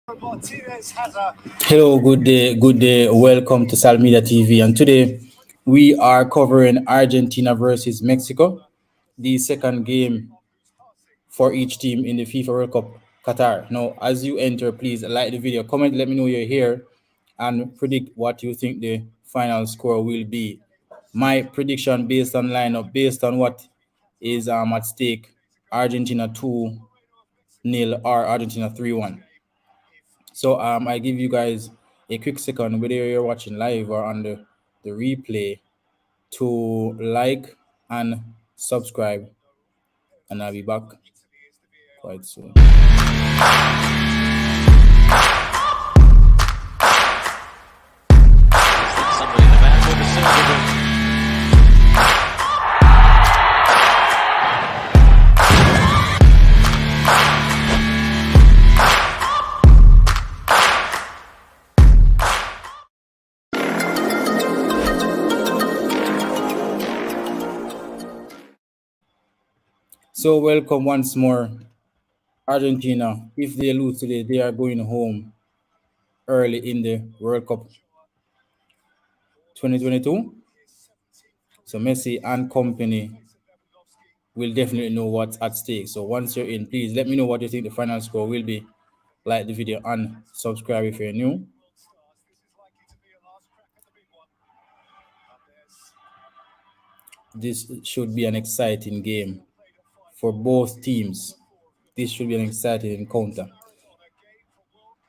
Hello, good day. Welcome to Sal Media TV. And today we are covering Argentina versus Mexico, the second game for each team in the FIFA World Cup Qatar. Now, as you enter, please like the video, comment, let me know you're here, and predict what you think the final score will be. My prediction based on lineup, based on what is at stake: Argentina 2-0 or Argentina 3-1. So I give you guys a quick second, whether you're watching live or on the replay, to like and subscribe, and I'll be back quite soon. Somebody in the back with a silver. So welcome once more, Argentina. If they lose today, they are going home early in the World Cup 2022. So Messi and company will definitely know what's at stake. So once you're in, please let me know what you think the final score will be. Like the video and subscribe if you're new. This should be an exciting game for both teams. This should be an exciting encounter.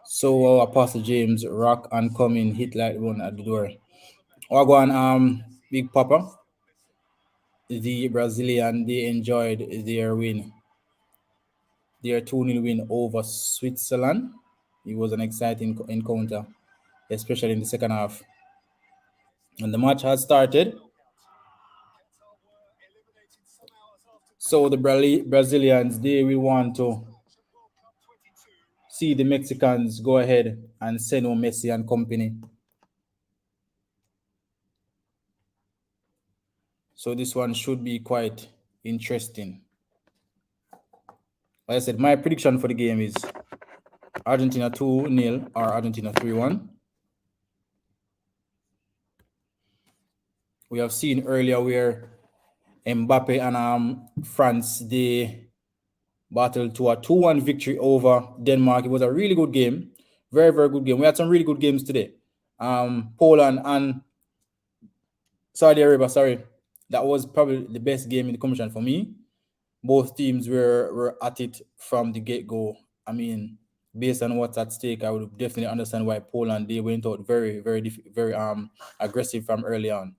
So Apostle James rock and come in, hit like one at the door. Wagwan Big Papa, the Brazilian, they enjoyed their win. Their 2-0 win over Switzerland. It was an exciting encounter, especially in the second half. And the match has started. So the Brazilians, they will want to see the Mexicans go ahead and send home Messi and company. So this one should be quite interesting. Like I said, my prediction for the game is Argentina 2-0 or Argentina 3-1. We have seen earlier where Mbappe and France, they battled to a 2-1 victory over Denmark. It was a really good game. Very, very good game. We had some really good games today. Poland and Saudi Arabia, sorry. That was probably the best game in the competition for me. Both teams were at it from the get-go. I mean, based on what's at stake, I would definitely understand why Poland, they went out very, very, very aggressive from early on.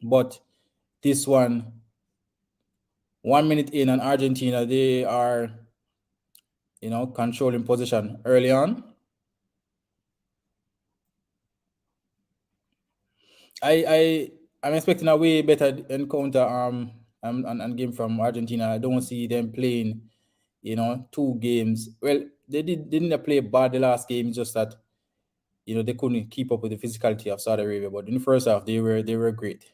But this one, 1 minute in, and Argentina, they are, controlling position early on. I'm expecting a way better encounter and game from Argentina. I don't see them playing, two games. Well, they didn't play bad the last game, just that they couldn't keep up with the physicality of Saudi Arabia. But in the first half, they were great.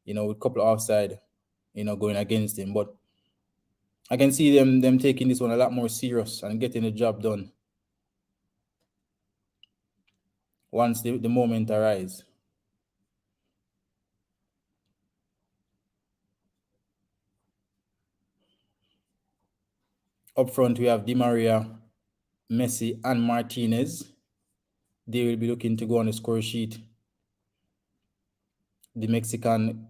With a couple of offside, going against them. But I can see them taking this one a lot more serious and getting the job done once the moment arises. Up front, we have Di Maria, Messi, and Martinez. They will be looking to go on the score sheet. The Mexican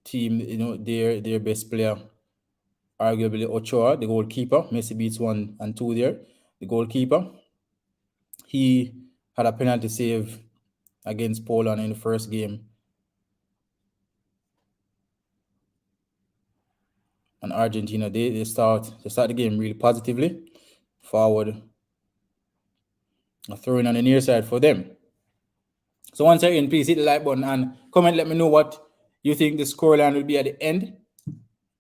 team, their best player, arguably Ochoa, the goalkeeper. Messi beats 1 and 2 there. The goalkeeper, he had a penalty save against Poland in the first game. And Argentina, they start the game really positively, forward, throwing on the near side for them. So once again, please hit the like button and comment. Let me know what you think the scoreline will be at the end.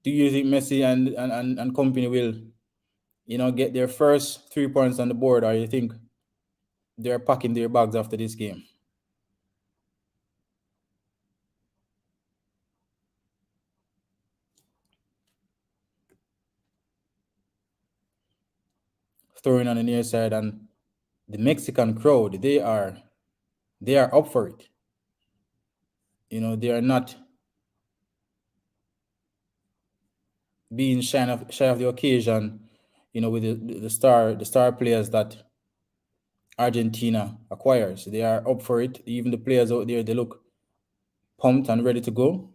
Do you think Messi and company will, get their first 3 points on the board, or you think they're packing their bags after this game? throwing on the near side, and the Mexican crowd, they are up for it. They are not being shy of the occasion. With the star players that Argentina acquires, they are up for it. Even the players out there, they look pumped and ready to go.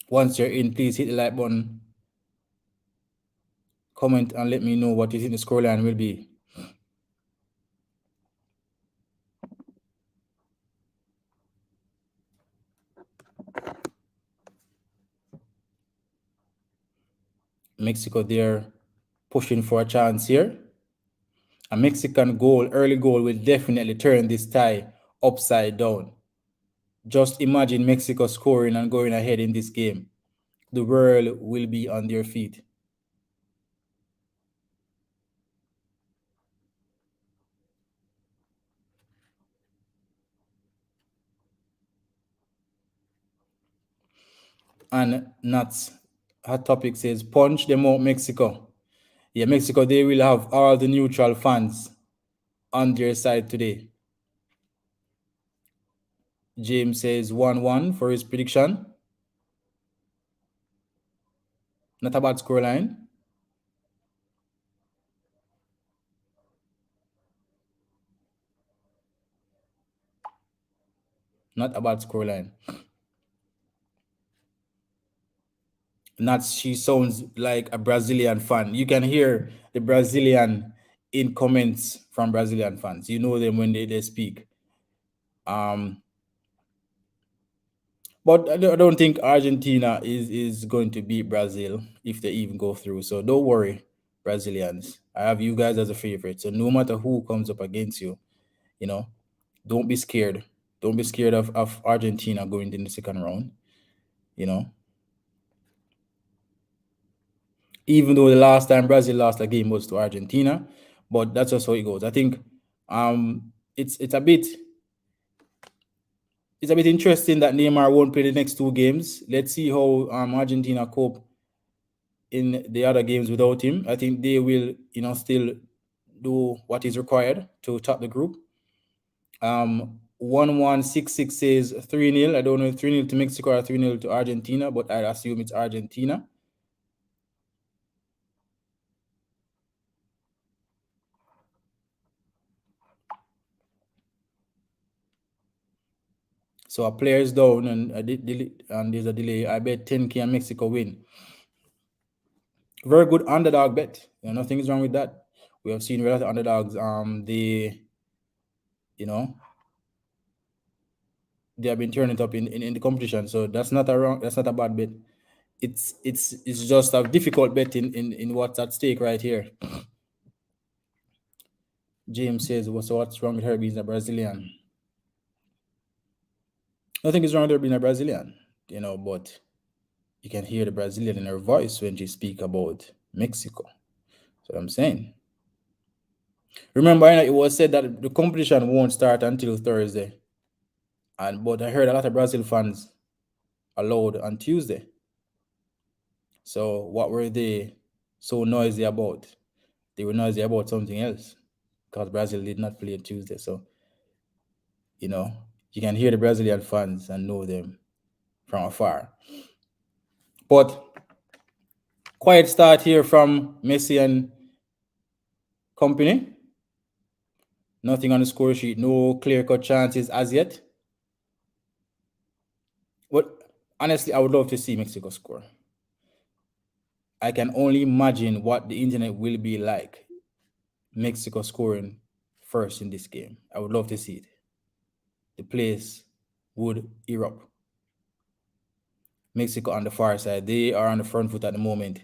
Once you're in, please hit the like button, comment, and let me know what you think the scoreline will be. Mexico, they're pushing for a chance here. A Mexican early goal, will definitely turn this tie upside down. Just imagine Mexico scoring and going ahead in this game. The world will be on their feet. And Nuts Hot Topic says, punch them out, Mexico. Yeah, Mexico, they will have all the neutral fans on their side today. James says 1-1 for his prediction. Not a bad scoreline. Not a bad scoreline. Nats, she sounds like a Brazilian fan. You can hear the Brazilian in comments from Brazilian fans. You know them when they speak. But I don't think Argentina is going to beat Brazil if they even go through. So don't worry, Brazilians. I have you guys as a favorite. So no matter who comes up against you, don't be scared. Don't be scared of Argentina going in the second round. You know, even though the last time Brazil lost a game was to Argentina, but that's just how it goes. I think it's a bit interesting that Neymar won't play the next two games. Let's see how Argentina cope in the other games without him. I think they will, still do what is required to top the group. 1166 says 3-0. I don't know if 3-0 to Mexico or 3-0 to Argentina, but I assume it's Argentina. So a player is down and there's a delay. I bet 10K and Mexico win. Very good underdog bet. Nothing is wrong with that. We have seen a lot of underdogs. They have been turning it up in the competition. So that's not a bad bet. It's just a difficult bet in what's at stake right here. James says, what's wrong with her being a Brazilian? Nothing is wrong with her being a Brazilian, but you can hear the Brazilian in her voice when she speaks about Mexico. That's what I'm saying. Remember, it was said that the competition won't start until Thursday. But I heard a lot of Brazil fans allowed on Tuesday. So what were they so noisy about? They were noisy about something else because Brazil did not play on Tuesday. So, you can hear the Brazilian fans and know them from afar. But quiet start here from Messi and company. Nothing on the score sheet. No clear-cut chances as yet. But honestly, I would love to see Mexico score. I can only imagine what the internet will be like. Mexico scoring first in this game. I would love to see it. The place would erupt. Mexico on the far side. They are on the front foot at the moment.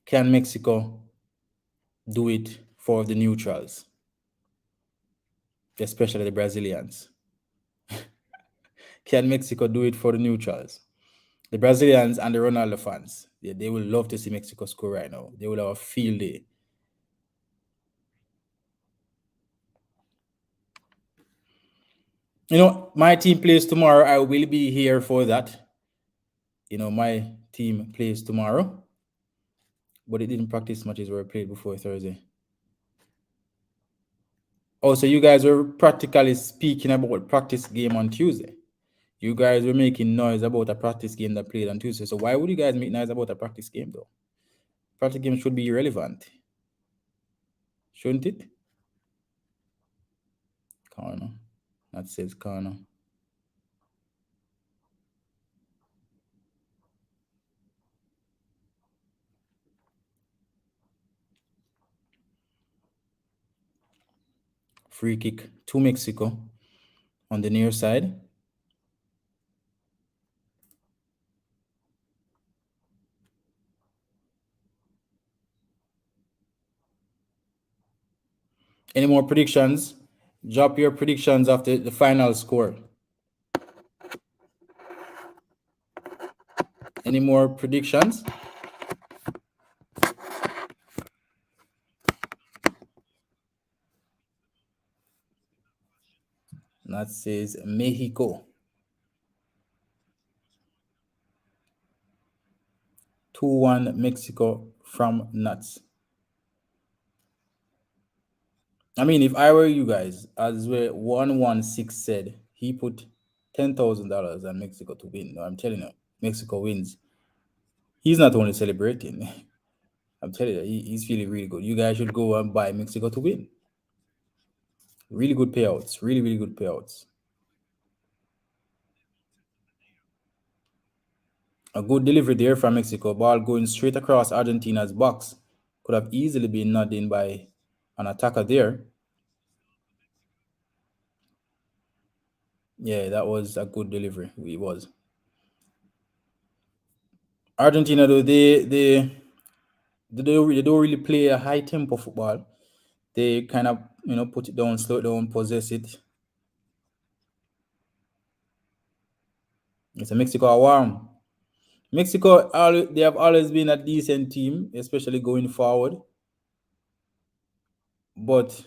Can Mexico do it for the neutrals? Especially the Brazilians. Can Mexico do it for the neutrals? The Brazilians and the Ronaldo fans, they will love to see Mexico score right now. They will have a field day. My team plays tomorrow. I will be here for that. My team plays tomorrow, but it didn't practice matches were played before Thursday. Also, you guys were practically speaking about practice game on Tuesday. You guys were making noise about a practice game that played on Tuesday. So why would you guys make noise about a practice game though? Practice game should be irrelevant, shouldn't it? Corner. That says corner. Free kick to Mexico on the near side. Any more predictions? Drop your predictions after the final score. Any more predictions? That says Mexico. 2-1 Mexico from Nuts. I mean, if I were you guys, as where 116 said, he put $10,000 on Mexico to win. No, I'm telling you, Mexico wins. He's not only celebrating. I'm telling you, he's feeling really good. You guys should go and buy Mexico to win. Really good payouts. Really, really good payouts. A good delivery there from Mexico. Ball going straight across Argentina's box. Could have easily been nodded in by an attacker there. Yeah, that was a good delivery. It was. Argentina, though, they don't really play a high tempo football. They kind of put it down, slow it down, possess it. It's a Mexico warm. Mexico, they have always been a decent team, especially going forward. But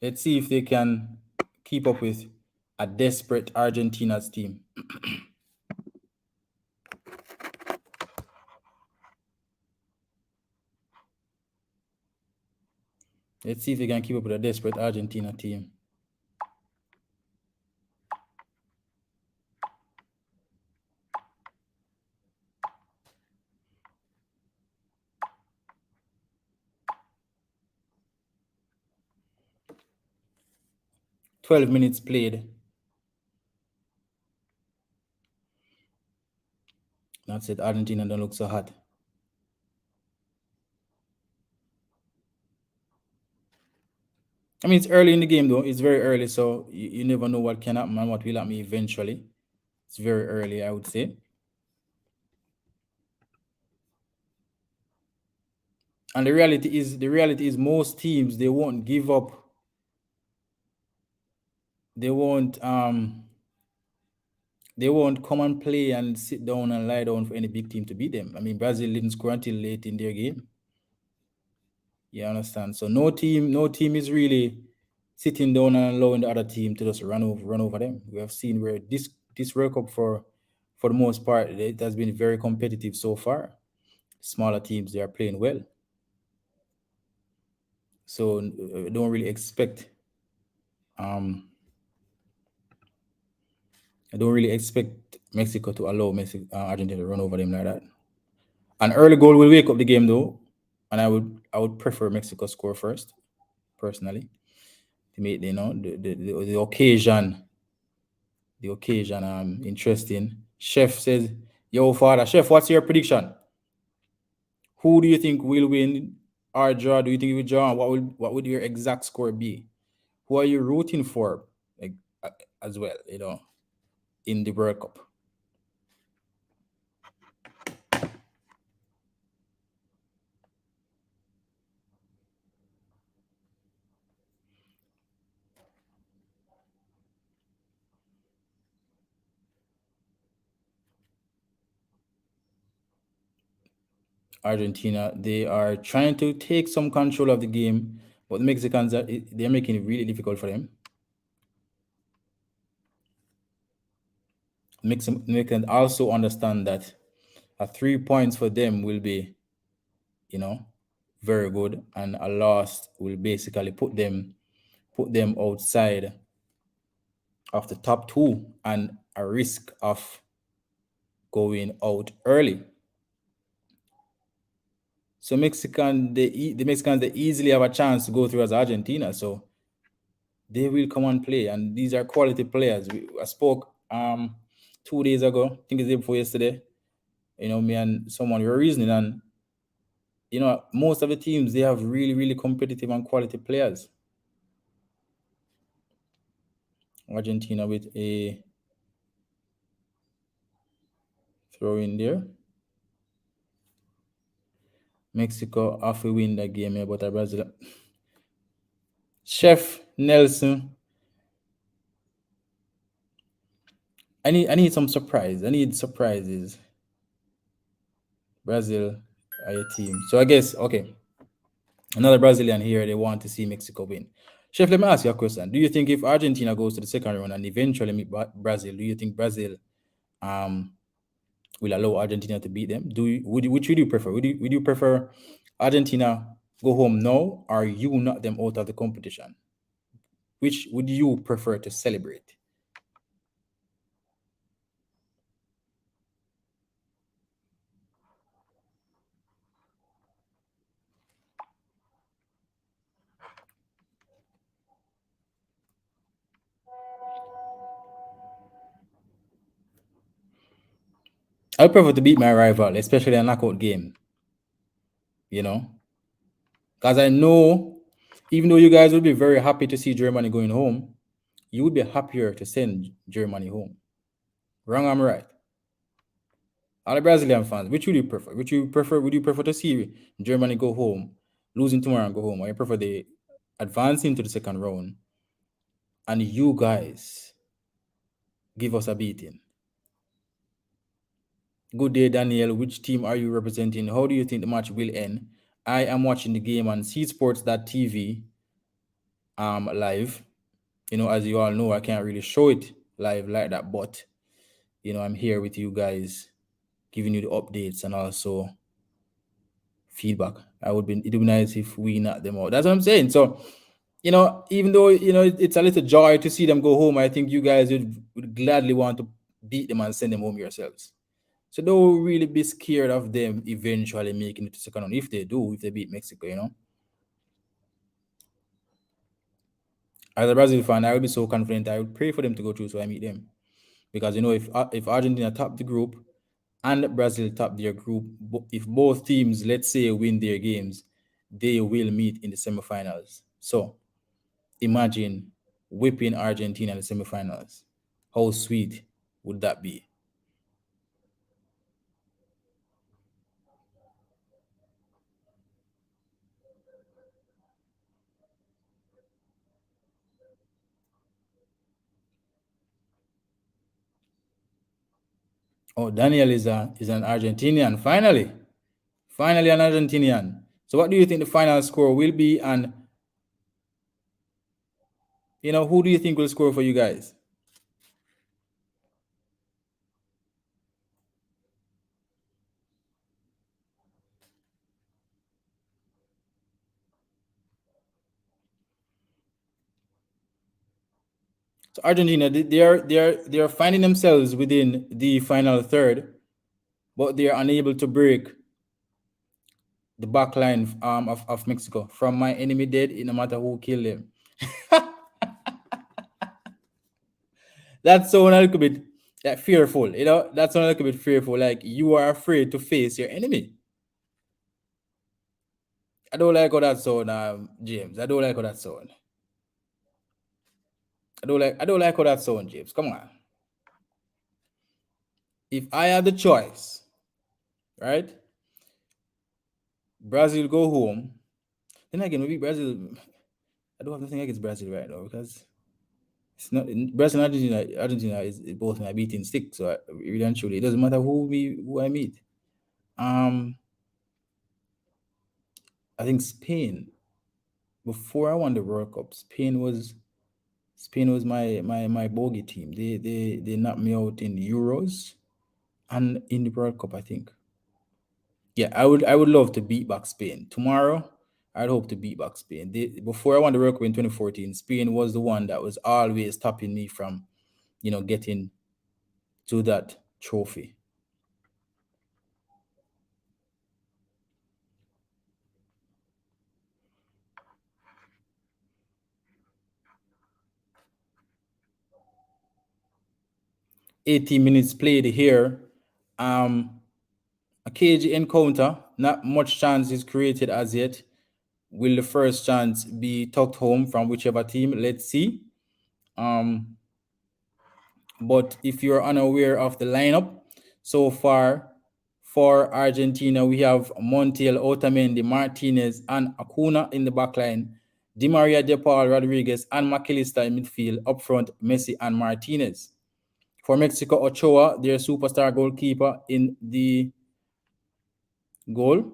let's see if they can keep up with a desperate Argentina's team. Let's see if they can keep up with a desperate Argentina team. "12 minutes played." That's it. Argentina don't look so hot. I mean, it's early in the game, though. It's very early, so you never know what can happen and what will happen eventually. It's very early, I would say. And the reality is, most teams, they won't give up. They won't come and play and sit down and lie down for any big team to beat them. I mean, Brazil didn't score until late in their game. You understand? So no team is really sitting down and allowing the other team to just run over them. We have seen where this World Cup, for the most part, it has been very competitive so far. Smaller teams, they are playing well. So don't really expect I don't really expect Mexico to allow Argentina to run over them like that. An early goal will wake up the game, though, and I would prefer Mexico score first, personally, to make the occasion interesting. Chef says, "Yo, father, chef, what's your prediction? Who do you think will win or draw? Do you think you will draw? What would your exact score be? Who are you rooting for, like, as well? In the World Cup?" Argentina. They are trying to take some control of the game, but the Mexicans are they're making it really difficult for them. Mexicans also understand that a 3 points for them will be, you know, very good, and a loss will basically put them outside of the top two and a risk of going out early. So the Mexicans they easily have a chance to go through as Argentina. So they will come and play, and these are quality players. I spoke 2 days ago, I think it's the day before yesterday. Me and someone we were reasoning, and most of the teams they have really really competitive and quality players. Argentina with a throw in there. Mexico halfway win that game here, but Brazil. Chef Nelson. I need some surprise. I need surprises. Brazil are a team. So I guess okay. Another Brazilian here, they want to see Mexico win. Chef, let me ask you a question. Do you think if Argentina goes to the second round and eventually meet Brazil, do you think Brazil um will allow Argentina to beat them? Which would you prefer? Would you prefer Argentina go home now, or you knock them out of the competition? Which would you prefer to celebrate? I prefer to beat my rival, especially a knockout game. You know, because I know, even though you guys would be very happy to see Germany going home, you would be happier to send Germany home. Wrong, I'm right. All the Brazilian fans, which would you prefer? Would you prefer to see Germany go home, losing tomorrow and go home, or you prefer they advance into the second round and you guys give us a beating? Good day, Daniel. Which team are you representing? How do you think the match will end? I am watching the game on csports.tv live. As you all know, I can't really show it live like that, but I'm here with you guys, giving you the updates and also feedback. It would be nice if we knock them out. That's what I'm saying. So, even though it's a little joy to see them go home, I think you guys would gladly want to beat them and send them home yourselves. So don't really be scared of them eventually making it to second round. If they do, if they beat Mexico. As a Brazil fan, I would be so confident. I would pray for them to go through so I meet them. Because if Argentina top the group and Brazil top their group, if both teams, let's say, win their games, they will meet in the semifinals. So imagine whipping Argentina in the semifinals. How sweet would that be? Oh, Daniel is an Argentinian. Finally an Argentinian. So what do you think the final score will be, and who do you think will score for you guys? So Argentina, they are finding themselves within the final third, but they are unable to break the back line of Mexico. From my enemy dead, it no matter who kill them. That sound a little bit fearful. That sound a little bit fearful. Like you are afraid to face your enemy. I don't like how that sound, James. I don't like how that sound. I don't like how that sound, James. Come on. If I had the choice, right? Brazil go home. Then again, maybe Brazil. I don't have nothing against Brazil right now because it's not Brazil and Argentina. Argentina is both my beating stick. So really and truly, it doesn't matter who I meet. Um, I think Spain, before I won the World Cup, Spain was my bogey team. They knocked me out in the Euros and in the World Cup, I think. Yeah, I would love to beat back Spain. Tomorrow, I'd hope to beat back Spain. Before I won the World Cup in 2014, Spain was the one that was always stopping me from, getting to that trophy. 80 minutes played here. Um, a cagey encounter. Not much chance is created as yet. Will the first chance be tucked home from whichever team? Let's see. Um, but if you're unaware of the lineup so far for Argentina, we have Montiel, Otamendi, Martinez, and Acuna in the back line. Di Maria, De Paul, Rodriguez, and McAllister in midfield. Up front, Messi and Martinez. For Mexico, Ochoa, their superstar goalkeeper, in the goal.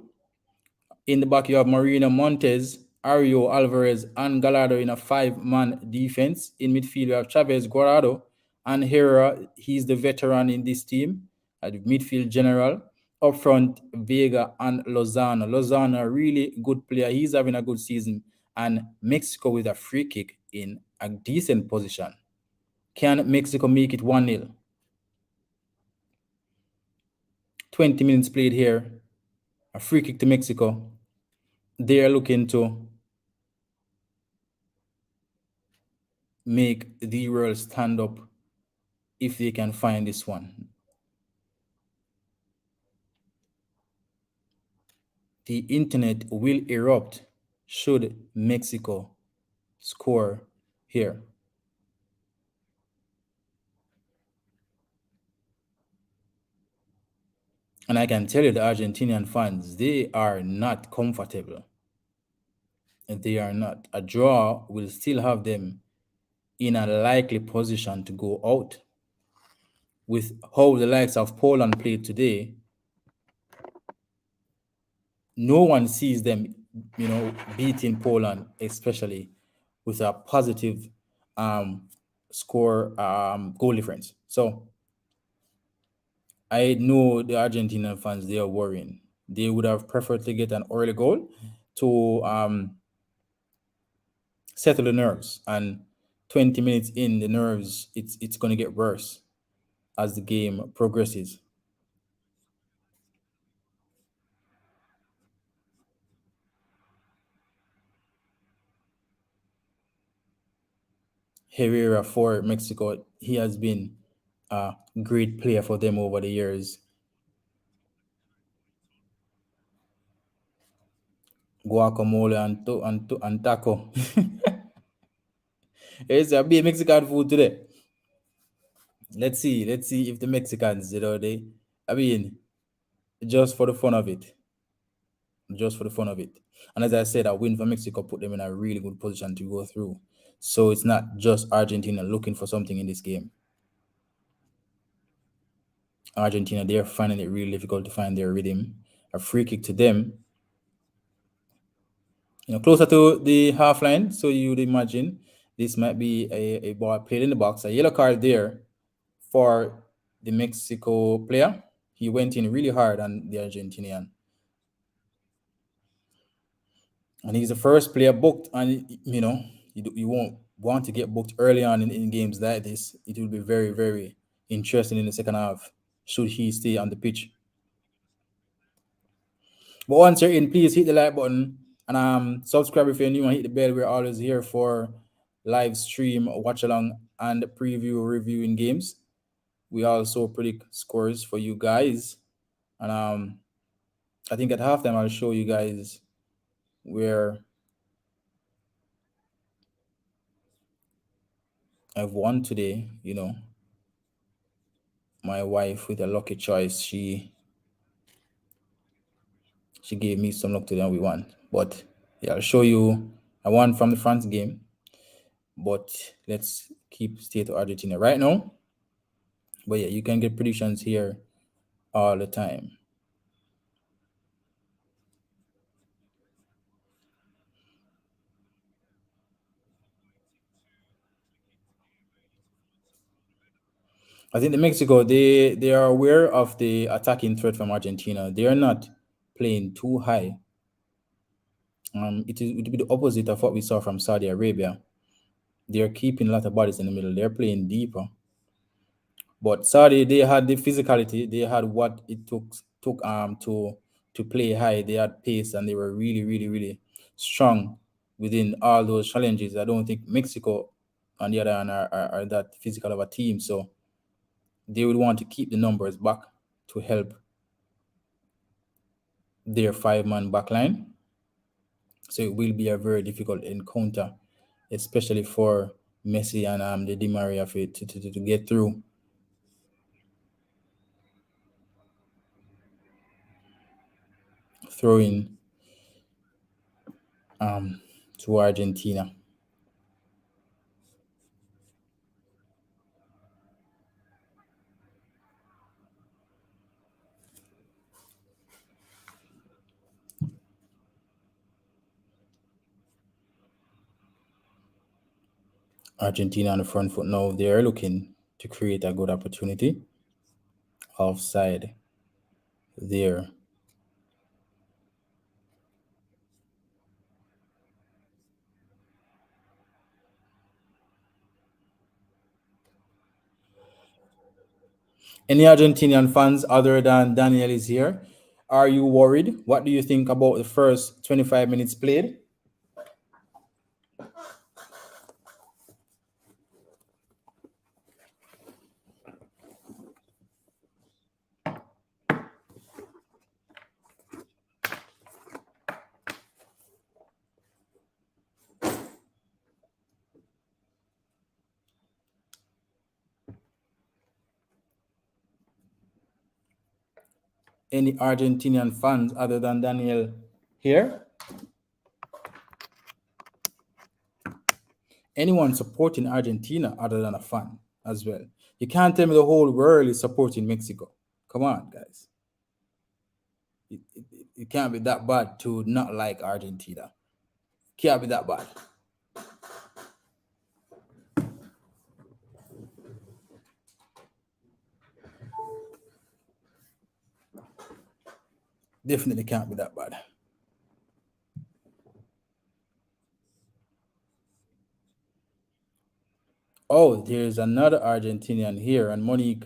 In the back, you have Marina Montes, Ario Alvarez, and Gallardo in a five-man defense. In midfield, you have Chavez, Guardado, and Herrera. He's the veteran in this team at the midfield general. Up front, Vega and Lozano. Lozano, a really good player. He's having a good season. And Mexico with a free kick in a decent position. Can Mexico make it 1-0? 20 minutes played here. A free kick to Mexico. They are looking to make the world stand up if they can find this one. The internet will erupt should Mexico score here. And I can tell you, the Argentinian fans, they are not comfortable. They are not. A draw will still have them in a likely position to go out. With how the likes of Poland played today, no one sees them, beating Poland, especially with a positive score goal difference. So I know the Argentinian fans, they are worrying. They would have preferred to get an early goal to settle the nerves. And 20 minutes in, the nerves, it's going to get worse as the game progresses. Herrera for Mexico, he has been a great player for them over the years. Guacamole and taco. It's a big Mexican food today. Let's see if the Mexicans, I mean, just for the fun of it, just for the fun of it. And as I said, a win for Mexico put them in a really good position to go through. So it's not just Argentina looking for something in this game. Argentina, they're finding it really difficult to find their rhythm. A free kick to them, closer to the half line. So you'd imagine this might be a ball played in the box. A yellow card there for the Mexico player. He went in really hard on the Argentinian. And he's the first player booked. And, you won't want to get booked early on in games like this. It will be very, very interesting in the second half, should he stay on the pitch. But once you're in, please hit the like button and subscribe if you're new and hit the bell. We're always here for live stream, watch along, and preview reviewing games. We also predict scores for you guys. And I think at halftime I'll show you guys where I've won today. My wife with a lucky choice, she gave me some luck today and we won. But yeah, I'll show you. I won from the France game. But let's keep stay to Argentina right now. But yeah, you can get predictions here all the time. I think the Mexico they are aware of the attacking threat from Argentina. They are not playing too high. It will be the opposite of what we saw from Saudi Arabia. They are keeping a lot of bodies in the middle. They're playing deeper. But Saudi, they had the physicality. They had what it took to play high. They had pace, and they were really, really, really strong within all those challenges. I don't think Mexico, on the other hand, are that physical of a team. So they would want to keep the numbers back to help their five-man backline. So it will be a very difficult encounter, especially for Messi and the Di Maria to get through. Throwing to Argentina. Argentina on the front foot now. They're looking to create a good opportunity. Offside there. Any Argentinian fans other than Daniel is here? Are you worried? What do you think about the first 25 minutes played? Any Argentinian fans other than Daniel here? Anyone supporting Argentina other than a fan as well? You can't tell me the whole world is supporting Mexico. Come on, guys. It can't be that bad to not like Argentina. Can't be that bad. Definitely can't be that bad. Oh, there's another Argentinian here, and Monique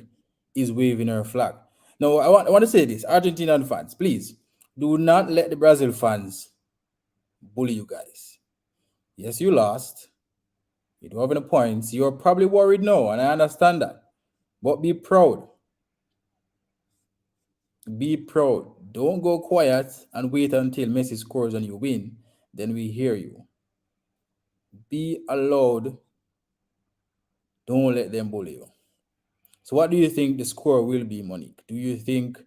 is waving her flag. No, I want to say this. Argentinian fans, please do not let the Brazil fans bully you guys. Yes, you lost. You don't have any points. You're probably worried now, and I understand that. But be proud. Be proud. Don't go quiet and wait until Messi scores and you win. Then we hear you. Be allowed. Don't let them bully you. So, what do you think the score will be, Monique? Do you think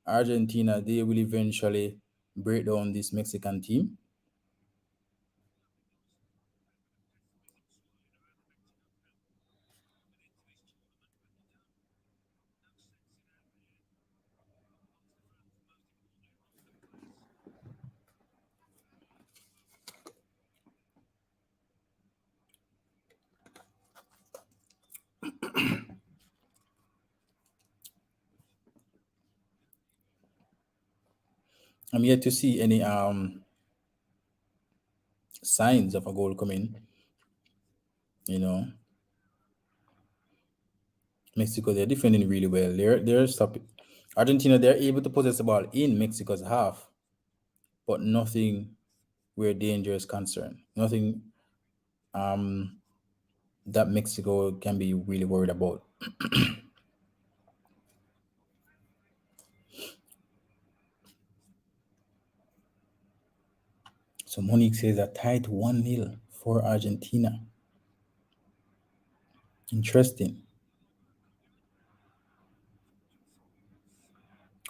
Argentina they will eventually break down this Mexican team? I'm yet to see any signs of a goal coming. You know, Mexico they're defending really well. They're stopping Argentina. They're able to possess the ball in Mexico's half, but nothing where danger is concerned. Nothing um that Mexico can be really worried about. So Monique says a tight 1-0 for Argentina. Interesting.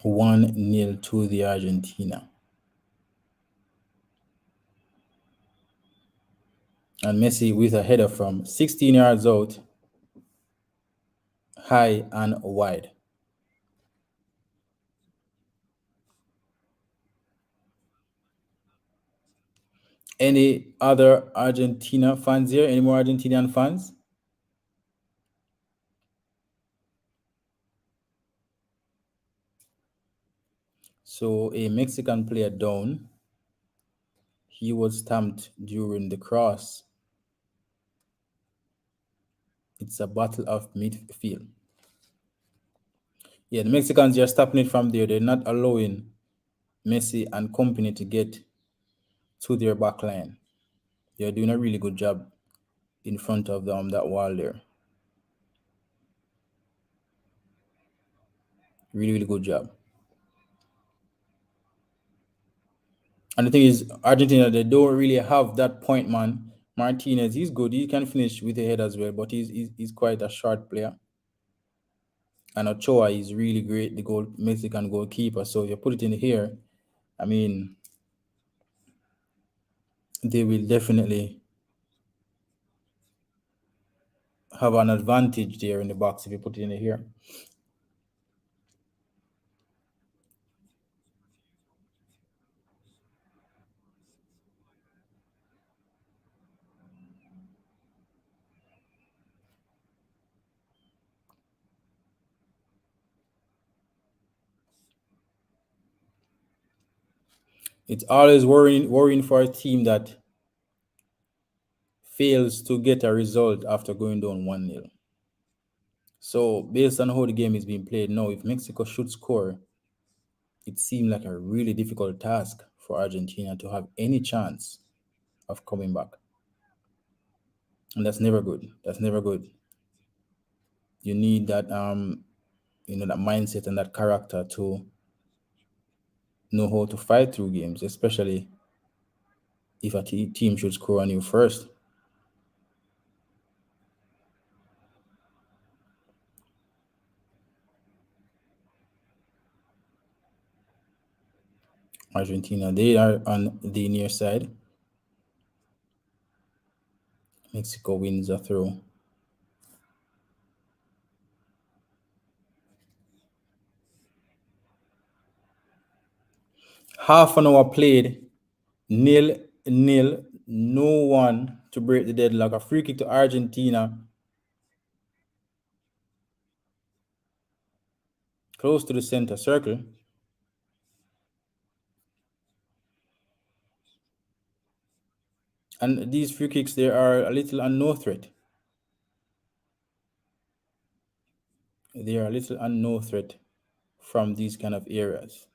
1-0 to the Argentina. And Messi with a header from 16 yards out, high and wide. Any other Argentina fans here? Any more Argentinian fans? So a Mexican player down. He was stamped during the cross. It's a battle of midfield. Yeah, the Mexicans are stopping it from there. They're not allowing Messi and company to get to their back line. They're doing a really good job in front of that wall there. Really, really good job. And the thing is, Argentina, they don't really have that point man. Martinez, he's good. He can finish with the head as well, but he's quite a short player. And Ochoa is really great, the Mexican goalkeeper. So if you put it in here, I mean, they will definitely have an advantage there in the box if you put it in here. It's always worrying for a team that fails to get a result after going down 1-0. So based on how the game is being played now, if Mexico should score, it seemed like a really difficult task for Argentina to have any chance of coming back. And that's never good. That's never good. You need that that mindset and that character to know how to fight through games, especially if a team should score on you first. Argentina, they are on the near side. Mexico wins a throw. Half an hour played, nil, no one to break the deadlock. A free kick to Argentina, close to the center circle. And these free kicks, they are a little on no threat. They are a little on no threat from these kind of areas.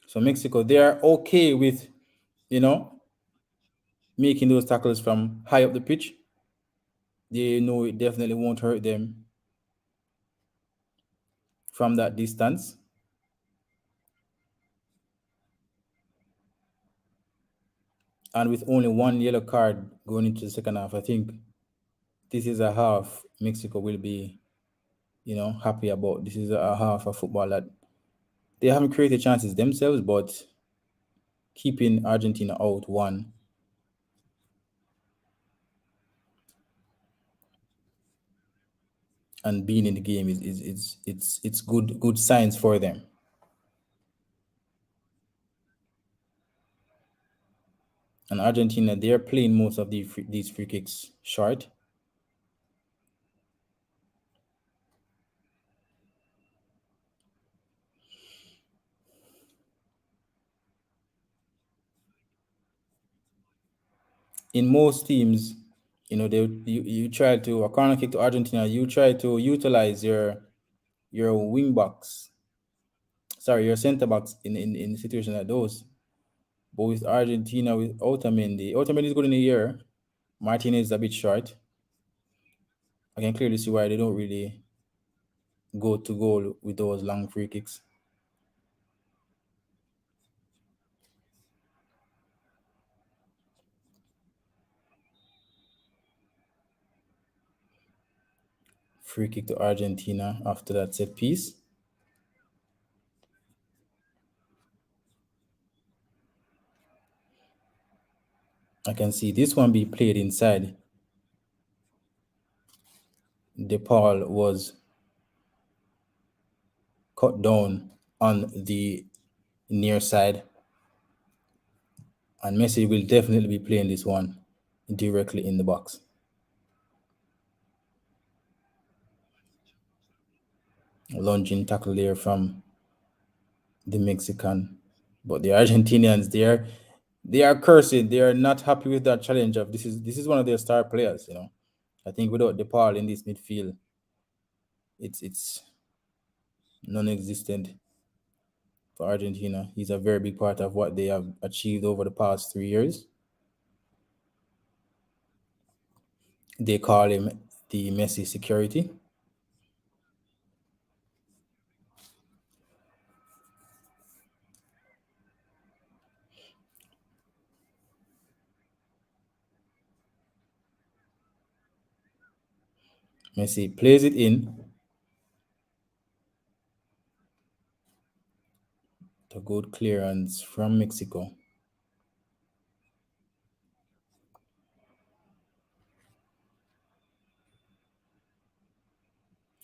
So Mexico, they are okay with, you know, making those tackles from high up the pitch. They know it definitely won't hurt them from that distance. And with only one yellow card going into the second half, I think this is a half Mexico will be, happy about. This is a half of football that they haven't created chances themselves, but keeping Argentina out one and being in the game is it's good signs for them. And Argentina, they're playing most of these free kicks short. In most teams, you try to a corner kick to Argentina, you try to utilize your wing backs, sorry, your center backs in situations like those. But with Argentina, with Otamendi is good in the air. Martinez is a bit short. I can clearly see why they don't really go to goal with those long free kicks. Free kick to Argentina after that set piece. I can see this one be played inside. DePaul was cut down on the near side. And Messi will definitely be playing this one directly in the box. Lunging tackle there from the Mexican. But the Argentinians, they are cursing. They are not happy with that challenge of this is one of their star players. I think without DePaul in this midfield, it's non-existent for Argentina. He's a very big part of what they have achieved over the past 3 years. They call him the Messi security. Messi plays it in. The good clearance from Mexico.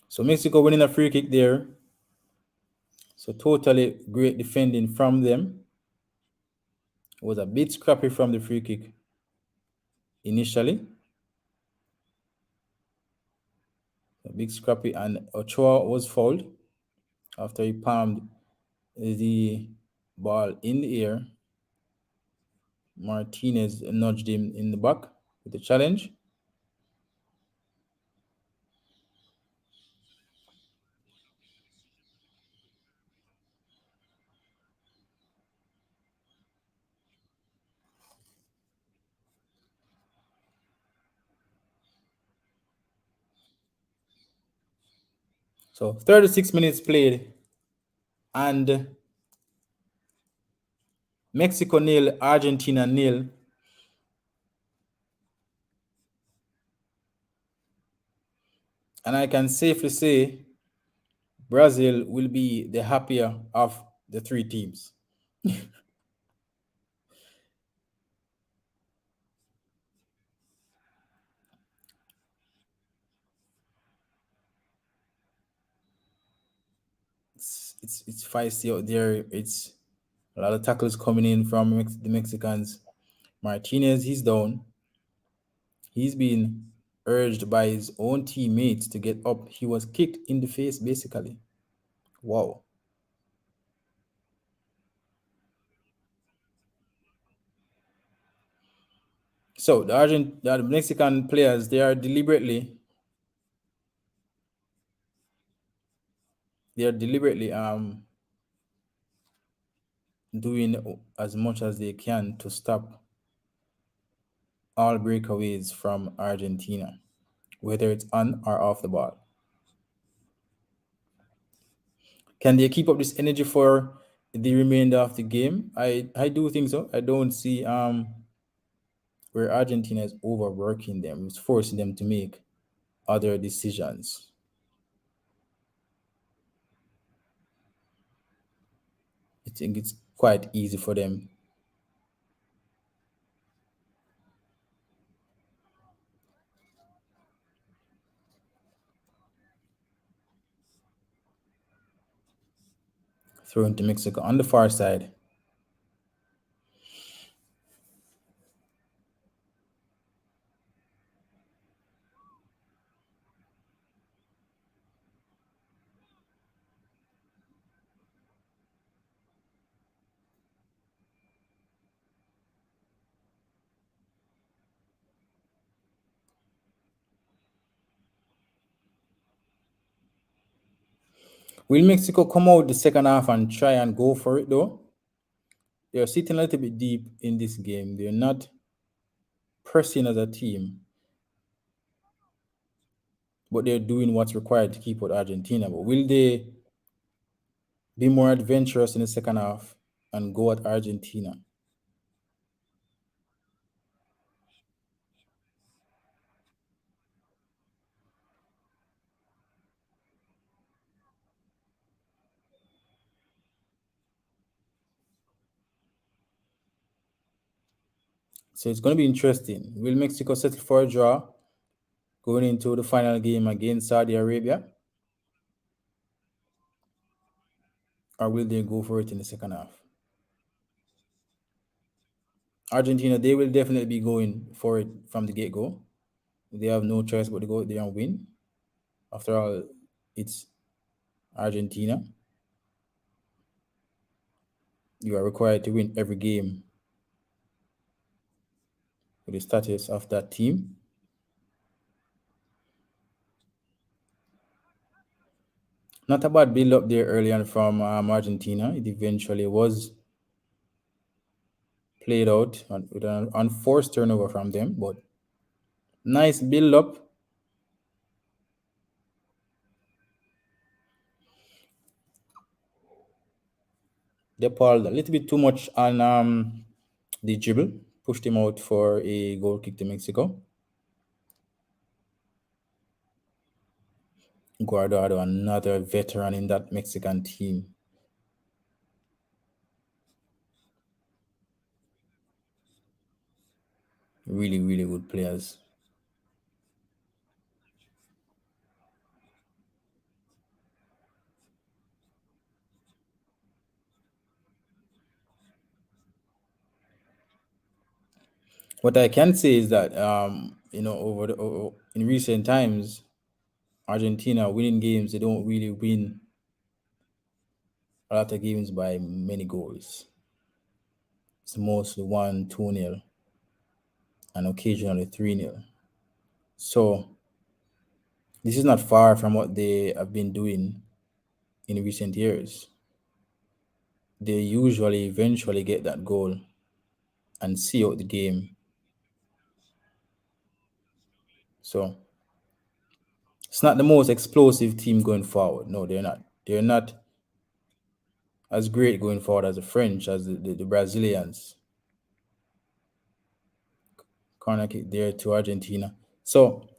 So Mexico winning a free kick there. So totally great defending from them. It was a bit scrappy from the free kick initially. A big scrappy, and Ochoa was fouled after he palmed the ball in the air. Martinez nudged him in the back with the challenge. So 36 minutes played, and Mexico nil, Argentina nil. And I can safely say Brazil will be the happier of the three teams. It's feisty out there. It's a lot of tackles coming in from the Mexicans. Martinez, he's down. He's been urged by his own teammates to get up. He was kicked in the face, basically. Wow. So the Mexican players, they are deliberately doing as much as they can to stop all breakaways from Argentina, whether it's on or off the ball. Can they keep up this energy for the remainder of the game? I do think so. I don't see where Argentina is overworking them, it's forcing them to make other decisions. I think it's quite easy for them. Throw into Mexico on the far side. Will Mexico come out the second half and try and go for it though? They're sitting a little bit deep in this game. They're not pressing as a team, but they're doing what's required to keep out Argentina. But will they be more adventurous in the second half and go at Argentina? So it's going to be interesting. Will Mexico settle for a draw going into the final game against Saudi Arabia? Or will they go for it in the second half? Argentina, they will definitely be going for it from the get go. They have no choice but to go out there and win. After all, it's Argentina. You are required to win every game with the status of that team. Not a bad build up there early on from Argentina. It eventually was played out with an unforced turnover from them, but nice build up. They pulled a little bit too much on the dribble, pushed him out for a goal kick to Mexico. Guardado, another veteran in that Mexican team. Really, really good players. What I can say is that in recent times, Argentina winning games, they don't really win a lot of games by many goals. It's mostly 1, 2-0, and occasionally 3-0. So this is not far from what they have been doing in recent years. They usually eventually get that goal and see out the game. So it's not the most explosive team going forward. No, they're not. They're not as great going forward as the French, as the Brazilians. Corner kick there to Argentina. So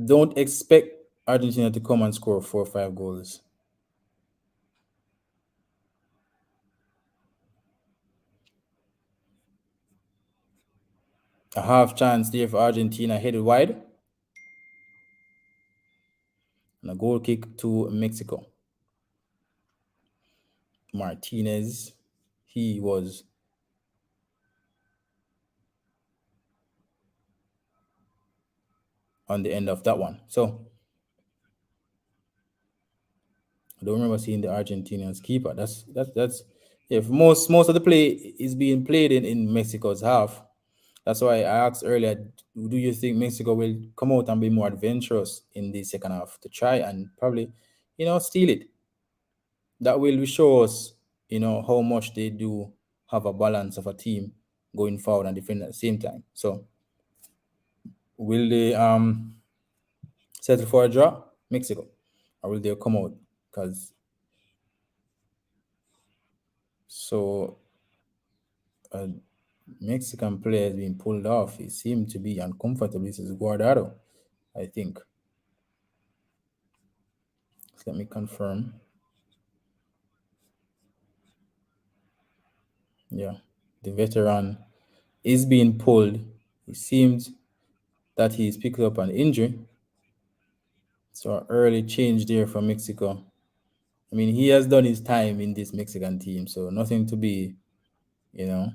don't expect Argentina to come and score 4 or 5 goals. A half chance there for Argentina, headed wide, and a goal kick to Mexico. Martinez, he was on the end of that one. So I don't remember seeing the Argentinians keeper. That's if most of the play is being played in Mexico's half. That's why I asked earlier, do you think Mexico will come out and be more adventurous in the second half to try and probably, steal it? That will show us, how much they do have a balance of a team going forward and defend at the same time. So will they settle for a draw, Mexico, or will they come out? Because so a Mexican player has been pulled off. He seemed to be uncomfortable. This is Guardado, I think. Let me confirm. Yeah, the veteran is being pulled. It seems that he's picked up an injury. So an early change there for Mexico. I mean, he has done his time in this Mexican team, so nothing to be, you know,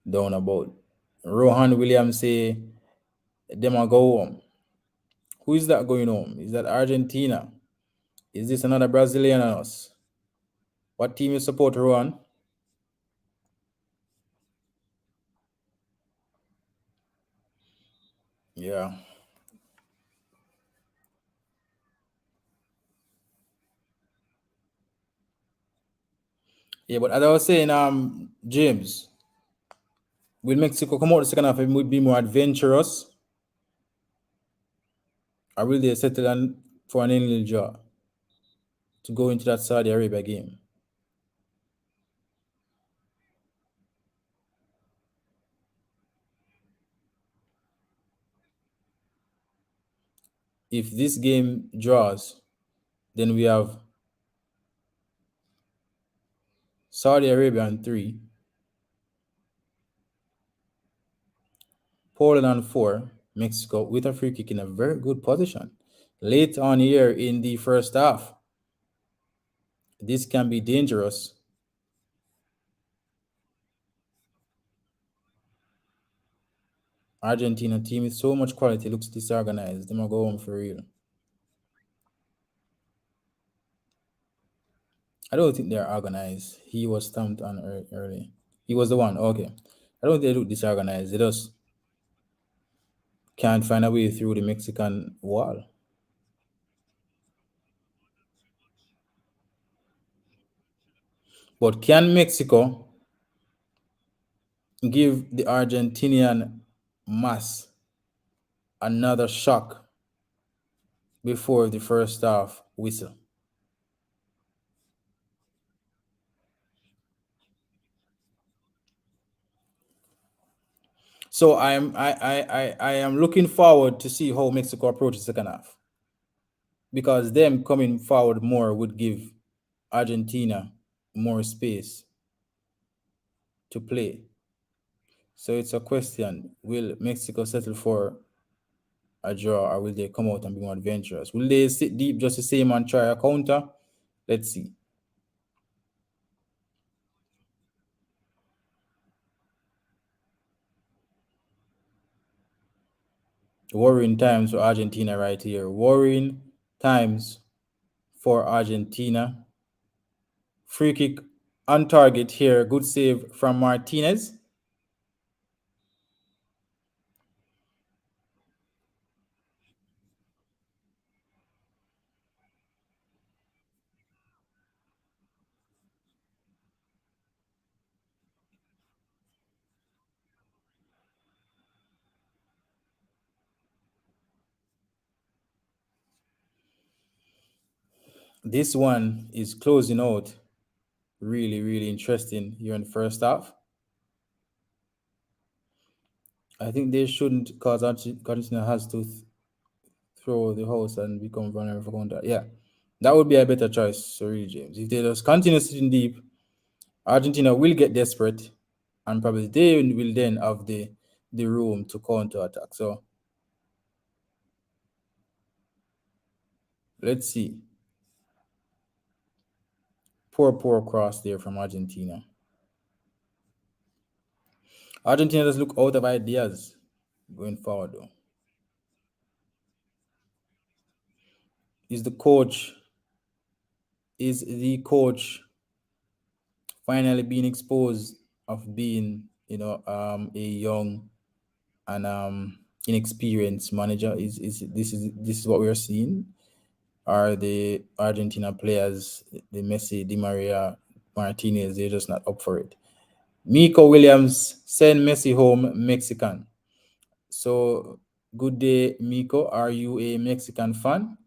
down about. Rohan Williams say them are go home. Who is that going home? Is that Argentina? Is this another Brazilian on us? What team you support, Rohan? Yeah. Yeah, but as I was saying, James, will Mexico come out the second half and would be more adventurous? Or will they settle on for an nil draw to go into that Saudi Arabia game? If this game draws, then we have Saudi Arabia on 3, Poland on 4, Mexico with a free kick in a very good position. Late on here in the first half, this can be dangerous. Argentina team with so much quality looks disorganized. They might go home for real. I don't think they're organized. He was stamped on early. He was the one. Okay. I don't think they look disorganized. They just can't find a way through the Mexican wall. But can Mexico give the Argentinian mass another shock before the first half whistle? So I am looking forward to see how Mexico approaches the second half, because them coming forward more would give Argentina more space to play. So it's a question: will Mexico settle for a draw, or will they come out and be more adventurous? Will they sit deep just the same and try a counter? Let's see. Worrying times for Argentina right here. Worrying times for Argentina. Free kick on target here. Good save from Martinez. This one is closing out really, really interesting here in the first half. I think they shouldn't, because Argentina has to throw the house and become vulnerable for counter. Yeah, that would be a better choice. Sorry, James. If they just continue sitting deep, Argentina will get desperate, and probably they will then have the room to counter attack. So let's see. Poor cross there from Argentina. Argentina does look out of ideas going forward, though. Is the coach is the coach finally being exposed of being, a young and inexperienced manager? Is this what we're seeing? Are the Argentina players, the Messi, Di Maria, Martinez, they're just not up for it? Miko Williams, send Messi home, Mexican. So, good day, Miko. Are you a Mexican fan?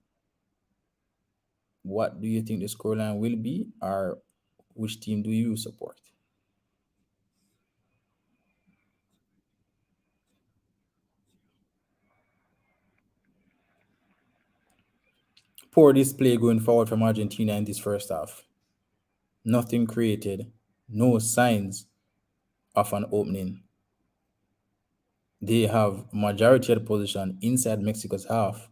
What do you think the scoreline will be, or which team do you support? Poor display going forward from Argentina in this first half. Nothing created, no signs of an opening. They have majority of the position inside Mexico's half,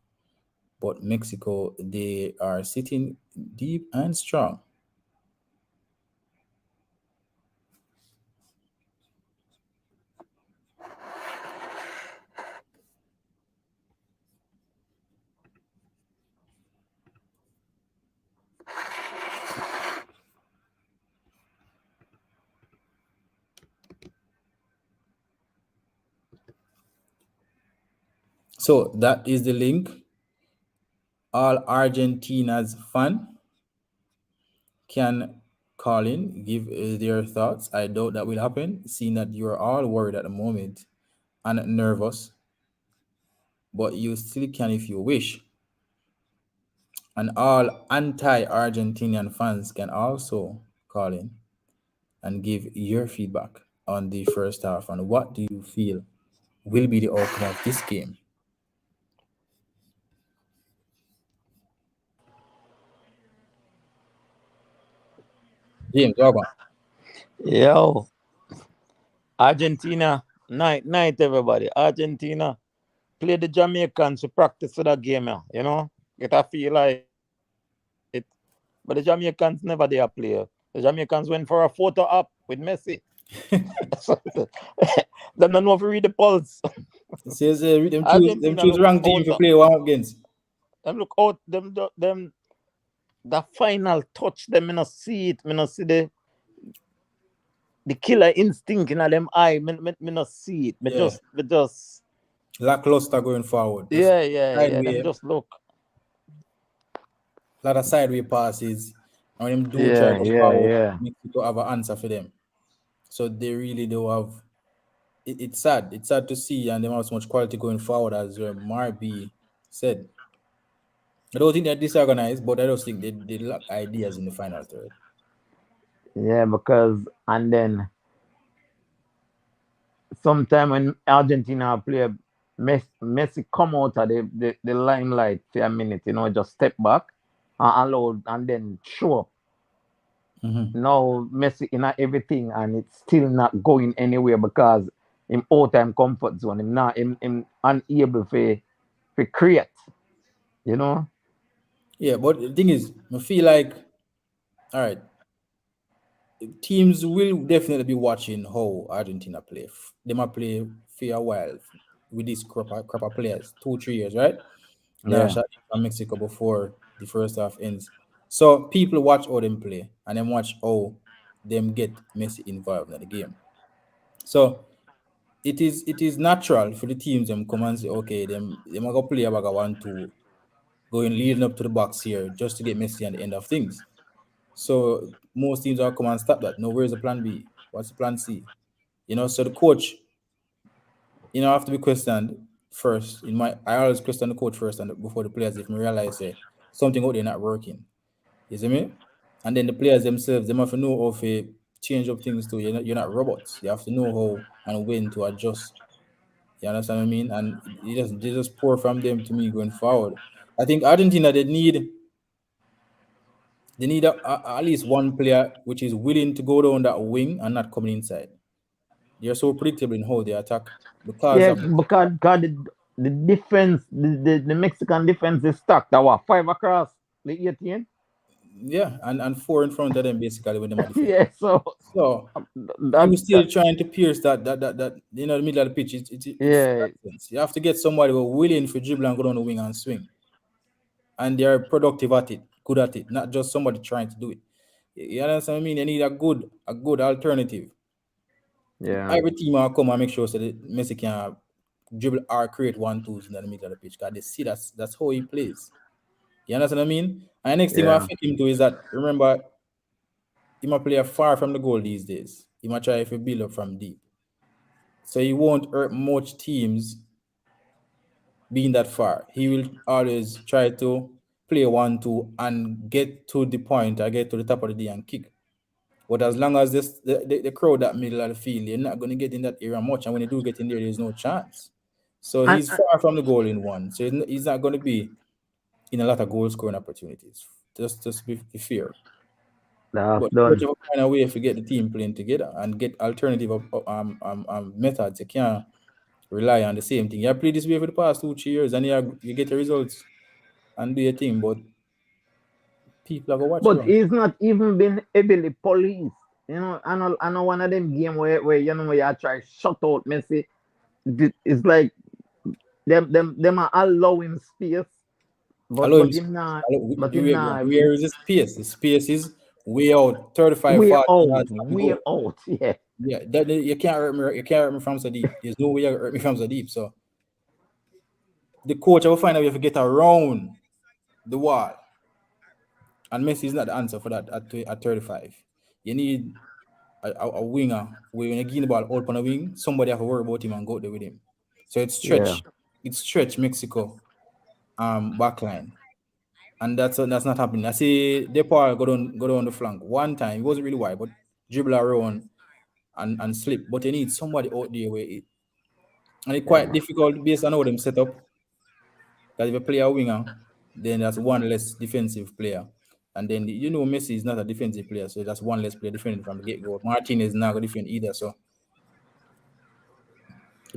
but Mexico, they are sitting deep and strong. So that is the link. All Argentina's fan can call in, give their thoughts. I doubt that will happen, seeing that you're all worried at the moment and nervous, but you still can if you wish. And all anti-Argentinian fans can also call in and give your feedback on the first half and what do you feel will be the outcome of this game. James, welcome. Yo, Argentina, night, everybody. Argentina play the Jamaicans to practice for that game, yeah. Get a feel like it. But the Jamaicans never they play. The Jamaicans went for a photo op with Messi. So, them don't know if you read the pulse. It says them Argentina choose look wrong team out. to play one up against. Them look out. Them the final touch them, me not see it. Me not see the killer instinct in them eye. Me not see it. Yeah, Me just lackluster going forward. Just yeah. Them sideway, just look. lot of sideway passes. And when them do try Yeah, to yeah, forward, yeah. Mexico have an answer for them. So they really do have. It's sad. It's sad to see, and they have so much quality going forward, as Marby said. I don't think they're disorganized, but I just think they lack ideas in the final third. Yeah, because and then sometime when Argentina play, Messi come out of the limelight for a minute, just step back and allow and then show up. Mm-hmm. Now Messi in everything and it's still not going anywhere because him all time comfort zone. Him not him unable to create, you know? Yeah, but the thing is, I feel like, all right, teams will definitely be watching how Argentina play. They might play for a while with these crop of players, 2 3 years, right? They are Yeah. shot from Mexico before the first half ends. So people watch how them play and then watch how them get Messi involved in the game. So it is natural for the teams them come and say, okay, them are gonna play about a 1-2, going leading up to the box here just to get Messi at the end of things. So most teams are come and stop that. No, where's the plan B? What's the plan C? So the coach, have to be questioned first. I always question the coach first and before the players if me realize something out there not working. You see me? And then the players themselves, they have to know how to change up things too. You're not robots. You have to know how and when to adjust. You understand what I mean? And they just pour from them to me going forward. I think Argentina they need at least one player which is willing to go down that wing and not coming inside. They're so predictable in how they attack because Yeah, of because the defense, the Mexican defense is stacked. That was five across the 18. yeah, and four in front of them basically when they are defending. Yeah, so So you that, still that trying to pierce that the middle of the pitch. It's yeah, nonsense. You have to get somebody who are willing for dribble and go down the wing and swing, and they are productive at it, good at it, not just somebody trying to do it. You understand what I mean? You need a good alternative. yeah, Every team will come and make sure so that Messi can dribble or create 1-2s in the middle of the pitch because they see that's how he plays. You understand what I mean? And the next thing I yeah. affect him to is that remember he might play far from the goal these days. He might try if he build up from deep. So he won't hurt much teams being that far. He will always try to play 1-2 and get to the point or get to the top of the D and kick. But as long as the crowd that middle of the field, you're not going to get in that area much. And when you do get in there, there's no chance. So And he's far from the goal in one. So he's not going to be in a lot of goal scoring opportunities. Just be fair. that's But the coach done. will find a way to get the team playing together and get alternative methods. You can't rely on the same thing. You have played this way for the past 2 3 years and you get the results and do your thing, but people are gonna watch But you. he's not even been heavily policed. I know one of them game where you try shut out Messi. It's like them are allowing space, Allow him. but him not Where is the space? The space is way out, 35, way 40 out, yards from the way goal. out. Yeah, Yeah, you can't hurt me. You can't hurt me from so deep. There's no way you can hurt me from so deep. So the coach will find a way to get around the wall. And Messi is not the answer for that at 35. You need a winger where when you give the ball out on a wing, somebody have to worry about him and go there with him. So yeah, it's stretch Mexico backline. And that's not happening. I see Depay go down the flank. One time, it wasn't really wide, but dribble around and slip. But you need somebody out there where and it's quite yeah, difficult based on how them set up. Because if you play a winger, then that's one less defensive player. And then Messi is not a defensive player, so that's one less player defending from the get go. Martinez is not gonna defend either. So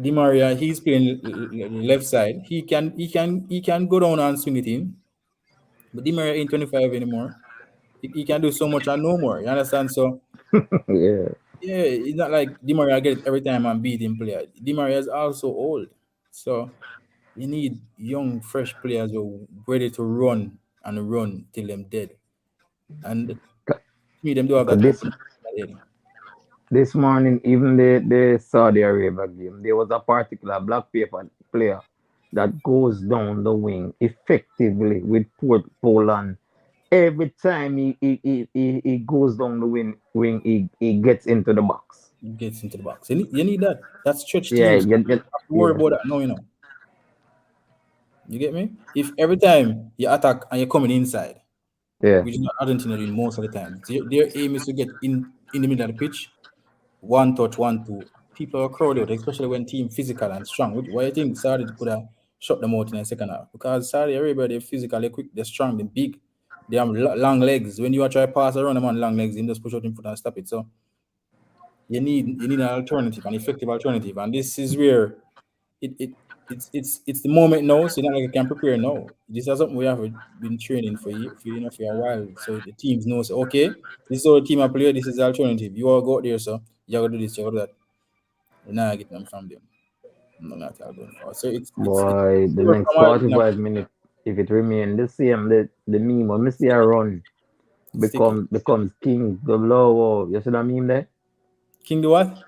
Di Maria, he's playing left side. He can go down and swing it in. But Di Maria ain't 25 anymore. He can do so much and no more. You understand? So yeah, yeah, it's not like Di Maria get it every time and beat him player. Di Maria is also old. So you need young, fresh players who are ready to run and run till them dead. And to me, them do have Because that open head. this morning, even the Saudi Arabia game, there was a particular black paper player that goes down the wing effectively with Poland. Every time he goes down the wing he gets into the box. Gets into the box. You need that. That stretch Yeah, teams. You have to worry yeah, about that. No, you know. You get me? If every time you attack and you're coming inside, yeah. which is what Argentina doing most of the time, their aim is to get in the middle of the pitch, one touch, 1-2. People are crowded out, especially when team physical and strong. Why you think Saudi could have shut them out in the second half? Because Saudi Arabia, they're physical, they're quick, they're strong, they're big. They have long legs. When you are try to pass around them on long legs, you just push out in foot and stop it. So you need an alternative, an effective alternative. And this is where it, it it's the moment now, so not like you can prepare now. This is something we have been training for a while. So the teams know, so okay, this is how the team I play, this is the alternative. You all go out there, so you gotta do this, you gotta do that. We're not getting them from them. No, not all going forward. So it's Boy, the poor next from Argentina. 45 minutes, if it remain the same, the meme when Messi a run Stick it. becomes king the blow. You see that meme there? King do what?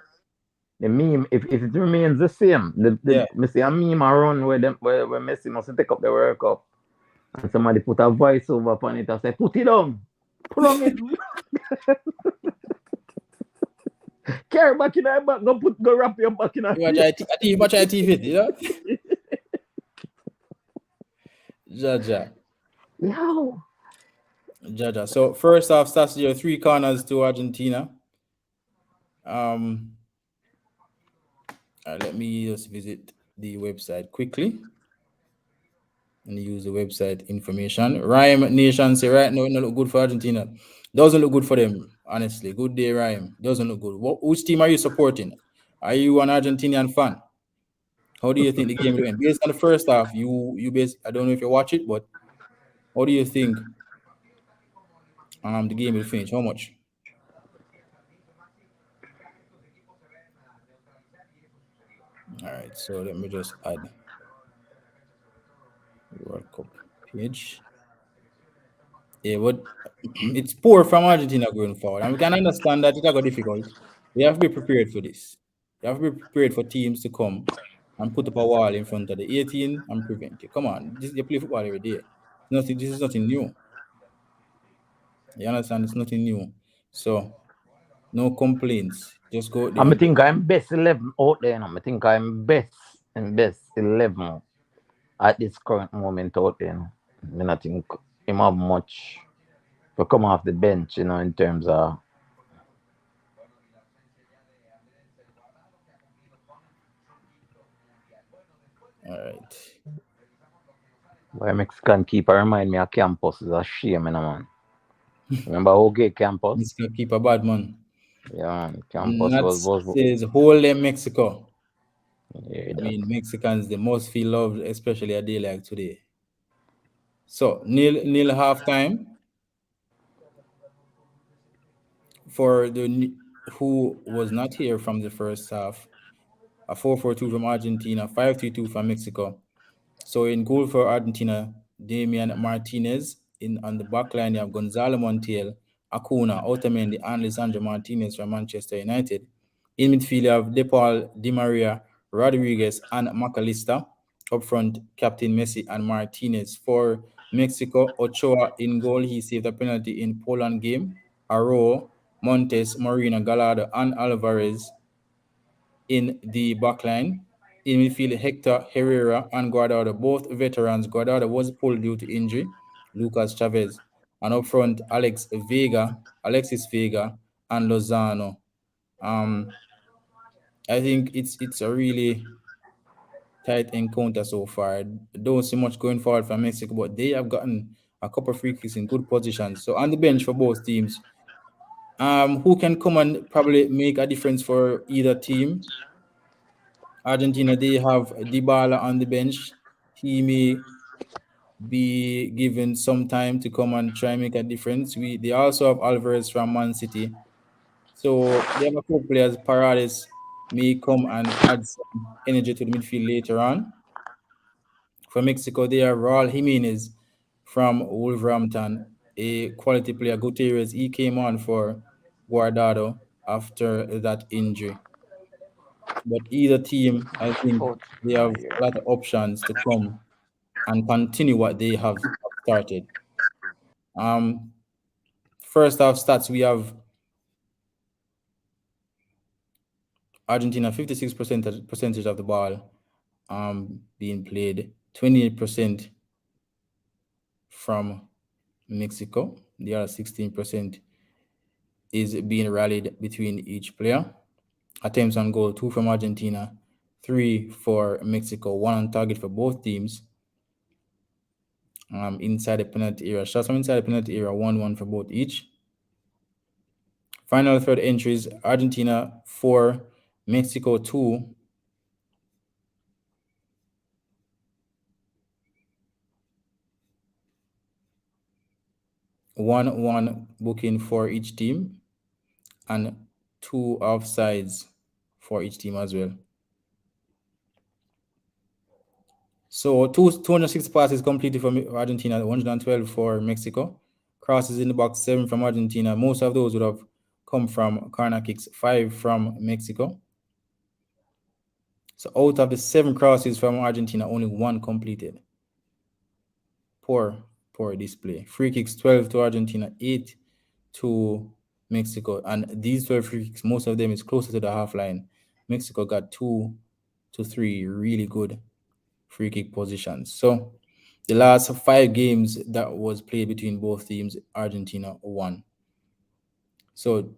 The meme, if it remains the same, the Yeah. Messi a meme a run where Messi must take up the World Cup and somebody put a voiceover upon it and say, put it down. Plung it. Carry back in our back, go wrap your back in our You watch IT, watch IT fit, you know? Jaja. Yo. Jaja. So first off, starts your three corners to Argentina. Um let me just visit the website quickly and use the website information. Rhyme Nation say right now it don't look good for Argentina. Doesn't look good for them, honestly. Good day, Rhyme. Doesn't look good. Which team are you supporting? Are you an Argentinian fan? How do you think the game will end? Based on the first half, I don't know if you watch it, but how do you think the game will finish? How much? All right, so let me just add the World Cup page. Yeah, but it's poor from Argentina going forward. And we can understand that it's going difficult. We have to be prepared for this. You have to be prepared for teams to come and put up a wall in front of the 18 and prevent you. Come on, you play football every day. Nothing. This is nothing new. You understand? It's nothing new. So no complaints. Just go out there I and play. think I'm best 11 out there now. I think I'm best 11 at this current moment out there now. I mean, I think him have much to come off the bench, in terms of All right. why Mexican keeper remind me of Campos is a shame, man. Remember okay Campos? This gonna keep a bad man. Yeah, man. Campos That was says whole Mexico. yeah, I that. mean, Mexicans they most feel loved, especially a day like today. So nil halftime for who was not here from the first half. A 4-4-2 from Argentina, 5-3-2 from Mexico. So in goal for Argentina, Damian Martinez. In on the back line, you have Gonzalo Montiel, Acuna, Otamendi, and Lisandro Martinez from Manchester United. In midfield, you have DePaul, Di Maria, Rodriguez, and McAllister. Up front, Captain Messi and Martinez. For Mexico, Ochoa in goal. He saved a penalty in Poland game. Aro, Montes, Marina, Gallardo, and Alvarez in the backline. In midfield, Hector Herrera and Guardado, both veterans. Guardado was pulled due to injury. Lucas Chavez. And up front, Alexis Vega, and Lozano. Um, I think it's a really tight encounter so far. Don't see much going forward from Mexico, but they have gotten a couple of free kicks in good positions. So on the bench for both teams, who can come and probably make a difference for either team? Argentina, they have Dybala on the bench. He may be given some time to come and try and make a difference. They also have Alvarez from Man City. So they have a couple players. Paredes may come and add some energy to the midfield later on. For Mexico, they have Raul Jimenez from Wolverhampton. a quality player, Gutierrez, he came on for Guardado after that injury. But either team, I think Coach, they have a lot of options to come and continue what they have started. Um, First half stats, we have Argentina 56% of the ball being played, 28% from Mexico. The other 16% is being rallied between each player. Attempts on goal, two from Argentina, three for Mexico, one on target for both teams. Inside the penalty area, shots from inside the penalty area, 1-1 for both each. Final third entries, Argentina 4, Mexico 2. 1-1 booking for each team and two offsides for each team as well. So 206 passes completed from Argentina, 112 for Mexico. Crosses in the box, 7 from Argentina. Most of those would have come from corner kicks, 5 from Mexico. So out of the 7 crosses from Argentina, only 1 completed. Poor display. Free kicks, 12 to Argentina, 8 to Mexico. And these 12 free kicks, most of them is closer to the half line. Mexico got 2 to 3 really good free kick positions. So the last 5 games that was played between both teams, Argentina won. So,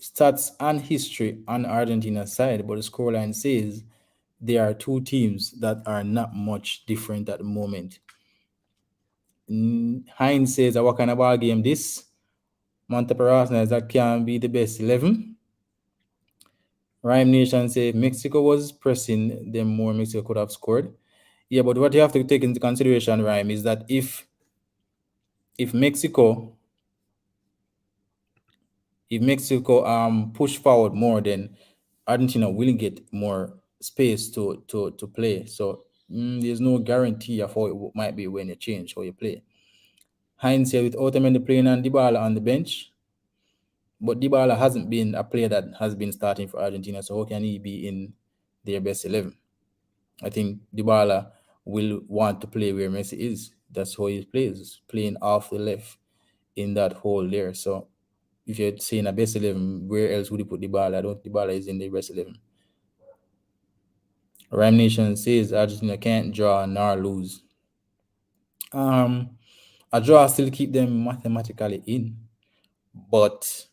stats and history on Argentina's side, but the scoreline says there are two teams that are not much different at the moment. Heinz says, what kind of ball game this? Monteperra says that can be the best 11. Rhyme Nation says Mexico was pressing them more, Mexico could have scored. Yeah, but what you have to take into consideration, Rhyme, is that if Mexico push forward more, then Argentina will get more space to play. So there's no guarantee of how it might be when you change how you play. Heinz here with Otamendi playing and Dybala on the bench, but Dybala hasn't been a player that has been starting for Argentina. So how can he be in their best 11? I think Dybala will want to play where Messi is. That's how he plays, playing off the left in that hole there. So if you're saying a best 11, where else would you put Dybala? I don't think Dybala is in the best 11. Rhyme Nation says Argentina can't draw nor lose. A draw still keep them mathematically in, but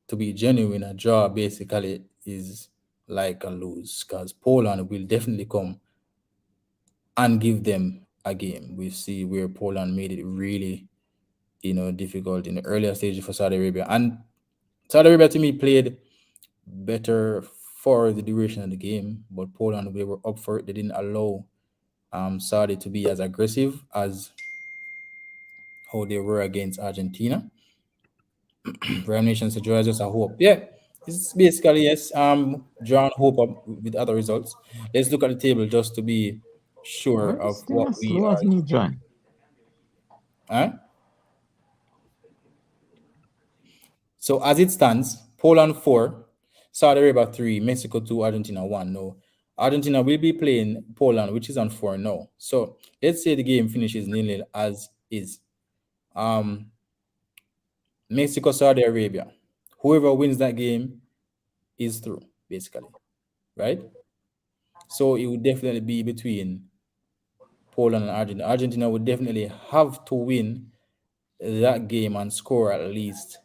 to be genuine, a draw basically is like a lose because Poland will definitely come and give them a game. We see where Poland made it really, difficult in the earlier stages for Saudi Arabia, and Saudi Arabia to me played better for the duration of the game, but Poland they were up for it. They didn't allow Saudi to be as aggressive as how they were against Argentina. Prime Nation said draw is just a hope. Yeah, it's basically yes. Draw and hope up with other results. Let's look at the table just to be sure why of this thing what as we slow as are. me join? Huh? So as it stands, Poland 4, Saudi Arabia 3, Mexico 2, Argentina 1. No, Argentina will be playing Poland, which is on 4 now. So let's say the game finishes nil as is. Um, Mexico, Saudi Arabia. Whoever wins that game is through, basically, right? So it would definitely be between Poland and Argentina. Argentina would definitely have to win that game and score at least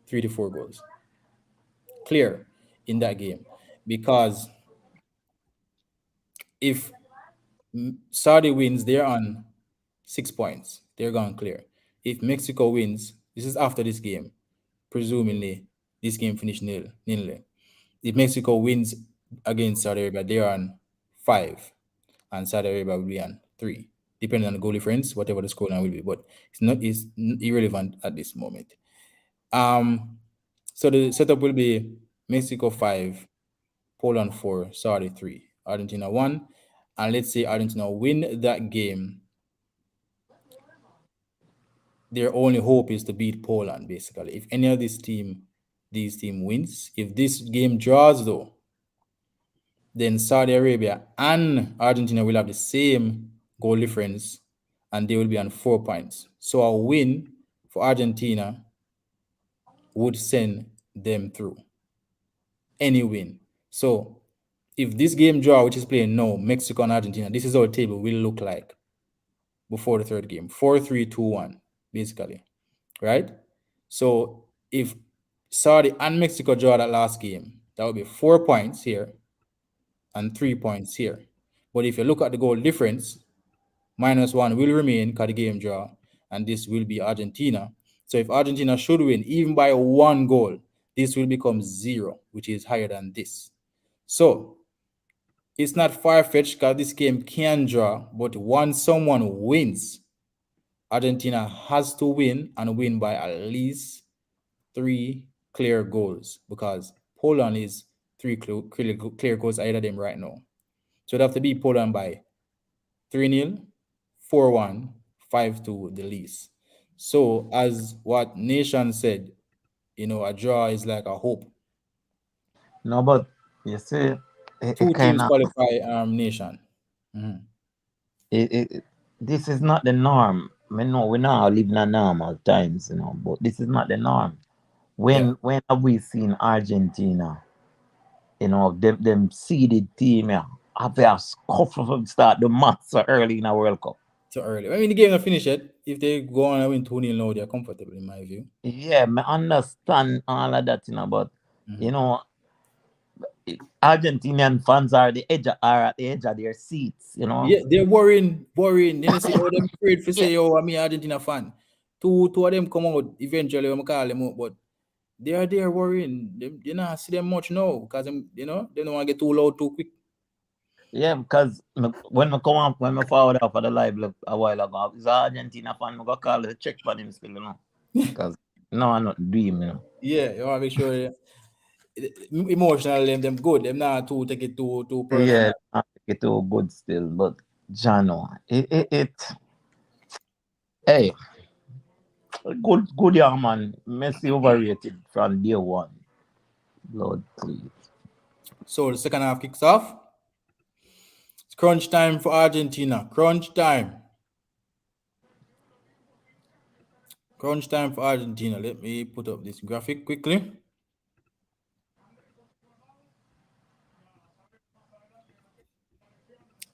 3 to 4 goals. Clear in that game. Because if Saudi wins, they're on 6 points. They're gone clear. If Mexico wins, this is after this game. Presumably, this game finished nil. If Mexico wins against Saudi Arabia, they're on 5, and Saudi Arabia will be on 3, depending on the goal difference, whatever the scoreline will be. But it's irrelevant at this moment. Um, so the setup will be Mexico 5, Poland 4, Saudi 3, Argentina 1. And let's say Argentina win that game. their only hope is to beat Poland. Basically, if any of these team wins, if this game draws though, then Saudi Arabia and Argentina will have the same goal difference, and they will be on 4 points. So a win for Argentina would send them through. Any win. So if this game draw, which is playing now, Mexico and Argentina, this is how the table will look like before the third game. 4-3-2-1, basically. Right? So if Saudi and Mexico draw that last game, that would be 4 points here and 3 points here. But if you look at the goal difference, -1 will remain because the game draw, and this will be Argentina. So if Argentina should win, even by 1 goal, this will become 0, which is higher than this. So it's not far-fetched because this game can draw, but once someone wins, Argentina has to win and win by at least 3 clear goals because Poland is 3 clear goals ahead of them right now. So it have to be Poland by 3-0, 4-1, 5-2, the least. So as what Nation said, a draw is like a hope. No, but you see, it Two kind teams of qualify Nation. Mhm. this is not the norm. I know we now live in a normal times, but this is not the norm. Yeah, When have we seen Argentina, them seeded team, yeah, have a scuffle from start the match so early in a World Cup? too early. I mean, the game not finished yet. If they go on and win 2-0 now, they're comfortable in my view. Yeah, I understand all of that, but you Mhm. know, Argentinian fans are at the edge of their seats. Yeah, they're worrying. Then they say, oh, they're afraid for say, oh, I'm an Argentina fan. Two of them come out eventually, I'm call them out, but they are there worrying. They not see them much now because they don't want to get too loud too quick. Yeah, because when I forward off of the live look a while ago, is Argentina fan, I go call the check for him still. Because no, I'm not dream. Yeah, you want to make sure emotional them good. Them not too take it too Yeah, personal. I think it all good still, but Jano, hey, good young man. Messi overrated from day one. Lord, please. So the second half kicks off. It's crunch time for Argentina. Crunch time. Crunch time for Argentina. Let me put up this graphic quickly.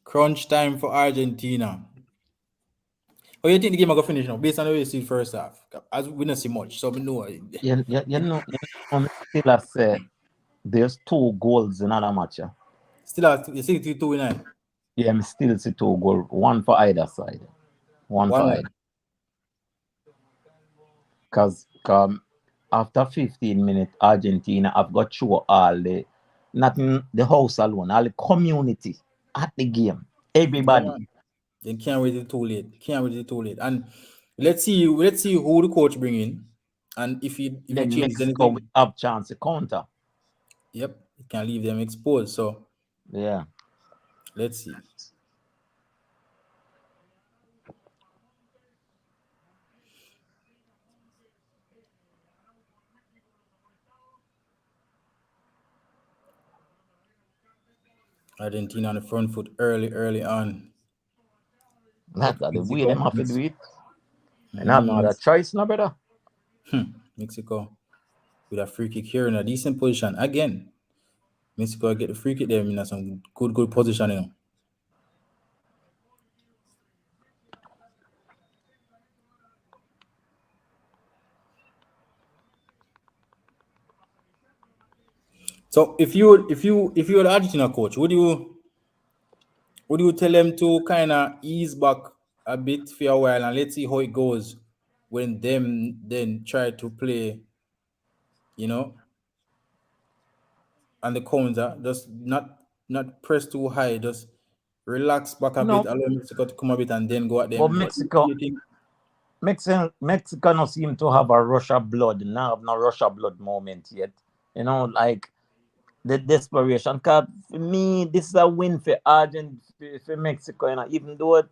Crunch time for Argentina. Oh, you think the game are gonna finish now? Based on the way you see the first half. As we don't see much, so we know. Me still I say there's 2 goals in another match. Yeah, Still have you see 2-9. yeah, me still see 2 goals, one for either side, one for 1-1. either. Because after 15 minutes, Argentina have got through all not in the house alone, all the community at the game. Yeah, Everybody. man. Then can't wait till too late. Can't wait till too late. And let's see who the coach bring in, and if he Then changes Mexico will anything, have chance to counter. yep, it can leave them exposed. So Yeah. let's see. Argentina on the front foot early on. That's the way them Mexico, have to do Mexico, it. And I have no other choice, no brother. Mexico with a free kick here in a decent position again. Mexico get the free kick there in some good positioning. So if you were the Argentina coach, would you tell them to kind of ease back a bit for a while and let's see how it goes when them then try to play, you know, and the counter, just not press too high, just relax back a bit, No, allow Mexico to come a bit and then go at but them. But do you think Mexico no seem to have a rush of blood. Now have no rush of blood moment yet. Like the desperation. Cause for me, this is a win for Argentina, for Mexico. Even though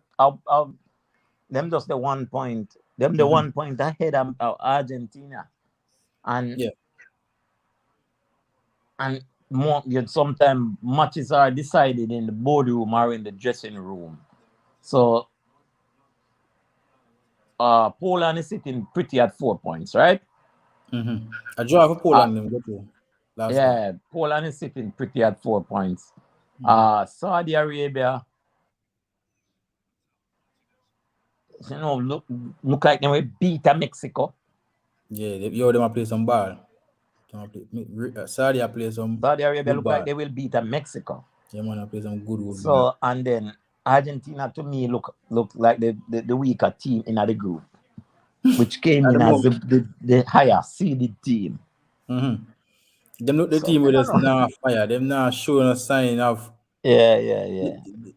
them just the 1 point. Them the 1 point ahead of Argentina. And Yeah. and more sometimes matches are decided in the boardroom or in the dressing room. So Poland is sitting pretty at 4 points, right? A draw for Uh, Poland them go to last game. yeah, Poland is sitting pretty at 4 points. Saudi Arabia, look like they will beat Mexico. Yeah, them a play some ball. Saudi a play some Saudi Arabia good look like ball. they will beat Mexico. Yeah, man, a play some good ball. So and then Argentina to me look like the weaker team in the group, which came At the in as moment, the higher seeded team. them look the So team I with don't us know. now fire. Them now showing a sign of. Yeah.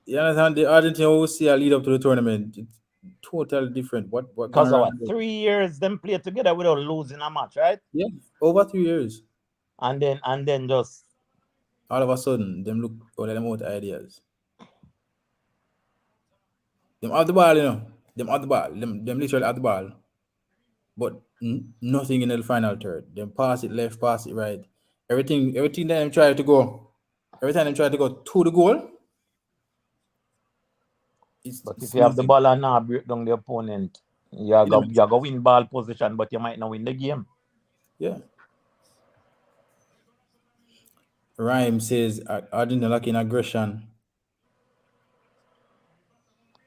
You understand? The Argentina we see a lead up to the tournament. It's totally different. What Because going of on? what 3 years them play together without losing a match, right? Yeah, over 3 years. And then just All of a sudden, them look all of them out ideas. Them have the ball, Them have the ball. Them literally have the ball. But nothing in the final third. Them pass it left, pass it right. Everything that them try to go. Every time them try to go to the goal, but if it's you have the nothing. ball and now break down the opponent, You know, you go win ball position, but you might not win the game. yeah. Rhyme says Argentina lacking aggression.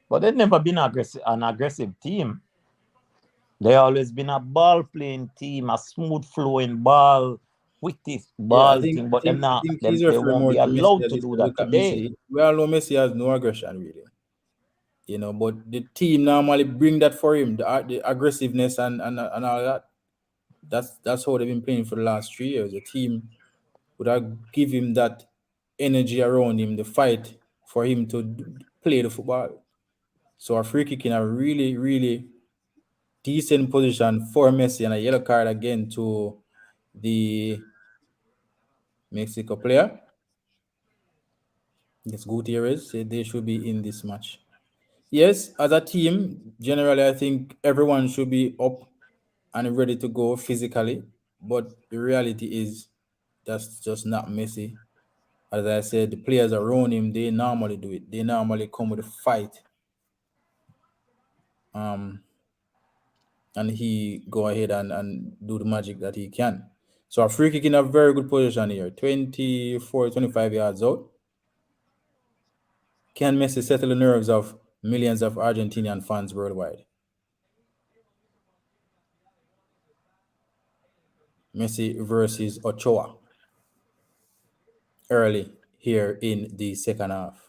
But they've never been an aggressive team. They always been a ball playing team, a smooth flowing ball, witty Yeah, ball thing. But them I not think he's them they referring won't more be to Messi allowed as to he do said, that look at today. Messi. We all know Messi has no aggression really. But the team normally bring that for him, the aggressiveness and all that. That's how they've been playing for the last 3 years. The team would have give him that energy around him, the fight for him to play the football. So a free kick in a really, really decent position for Messi and a yellow card again to the Mexico player. Yes, Gutierrez said they should be in this match. Yes, as a team, generally, I think everyone should be up and ready to go physically. But the reality is that's just not Messi. As I said, the players around him, they normally do it. They normally come with a fight. Um, and he go ahead and do the magic that he can. So a free kick in a very good position here. 24, 25 yards out. Can Messi settle the nerves of millions of Argentinian fans worldwide? Messi versus Ochoa early here in the second half.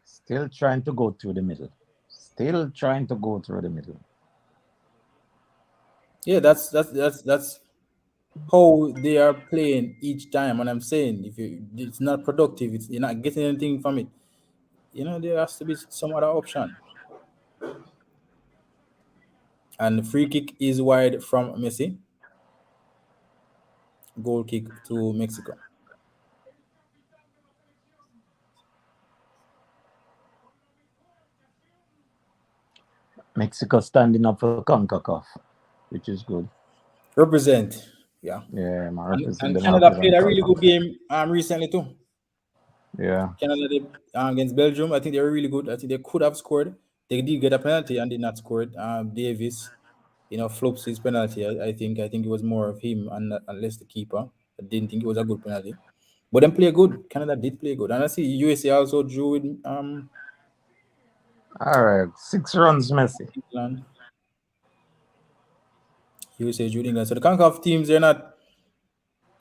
Still trying to go through the middle. Still trying to go through the middle. Yeah, that's how they are playing each time. And I'm saying, if it's not productive, you're not getting anything from it. There has to be some other option. And the free kick is wide from Messi. Goal kick to Mexico. Mexico standing up for CONCACAF, which is good. Represent, yeah. Yeah, man, And them Canada represent played a really good CONCACAF. game recently too. Yeah. Canada against Belgium. I think they were really good. I think they could have scored. They did get a penalty and did not score it. Davis, flops his penalty. I think it was more of him and less the keeper. I didn't think it was a good penalty. But them play good. Canada did play good. And I see USA also drew with All right. 6 runs, Messi. England. USA drew with England. So the CONCACAF teams, they're not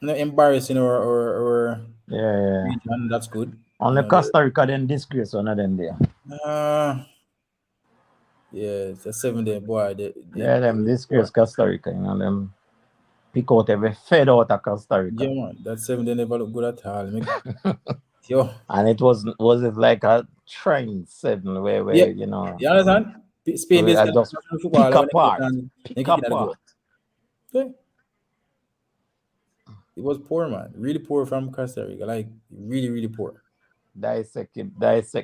embarrassing or Yeah. region. That's good. Only Costa Rica then disgrace one of them there. Uh, yeah, it's a 7 day boy. Yeah, them disgrace Costa Rica, them pick out every fed out of Costa Rica. Yeah, man, that 7 day never look good at all. Yo, And it was it like a train 7 where yeah, you you understand? Spain we basically just national football pick when they get apart, and they pick kick it at the goal. apart. Okay. It was poor, man. Really poor from Costa Rica. Like really, really poor. dissect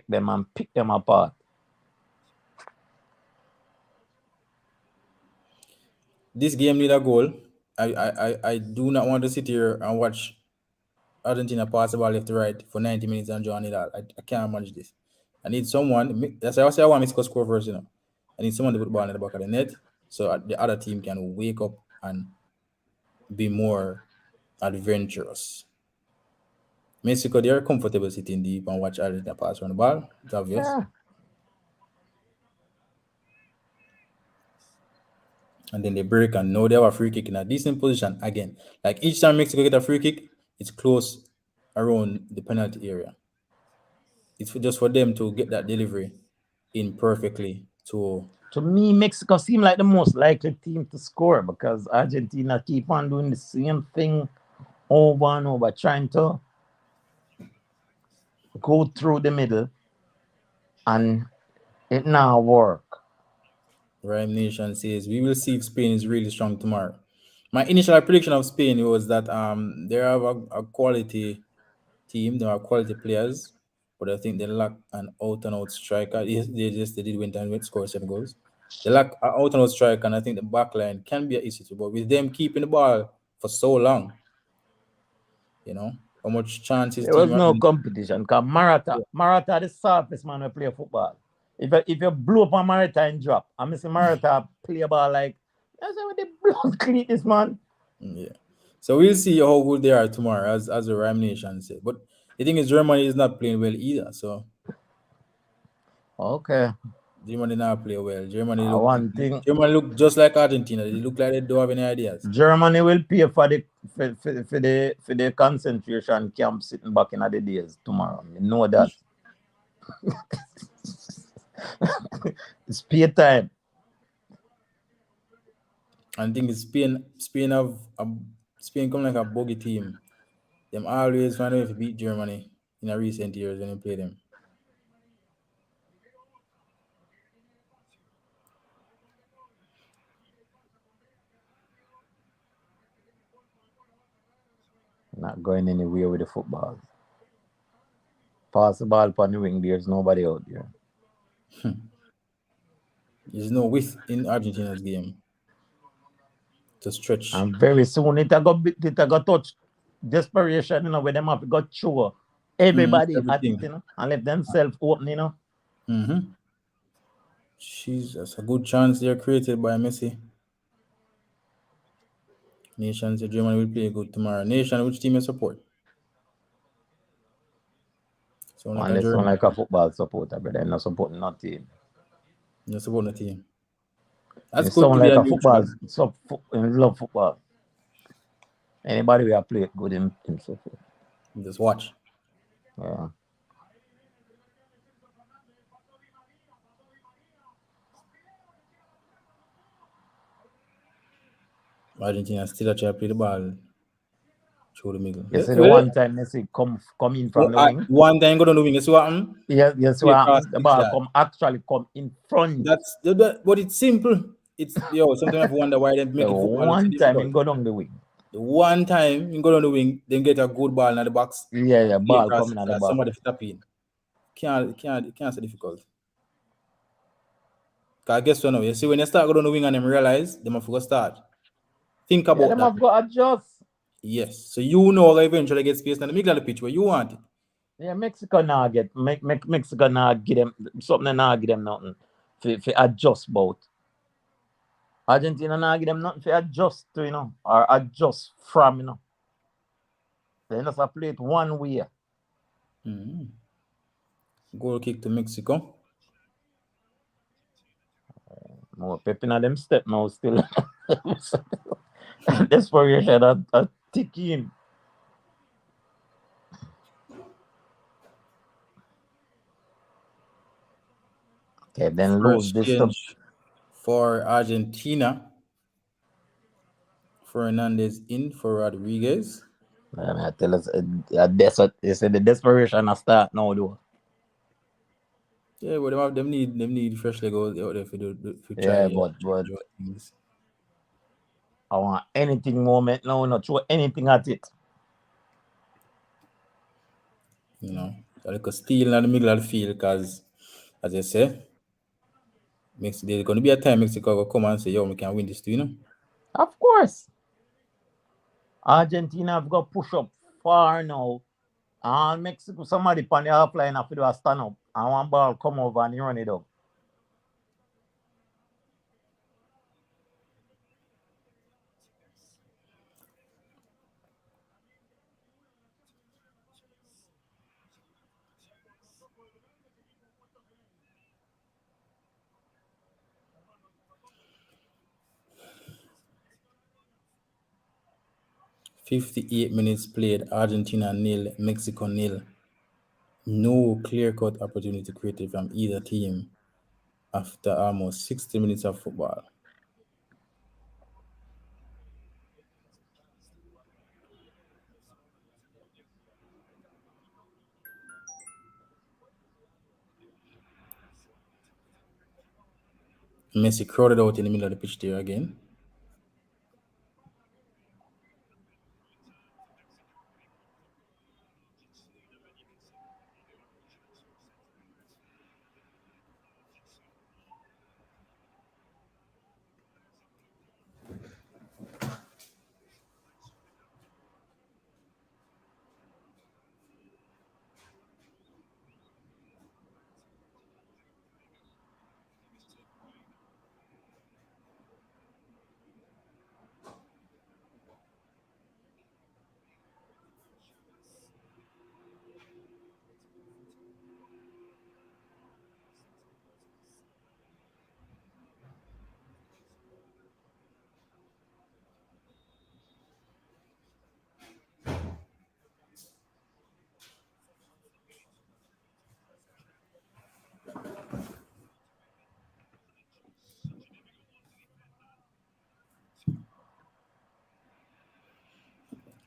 them and pick them apart. This game need a goal. I do not want to sit here and watch Argentina pass the ball left to right for 90 minutes and draw it out. I can't manage this. I need someone. That's why I say I want Mexico score first. I need someone to put the ball in the back of the net so the other team can wake up and be more adventurous. Mexico, they are comfortable sitting deep and watch Argentina pass on the ball. It's obvious. Yeah. And then they break and now they have a free kick in a decent position again. Like each time Mexico get a free kick, it's close around the penalty area. It's just for them to get that delivery in perfectly To me, Mexico seem like the most likely team to score because Argentina keep on doing the same thing over and over, trying to go through the middle, and it now work. Rhyme Nation says we will see if Spain is really strong tomorrow. My initial prediction of Spain was that they have a quality team, they have quality players, but I think they lack an out and out striker. Yes, they did win and score 7 goals. They lack an out and out striker, and I think the back line can be an issue. But with them keeping the ball for so long, how much chances There was team are no in. competition because Marata the softest man who play football. If you blow up on Marata and drop, I miss Marata play a ball like that's how they blood cleat this man. Yeah. So we'll see how good they are tomorrow, as the Rhyme Nation said. But the thing is, Germany is not playing well either. So Okay. Germany not play well. One thing, Germany look just like Argentina. They look like they don't have any ideas. Germany will pay for the concentration camp sitting back in the days tomorrow. You know that. It's pay time. And the thing is, Spain come like a buggy team. Them always find a way to beat Germany in the recent years when they play them. Not going anywhere with the football. Pass the ball upon the wing. There's nobody out there. There's no width in Argentina's game to stretch. And very soon it got touch desperation, where them have got through everybody at it, Everything. and left themselves open, Mm-hmm. That's a good chance they're created by Messi. Nation said Germany will play good tomorrow. Nation, which team you support? Sound like a Unless sound German. like a football supporter, but they're not supporting no team. You support the team. That's You good sound to be like a a football, neutral. love football. Anybody we have played good in support. Just watch. Yeah. Argentina still try to play the ball through the middle. You see the one time Messi come in from the wing. One time go down the wing. You see what happened? Yes, Play what across happened? The the ball shot. come in front. But it's simple. Sometimes I have to wonder why they make The it football look so one time difficult. he go down the wing. The one time you go down the wing, then get a good ball in the box. Yeah, Play ball across coming the at the shot. back. Somebody stop in. Can't say difficult. Cause I guess so now. You see when you start go down the wing and them realize they must go start. Think Yeah, about them that. have got adjust. Yes. So you know eventually get space in the middle of the pitch where you want it. Yeah, Mexico now Mexico now give them something, now give them nothing for adjust both. Argentina now give them nothing for adjust to, or adjust from. They just have play it one way. Mm-hmm. Goal kick to Mexico. More pepping at them step now still. Desperation at ticking. Okay, then lose First this. change for Argentina. Fernandez in for Rodriguez. I tell us, they said the desperation has start now, though. Yeah, but them need fresh Legos out there for Yeah, try but change out things. I want anything moment now, not throw anything at it. like a steal in the middle of the field because, as I say, there's going to be a time Mexico will come and say, yo, we can win this too, you know? Of course. Argentina have got push up far now. And Mexico, somebody on the half line have to do a stand up. And one ball come over and you run it up. 58 minutes played, Argentina nil, Mexico nil. No clear-cut opportunity created from either team after almost 60 minutes of football. Messi crowded out in the middle of the pitch there again.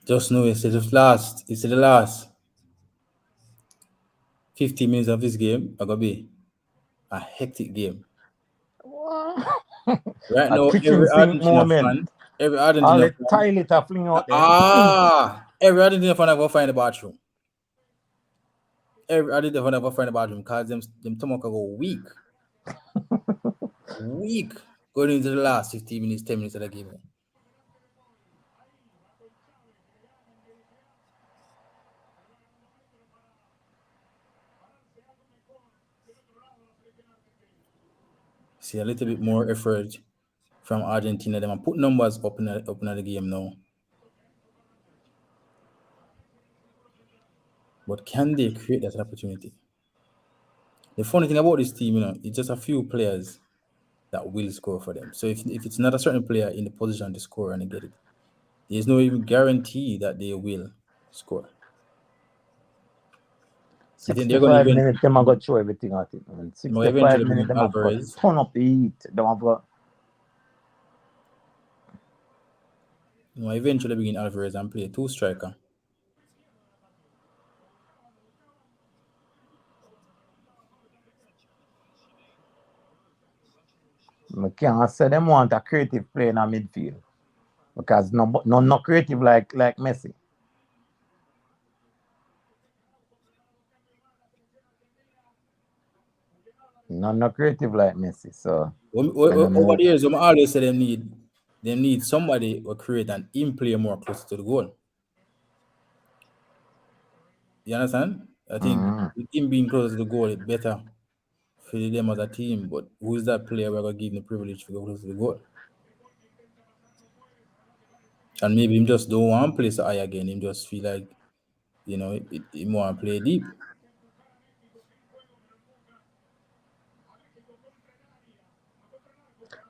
Just know it's the last. It's the last 50 minutes of this game are gonna be a hectic game. Right A now, kitchen sink moment. every All Argentina the fan, toilet are fling out there. every Argentina fan are gonna find the bathroom. Every Argentina fan are gonna find the bathroom because them stomach go weak, weak going into the last 15 minutes, 10 minutes of the game. See a little bit more effort from Argentina. Them and put numbers up in the game now. But can they create that opportunity? The funny thing about this team, it's just a few players that will score for them. So if it's not a certain player in the position to score and get it, there's no even guarantee that they will score. You think they're going to 65 minutes, them are going to throw everything at it. Man. 65 eventually bring minutes, in them have got Alvarez? turn up the heat. Them have got. Eventually bring in Alvarez and play two striker. I can't say them want a creative player in a midfield. Because no creative like Messi. No creative like Messi. So Over the years, I always say they need somebody who create and him play more close to the goal. You understand? I think with him being close to the goal, it's better for them as a team. But who's that player we're gonna give him the privilege to go close to the goal? And maybe him just don't want to play so high again. Him just feel like he want to play deep.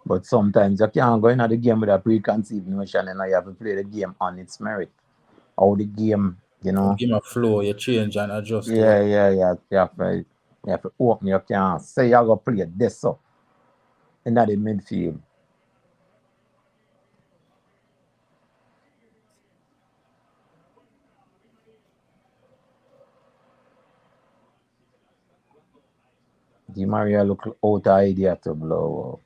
But sometimes you can't go into the game with a preconceived notion and you have to play the game on its merit. How the game, Game of flow, you change and adjust. Yeah. You have to open. You can't say you're going to play this up in the midfield. Di Maria look out of idea to blow up.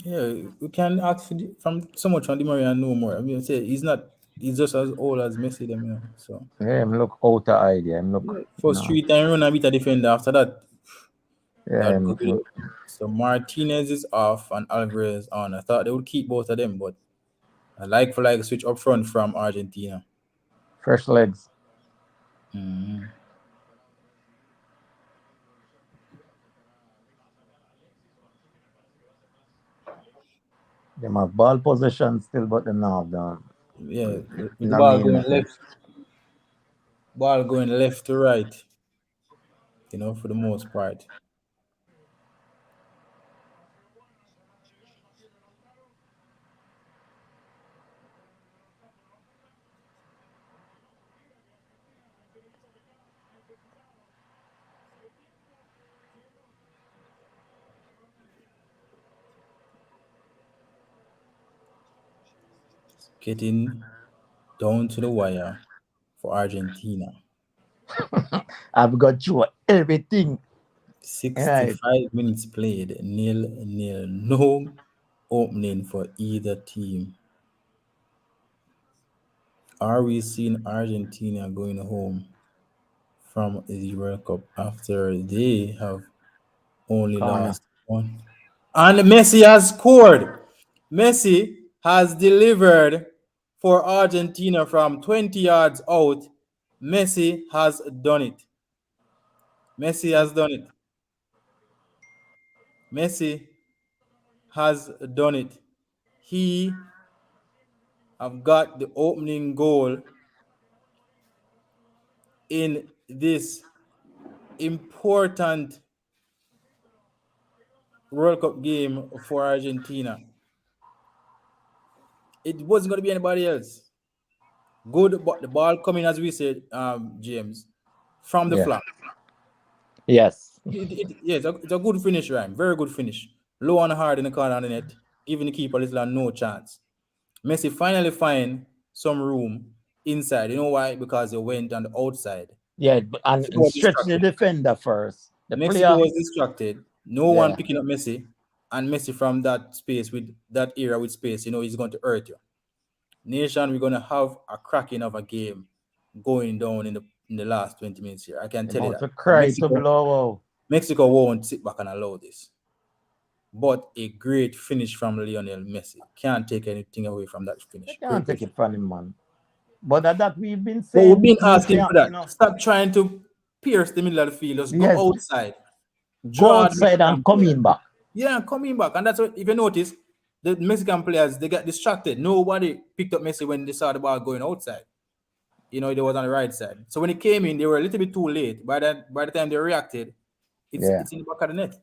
Yeah, we can ask from so much on Di Maria and no more. I mean, say he's not He's just as old as Messi, them, you know. So Yeah, him look out of idea. Him look, yeah, you first know. 3 time run and beat a defender. After that, Yeah, that him good. So Martinez is off and Alvarez on. I thought they would keep both of them, but a like for like switch up front from Argentina. fresh legs. Mhm. Them have ball possession still, but them now have done. Yeah, with In the a ball main going method. left to right, for the most part. Getting down to the wire for Argentina. I've got you everything. Right. 65 minutes played, nil nil. No opening for either team. Are we seeing Argentina going home from the World Cup after they have only Corner. lost one? And Messi has scored. Messi has delivered for Argentina from 20 yards out. Messi has done it. Messi has done it. Messi has done it. He have got the opening goal in this important World Cup game for Argentina. It wasn't going to be anybody else. Good, but the ball coming, as we said, James, from the Yeah. flank. Yes. Yeah, it's a good finish, Ryan. Very good finish. Low and hard in the corner of the net, giving the keeper little and no chance. Messi finally find some room inside. You know why? Because they went on the outside. Yeah, Mexico and was stretch the distracted. defender first. The Mexico player. was distracted. No one Yeah. picking up Messi, and Messi from that space with that area with space. He's going to hurt you. Nation, we're going to have a cracking of a game going down in the last 20 minutes here. I can tell you About that. to And cry to blow. Mexico won't sit back and allow this. But a great finish from Lionel Messi. Can't take anything away from that They finish. Great, can't great take it finish. from him, man. But that we've been But we've saying been he asking for can't, that. Stop trying to pierce the middle of the field. Just go Yes. outside. Go Draw the outside Mexican and come player. in back. Yeah, coming back. And that's what, if you notice, the Mexican players, they got distracted. Nobody picked up Messi when they saw the ball going outside. They was on the right side. So when it came in, they were a little bit too late. By the time they reacted, it's Yeah. it's in the back of the net.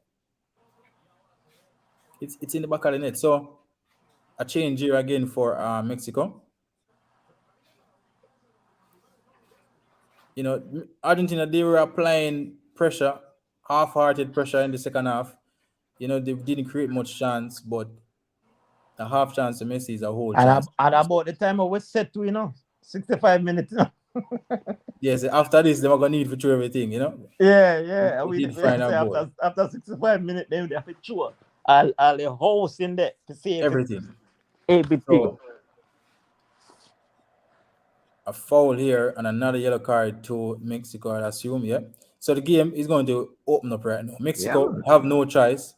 It's in the back of the net. So a change here again for Mexico. Argentina, they were applying pressure, half-hearted pressure in the second half. They didn't create much chance, but a half chance to Messi is a whole chance. And about the time I was set to, 65 minutes. Yes, after this, they were gonna need to throw everything. Yeah, yeah. They We did find a say goal. after 65 minutes, they have to chew all the house in there to see if it's Everything. everything. So a foul here and another yellow card to Mexico, I assume. Yeah. So the game is going to open up right now. Yeah, Mexico man. have no choice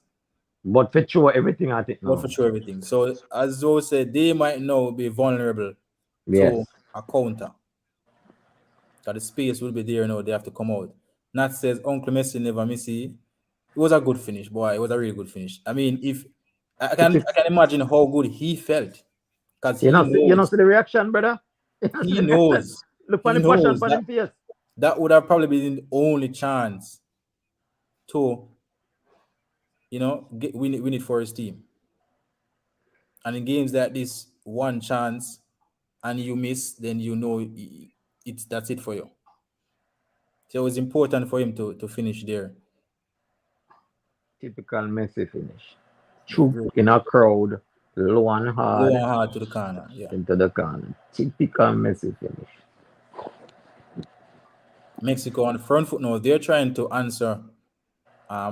But for sure, everything at it but now. for sure everything. So as Zoe said, they might now be vulnerable to Yes. a counter. That the space will be there now. They have to come out. Nat says Uncle Messi never miss it. It was a good finish, boy. It was a really good finish. I mean, if I It can is. I can imagine how good he felt because See the reaction, brother? You know, see he the reaction? knows Look for he the passion knows for that them face. that would have probably been the only chance to win it for his team. And in games like this, one chance and you miss, then that's it for you. So it was important for him to finish there. Typical Messi finish. Yeah, Troop great. in a crowd, low and Low hard and hard to the corner. Yeah. into the corner. Typical Messi finish. Mexico on the front foot now, they're trying to answer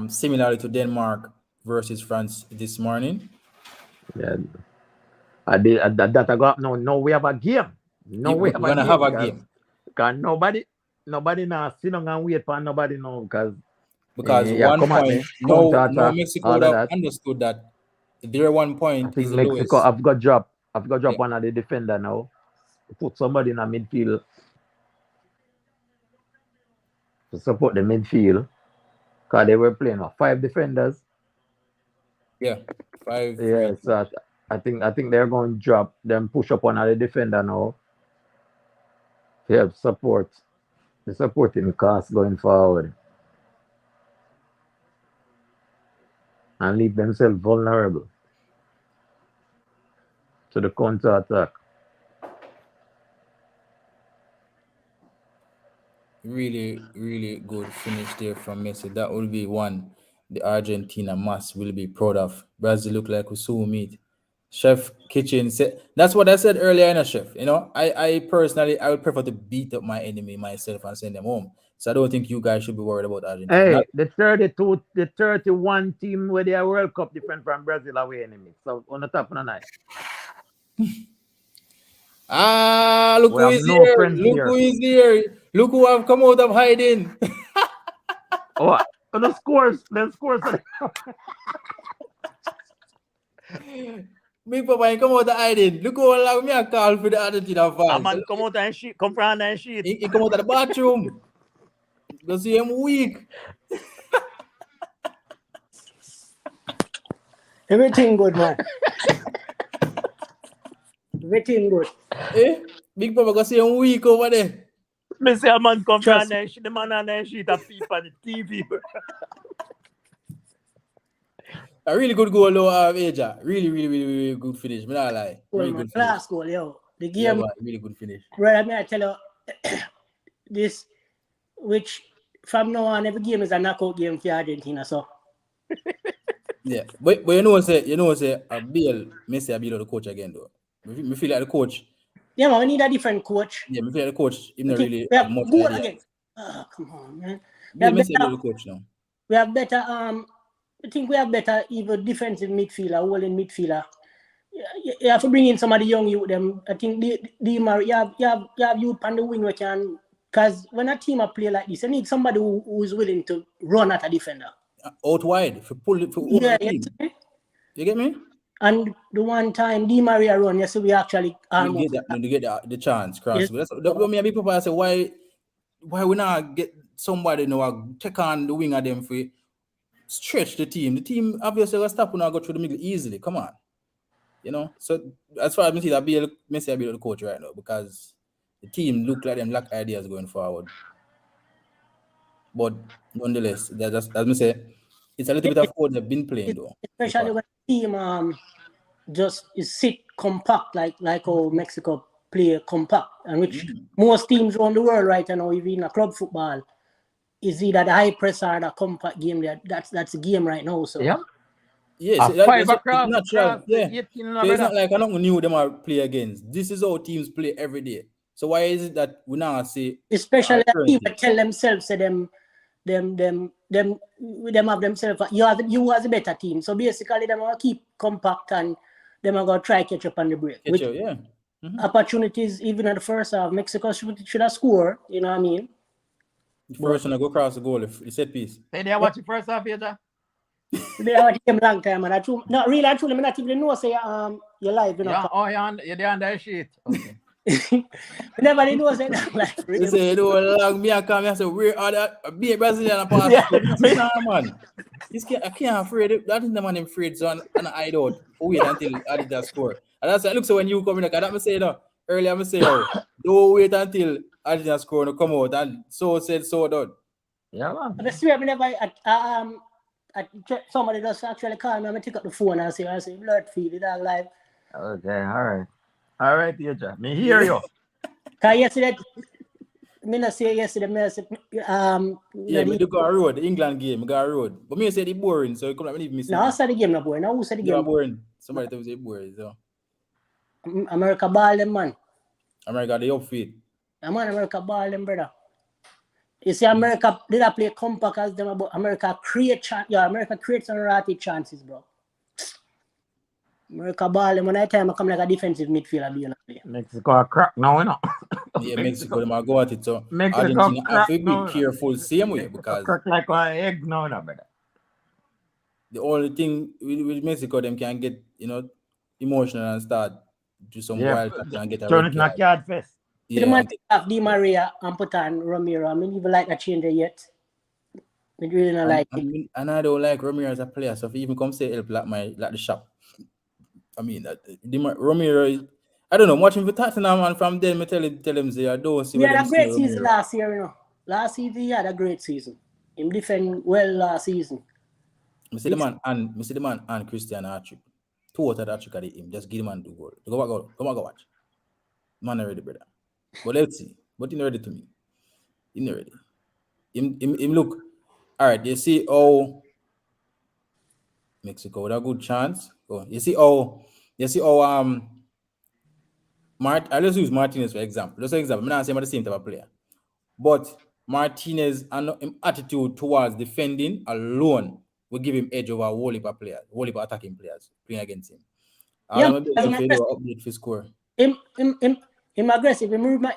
similarly to Denmark versus France this morning. Yeah. That I got no. Now we have a game. No way We're have a gonna have game a because game nobody now sit down and wait for nobody now because because yeah, one come at point me, counter now attack, Mexico all would of have that. understood that their one I point is think the Mexico lowest. have got drop. I've got drop Yeah, one of the defender now. Put somebody in the midfield to support the midfield because they were playing what, 5 defenders. yeah, five Yeah, right now. so I think they're going to drop them push up one of the defender now to help support the supporting cast going forward and leave themselves vulnerable to the counter attack. Really, really good finish there from Messi. That will be one the Argentina must will be proud of. Brazil look like we saw meat. Chef Kitchen said that's what I said earlier in a chef. I personally I would prefer to beat up my enemy myself and send them home. So I don't think you guys should be worried about Argentina. Not Hey, the 31 team where they are World Cup different from Brazil away enemies. So on the top of the night, look we who have is no here. friends Look who there. is here. Look who have come out of hiding. Oh, the scores. Big Papa ain't come out of hiding. Look how long me a call for the Argentina A fans. man come out and sheet, come from and sheet. He come out of the bathroom. Go see him weak. Everything good, man. Everything good. Big Papa go see him weak over there. Me say a man come from Trust me. and sheet, the man and sheet a peep on the TV. A really good goal though, Aja. Really, really, really, really good finish. Me not lie. Goal, Really man. good finish. Last goal, yo. The Yeah, game, man. Really good finish. brother, may I tell you, this, which from now on, every game is a knockout game for Argentina. So, Yeah. But say a Bill, Messi a Bill the coach again though. Me feel like the coach. yeah, man, we need a different coach. Yeah, me feel like the coach him I not think really we have have much goal idea. again. Oh, come on, man. We Bill have Messi a Bill better, the coach now. we have better, I think we have better even defensive midfielder, holding midfielder. You have to bring in some of the young youth. Them, I think you have youth on the wing we can. Because when a team a play like this, you need somebody who is willing to run at a defender. Out wide for pull for own Yeah, the team. yes. You get me? And the one time Di Maria run, yes, we actually You almost. get that, you get the chance cross. Yes. That's what me and people say why we not get somebody take on the wing of them for stretch the team. The team obviously will stop when I go through the middle easily. Come on. So as far as Messi, Messi will be the coach right now because the team look like them lack ideas going forward. But nonetheless, that's as me say, it's a little bit of how they've been playing though. Especially when the team just is sit compact like how Mexico play compact, and which most teams around the world right now, even in a club football, is either the high press or the compact game. That's the game right now. So Yeah. Yes, A 5 it's across natural. Yeah. 18 So it's not brother. like I don't new them are play against. This is how teams play every day. So why is it that we now see especially a team alternative? that tell themselves say them have themselves you as a better team. So basically them will keep compact and them are gonna try catch up on the break. Which Yeah. opportunities even at the first half, Mexico should have scored, you know what I mean? The first one I go across the goal, the set piece. Hey, they watch the first half here, Jack? They have a game long time and I truly not even know say you're live, you know. Yeah, you're on that sheet. Okay. Whenever they know say that live. They say, long me and come here say where are that be a Brazilian and pass. Yeah. Man. I can't afraid it. That is the man afraid so and I don't wait until Adidas score. And that's it. Look, so when you come in, that me say earlier I say don't wait until Adidas score to come out and so said so done. Yeah, man. I swear whenever somebody does actually call me, I take up the phone and say Lord feed it all live. Okay, all right, dear Jack. Me hear you. Cause yesterday, me not say yesterday, me say Yeah, me do go a road, the England game, me go a road. But me say it boring, so you come like me miss. No, I said the game no boring. Now who said the Yeah, game? boring. Somebody tell me say it boring, so America ball them, man. America they up feet. Man, America ball them, brother. You see, America did I play compact as them about America create chance. Yeah, America creates some ratty chances, bro. America ball, when I time I come like a defensive midfielder be on play. Mexico a crack now, you know. Yeah, Mexico them are go at it. So Mexico Argentina have crack to be now. careful same way Mexico because crack like an egg now, brother. the only thing with Mexico them can get, emotional and start do some wild tackle and get a turn red it in a card. card fest. The Yeah, man have Di Maria and put on Romero. I mean, even like a change yet. I really not like it. and I don't like Romero as a player. So if he even come say help like the shop, I mean Romero is, I don't know, watching for Tottenham and from then I tell him say I don't see He where had them a see great Romero. season last year, you know. Last season he had a great season. Him defend well last season. I see the man and Christian Archie. Two out of that trick at him. Just give the man 2 goals. Come back, go watch. Man already, brother. But let's see. But he not ready to me. He not ready. Him look. All right, you see Mexico with a good chance. Oh, you see let's use Martinez for example. Just for example, I'm not saying about the same type of player. But Martinez and him attitude towards defending alone will give him edge over a whole heap of players, whole heap of attacking players playing against him. Yeah, I'm a bit update for score. Him aggressive. Him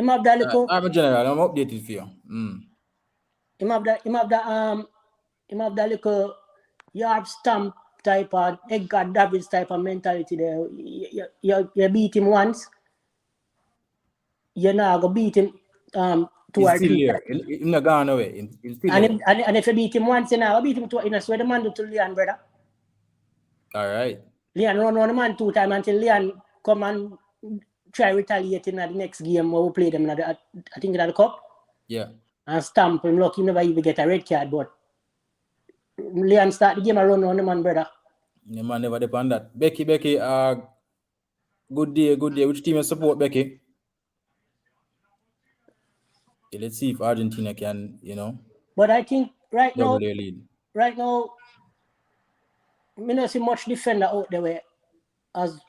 have that little. I'm a general. I'm updated for you. Him have that little yard stamp type of Edgar Davids type of mentality there. You beat him once, you're not gonna beat him 2 or 3 times. He's not gone away. He's still and if you beat him once, you're not gonna beat him 2. That's where the man do to Leon, brother. All right. Leon run on the man 2 times until Leon come and try retaliating at the next game where we play them I think in the cup. Yeah. And stamp him. Look, he never even get a red card, but Leon start the game and run on the man, brother. The man never depend that. Becky, good day. Which team you support, Becky? Okay, let's see if Argentina can, But I think right double their lead. Right now, I don't see much defender out there where as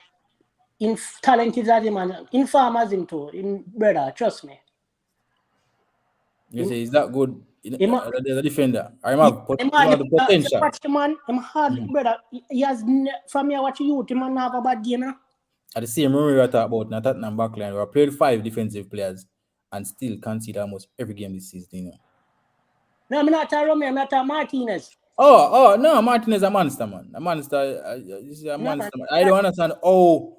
talented as him and inform as him too. Brother, trust me. You say he's that good. There's a defender. I have the potential. Watch the man. I'm hard, brother. He has from here watch youth. The man have a bad game. At the same room we talk about now Tottenham backline, we played 5 defensive players and still concede almost every game this season. No, I'm not talking Romeo. I'm not talking Martinez. Oh no, Martinez a monster, man. A monster. Monster. Man. I don't understand how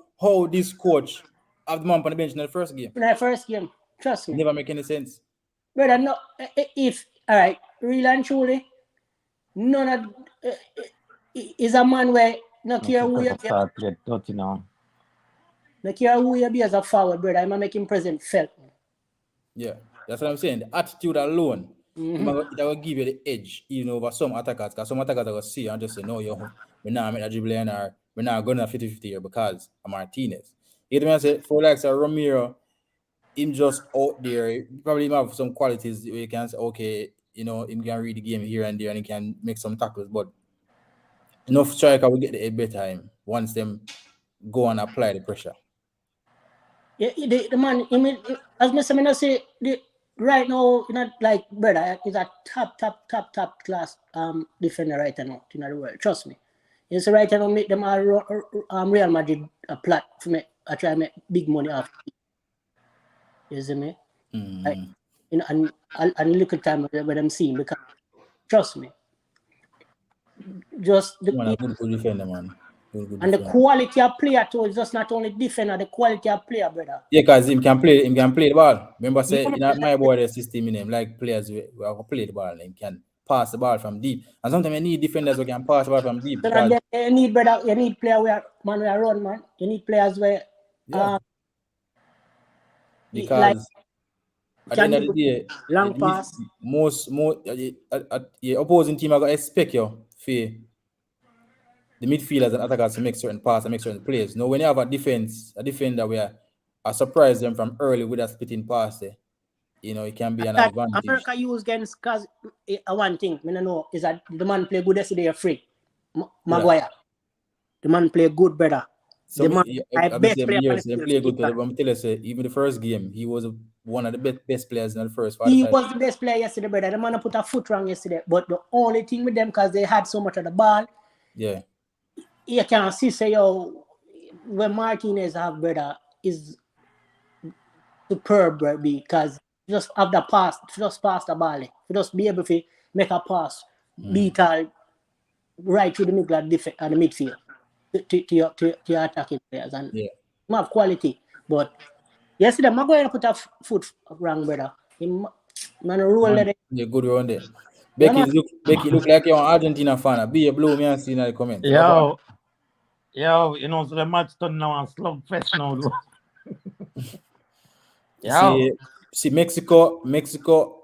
this coach have the man on the bench in the first game. In the first game, trust me. Never make any sense. Brother, no. If all right, real and truly, none of is a man where no care who you be. No care who you be as a forward, brother. I'm making present felt. Yeah, that's what I'm saying. The attitude alone, it will give you the edge, even over some attackers. Because some attackers are going to see and just say, no, we're not making a dribbling or we're not going to 50-50 here because of Martinez. You get me? I say, for like Romero, him just out there, probably have some qualities where you can say, okay, him can read the game here and there and he can make some tackles, but enough striker will get the head better him once them go and apply the pressure. Yeah, the man, as I say, right now, like brother, is a top class defender right now in the world. Trust me. It's right now make them Real Madrid a plot for me. I try to make big money off. You see me? And look at time where them seeing because trust me. Just the good defender, man. The quality of player too is just not only defender, the quality of player, brother. Yeah, because him can play the ball. Remember, say in my boy system in him, like players who play the ball and can pass the ball from deep. And sometimes you need defenders who can pass the ball from deep. So you need player where run, man. You need players where because at the end of the day, long pass. Most opposing team are gonna expect you for the midfielders and attackers to make certain passes and make certain plays. When you have a defender where I surprise them from early with a splitting pass there, it can be an advantage. America use against because one thing I know is that the man play good yesterday a free. Maguire. Yeah. The man play good, brother. So play good. But I'm telling you, even the first game, he was one of the best players in the first 45. He was the best player yesterday, brother. The man put a foot wrong yesterday. But the only thing with them, because they had so much of the ball, yeah, you can see say yo when Martinez have brother is superb, bro, because just have the pass, just pass the ball, just be able to make a pass, beat all right through the middle of the midfield to your attacking players, and Yeah. you have quality. But yesterday, I'm going to put a foot wrong, brother. Man, roll Man, it. yeah, good one there. Yeah, Becky, look like you're an Argentina fan. Be a blue, me and see in the comments. Yo, you know, so the match turned now and slugfest now, though. Yo. See, Mexico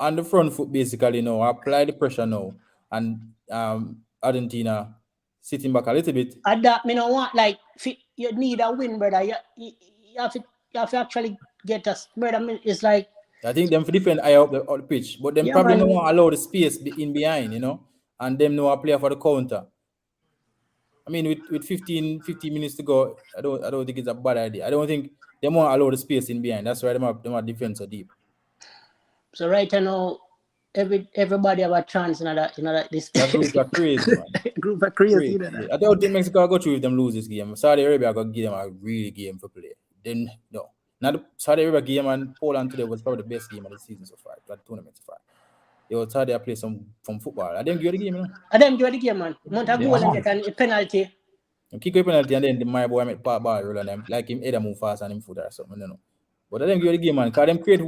on the front foot basically now apply the pressure now, and Argentina sitting back a little bit. And that me no want like you need a win, brother. You have to actually get us, brother. It's like I think them for defend high up the pitch, but them probably man. no want allow the space in behind, you know, and them no player for the counter. I mean, with 15 minutes to go, I don't think it's a bad idea. I don't think they want allow the space in behind. That's why them have defense so deep. So right now, everybody have a chance in that this. That group are crazy, man. Group are crazy. Crazy. Yeah. I don't think Mexico will go through if them lose this game. Saudi Arabia going to give them a really game for play. Then no. Now the Saudi Arabia game and Poland today was probably the best game of the season so far, the tournament so far. They will Saudi play some football. I didn't give the game, you know. I didn't give the game, man. Mount a goal and get a penalty. And kick a penalty and then my boy make part ball roll on them like him either move fast and him foot or something, you know. But I didn't give the game, man, because them create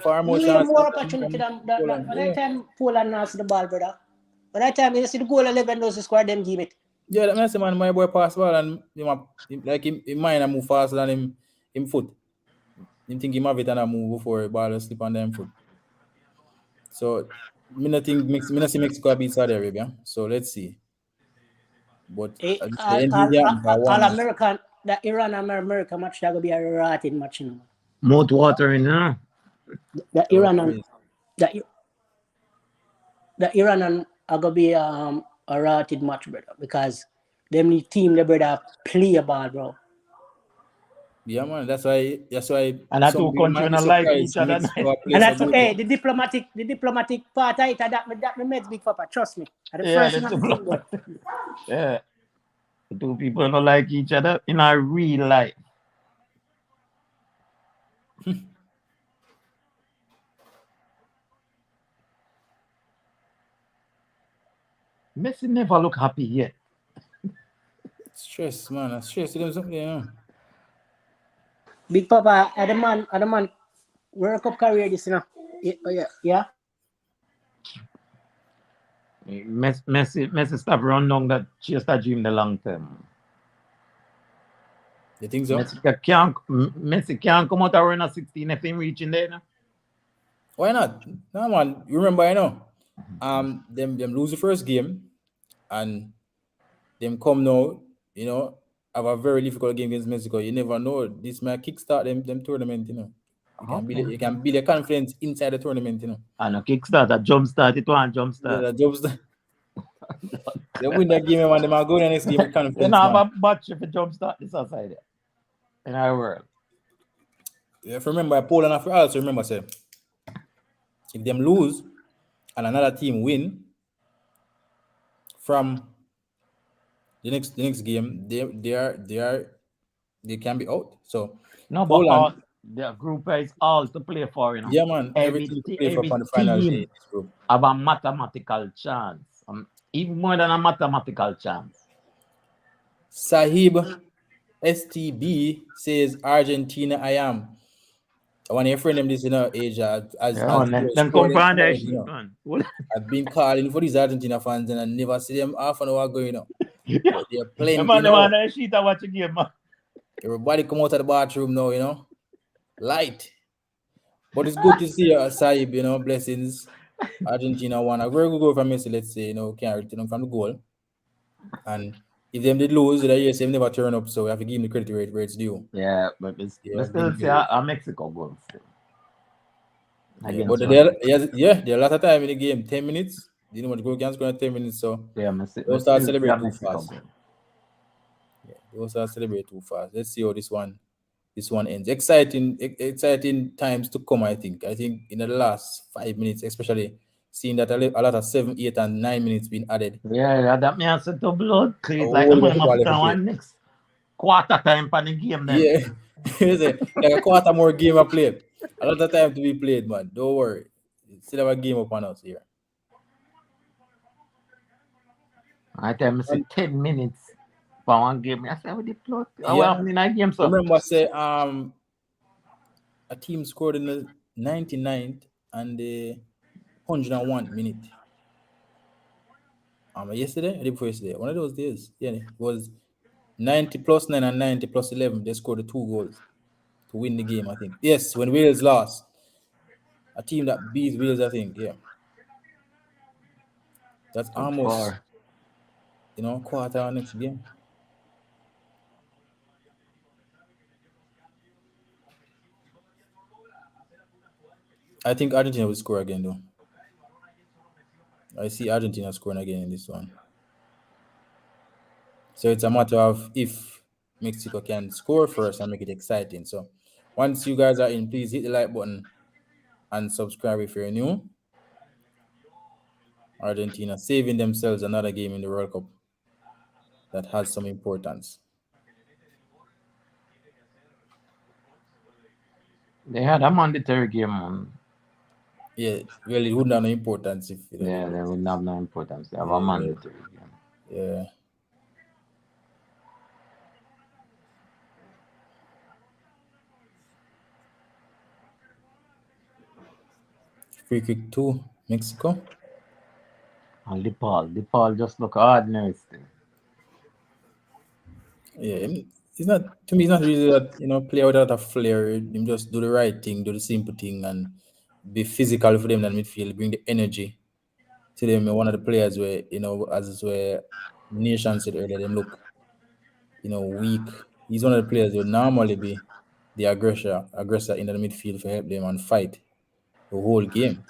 far more chances. More opportunity than by that time Poland now see the ball, brother. By that time you see the goal 11 those square them give it. Yeah, that means man, my boy pass ball and him mind and move faster than him foot. Him think him have it and I move before the ball slip on them foot. So me not see Mexico beat Saudi Arabia. So let's see. But all American, the Iran and America match that will be a rotting match, you know. Mouth watering, you know. The Iran and the Iran and are gonna be a rotted match, brother, because them team the brother play a ball, bro. Yeah, man. That's why. And that two countries not like each other. And that's okay. The diplomatic part of it that me made big papa. Trust me. Yeah. The two people don't like each other in our real life. Messi never look happy yet. Stress, man. Stress. You know something, you know. Big Papa, the man, World Cup career this, you know. Yeah. Messi stop run down that chase that dream the long term. You think so? Messi can't come out and run a 16 if him reaching there. No? Why not? No, man. You remember, you know, them lose the first game, and them come now, you know, have a very difficult game against Mexico. You never know. This might kickstart them tournament, you know. You can build a confidence inside the tournament, you know. And a kickstart, a jump start, it one jump start. Yeah, jump start. They win that game, man. They might go the next game with confidence. You know, have a batch if a jump start this outside in our world. Yeah, if you remember, Poland after also remember, say, if them lose and another team win from the next game, they can be out. So no, Poland, but the group is all to play for, you know. Yeah, man. Everything to play for on the final day in this group. Have a mathematical chance. Even more than a mathematical chance. Sahib STB says Argentina I am. I want to friend them this in Asia as then come from there, man. I've been calling for these Argentina fans and I never see them half an hour going up. But they're playing. Man, watch a game, man. Everybody come out of the bathroom now, you know. Light. But it's good to see Sahib, you know, blessings. Argentina won a very good goal from Messi, let's say, you know, can't return them from the goal. And if them did lose, the US have never turn up, so we have to give them the credit where it's due. Yeah, but it's still say a Mexico goal still. Yeah, but there are a lot of time in the game, 10 minutes. You know what goal can score in 10 minutes, so don't start celebrating too fast. Yeah, don't start celebrating too fast. Let's see how this one ends. Exciting times to come, I think. I think in the last 5 minutes, especially seeing that a lot of 7, 8, and 9 minutes being added. Yeah, that means to blood A cleat like whole the heap of man football up left to to play. one next quarter time for the game then. Yeah, like a quarter more game I played. A lot of time to be played, man. Don't worry. Still have a game upon us here. I tell me say And 10 minutes for one game. I say, what the plot? What yeah, happened in that game, so? remember say a team scored in the 99th and the 101 minute. Yesterday, or the before yesterday, one of those days. Yeah, it was 90 plus 9 and 90 plus 11. They scored the 2 goals to win the game, I think. Yes, when Wales lost, a team that beat Wales, I think. Yeah, that's Good almost for. quarter our next game. I think Argentina will score again, though. I see Argentina scoring again in this one. So it's a matter of if Mexico can score first and make it exciting. So once you guys are in, please hit the like button and subscribe if you're new. Argentina saving themselves another game in the World Cup that has some importance. They had a mandatory game, man. Yeah, well, it wouldn't have no importance if it Yeah, didn't they exist. would have no importance. They have a Yeah, mandatory game. yeah. Free kick to Mexico. And the Paul just look ordinary still. Yeah, it's not to me. It's not really that play without a flair. Him just do the right thing, do the simple thing, and be physical for them in midfield. Bring the energy to them. One of the players where as where Nation said earlier, them look weak. He's one of the players who would normally be the aggressor in the midfield to help them and fight the whole game.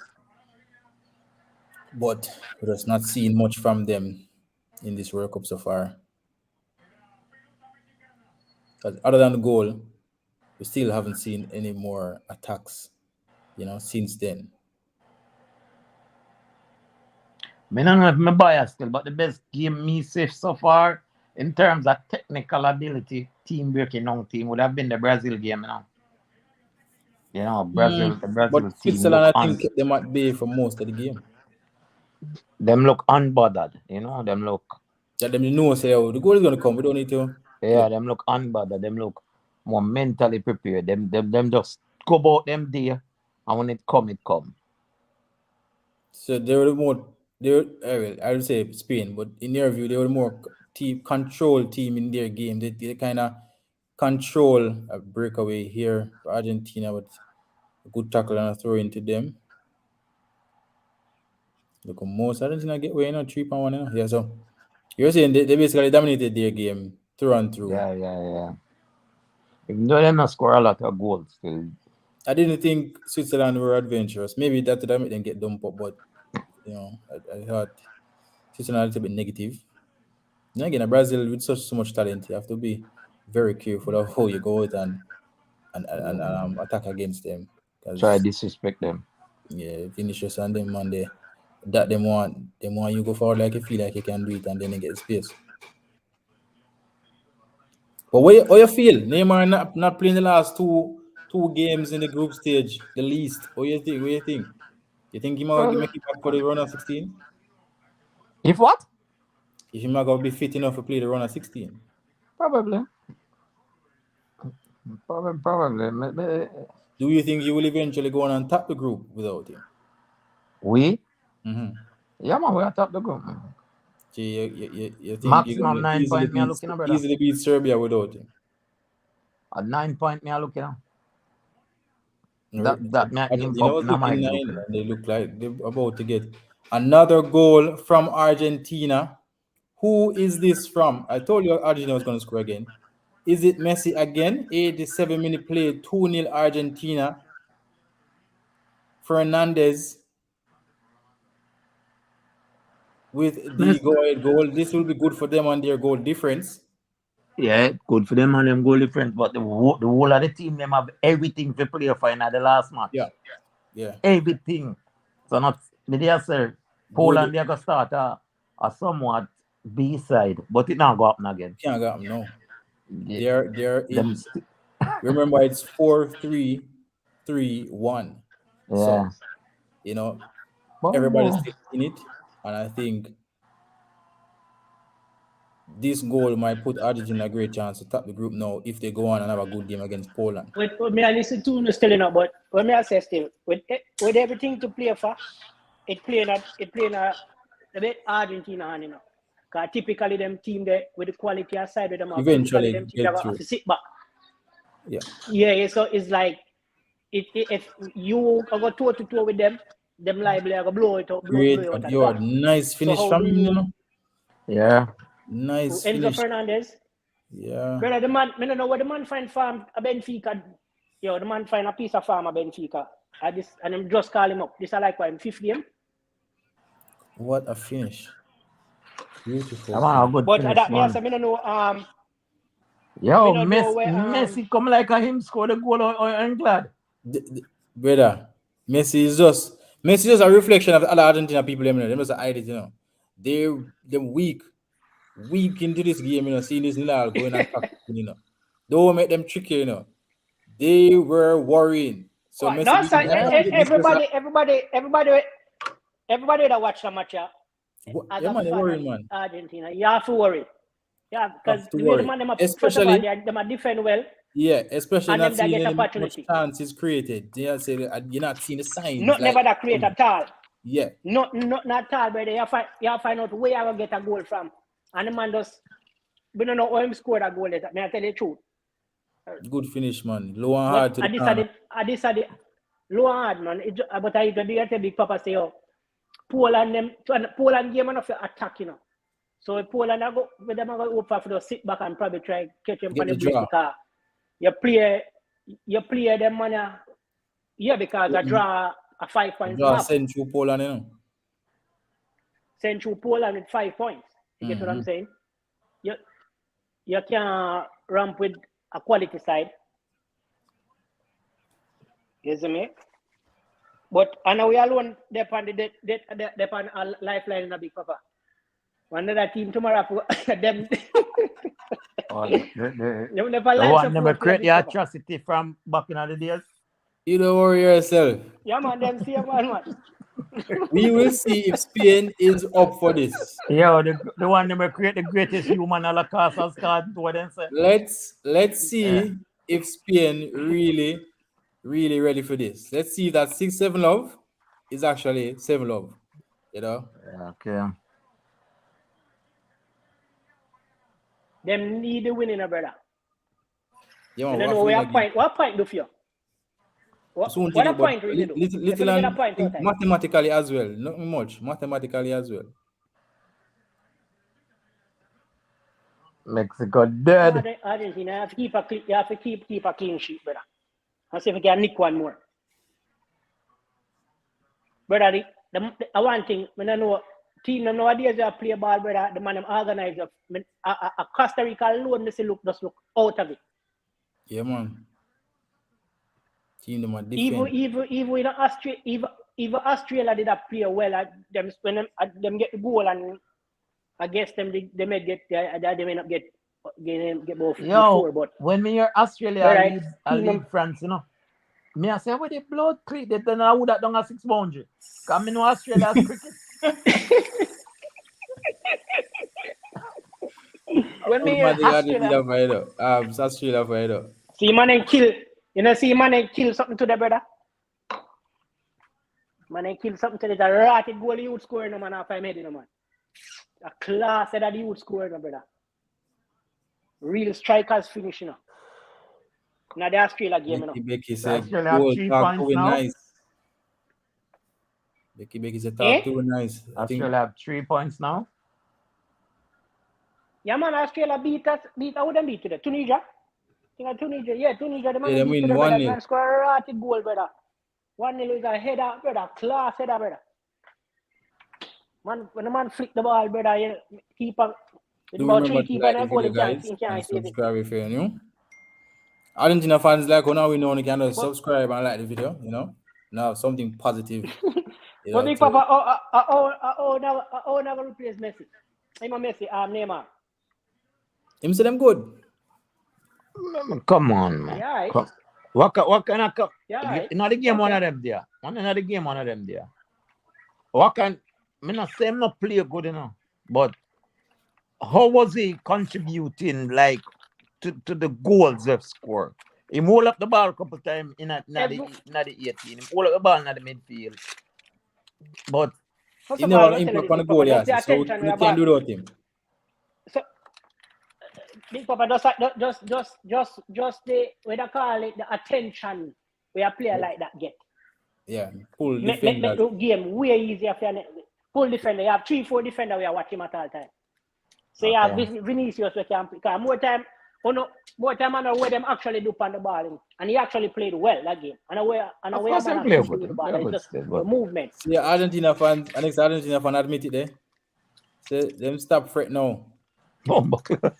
But we're just not seeing much from them in this World Cup so far. Because other than the goal, we still haven't seen any more attacks, since then. Me don't know if me biased still, but the best game me see so far in terms of technical ability, team breaking on team would have been the Brazil game. The But Brazil team Switzerland, look I on think, kept them at bay for most of the game. them look unbothered. Them look That them know say, oh, the goal is gonna come. We don't need to kill yeah, it. them look unbothered. Them look more mentally prepared. Them just go about them there, and when it come, it come. So they were the more I would say Spain, but in their view, they were the more team control team in their game. They kind of control a breakaway here for Argentina with a good tackle and a throw into them. Look, most Argentina get away, 3-1, Yeah, so you're saying they basically dominated their game through and through. Yeah. Even though them not score a lot of goals, still. I didn't think Switzerland were adventurous. Maybe that would make them get dumped up, but I thought Switzerland a little bit negative. And again, Brazil with so much talent, you have to be very careful of how you go out and attack against them. Try Because disrespect them. yeah, Vinicius and them man, them want you go forward like you feel like you can do it, and then they get space. But how you feel? Neymar not playing the last two games in the group stage, the least. What you think? What you think? You think he might Well, make it back for the round of 16? if what? If he might gonna be fit enough to play the round of 16? Probably. Probably. Do you think he will eventually go on and top the group without him? We? Mm-hmm. Yeah, man, we are top the group. So you think you're Maximum gonna 9 point me are looking at, brother. easily beat Serbia without him? At 9 point me are looking at. Right. That me Argentina input was in my looking group. 9 and they look like they're about to get another goal from Argentina. Who is this from? I told you Argentina was going to score again. Is it Messi again? 87-minute play, 2-0 Argentina. Fernandez with the goal. This will be good for them on their goal difference. Yeah, good for them and them goal difference, but the whole of the team them have everything to play for in the last match. Yeah. Everything. So not Media sir, Poland they gonna start a somewhat B side, but it not go happen again. Can't go up, no. Yeah, They're them in. Remember, it's 4-3-3-1. yeah. So you know everybody's Bumbo. still in it, and I think this goal might put Argentina a great chance to top the group now if they go on and have a good game against Poland. With me, I listen to you still enough, but when me I say still, with everything to play for, it playing a bit Argentina hand, you know. Because typically them team there with the quality aside with them, typically them Eventually team that get have through. to sit back. Yeah. Yeah, so it's like if you go toe to toe with them liable to blow it out, blow Great. you out of the Your park. nice So finish how from do him, you you know. Yeah. Nice Enzo finish. Fernandez? Yeah. Brother, the man, I don't know where the man find farm a Benfica. Yo, the man find a piece of farm a Benfica. And I'm just call him up. This I like why him fifth game. What a finish. Beautiful Come on, a finish. good But finish, that me I man. say, I don't know Yo, me don't know where Messi come like a him score the goal on England. Brother, Messi is just a reflection of the other Argentina people. Them, you know, them just hide it, you know. Them weak into this game, you know. Seeing this Nilal going and practicing, you know. Don't make them tricky, you know. They were worrying. So what, Messi no, did sir, everybody that watch the match as yeah, a man, they fan of worrying, man. Argentina, you have to worry. Yeah, because Have to the way the worry. man them first of all, Especially, them are defend well especially and not them that seeing get any much opportunity. chances created. You're not seeing the signs. Not Like, never that create at all. yeah, Not at all, brother. You find out where I will get a goal from. And the man just we don't know how him scored a goal. May I tell you the truth? good finish, man. Low and hard to the corner. This are the low and hard, man. But I do a big papa say, oh, Poland game enough to attack, you know. So if Poland I go with them, I go hope for the sit back and probably try catch him Get on the the break draw. because you play them man. Yeah, because I draw a 5 points Draw map. send through Poland, you know. Send through Poland with 5 points. You get what I'm saying? You can ramp with a quality side. You see me? But I know we alone depend on a lifeline in a big papa. One other team tomorrow them The one never create the atrocity from back in the days. You don't worry yourself. Yeah, man, them see one. We will see if Spain is up for this. Yo, the one never create the greatest human holocaust has called what them say. Let's see if Spain really ready for this. Let's see if that 6-7 love is actually 7 love. You know? Okay. Them need the winning, brother. Yeah, I man, don't know what point do for you? What a point really do? Little and mathematically as well. Not much. Mathematically as well. Mexico dead. Argentina, you have to keep a clean sheet, brother. And see if we can nick one more. Brother, the one thing, when I know team nowadays they play ball, brother, the man them organize a Costa Rica alone, they look out of it. Yeah, man. Team them are different. Even in Australia did that play well. When them get the goal and I guess them they may get they may not get both before, but when me hear Australia lead France, you know. Me I say with the blood creep they then I would have done a 6 boundary. Cause me know Australia's cricket. When me hear Australia fight. See man and kill. You know, see man and kill something to the brother. Man and kill something to the rotted goal you would score no man after I made it, no man. A class that you would score no brother. Real strikers finish, you know. Now the Australia game, you know. Becky said, Australia have 3 points now. Nice. Becky said, talk to nice. Australia have 3 points now. Yeah, man, Australia beat us. I wouldn't beat today. Tunisia. Tunisia. Yeah, Tunisia. The man Yeah, beat win the 1-0. brother. Man score a rotted goal, brother. 1-0 is a header, brother. Class header, brother. Man, when the man flick the ball, brother, keeper. Do remember to like the video, guys, and subscribe if you're new. Argentina fans like, now we know you can just subscribe and like the video, you know. Now something positive, You But know, Big to, Papa, never replace Messi. I'm a Messi, Neymar. him say them good. Come on, man. Yeah, right. What kind of Yeah, right. in the game one Okay. of them there? One in the game one of them there. What can me not say him not play good enough, but how was he contributing like to the goals they've scored? He hold up the ball a couple times in the 18. He hold up the ball in the midfield. But First He of never all, have let's tell you impact this, on the Big goal, Papa. yeah. Just the So attention we we are can't back. do without him. So, Big Papa, just the what I call it, the attention where a player like that get. Yeah, pull Make defenders. the game way easier for you. Full defender. You have 3-4 defender we are watching at all time. So you have Vinicius we can play. Because more time I know where them actually do on the ball. And he actually played well that game. And where of man course them actually play do with the good. ball. Play It's good just still, the but movement. See, Argentina fan, I think Argentina fan admit it there. Say them stop fret now. oh my God.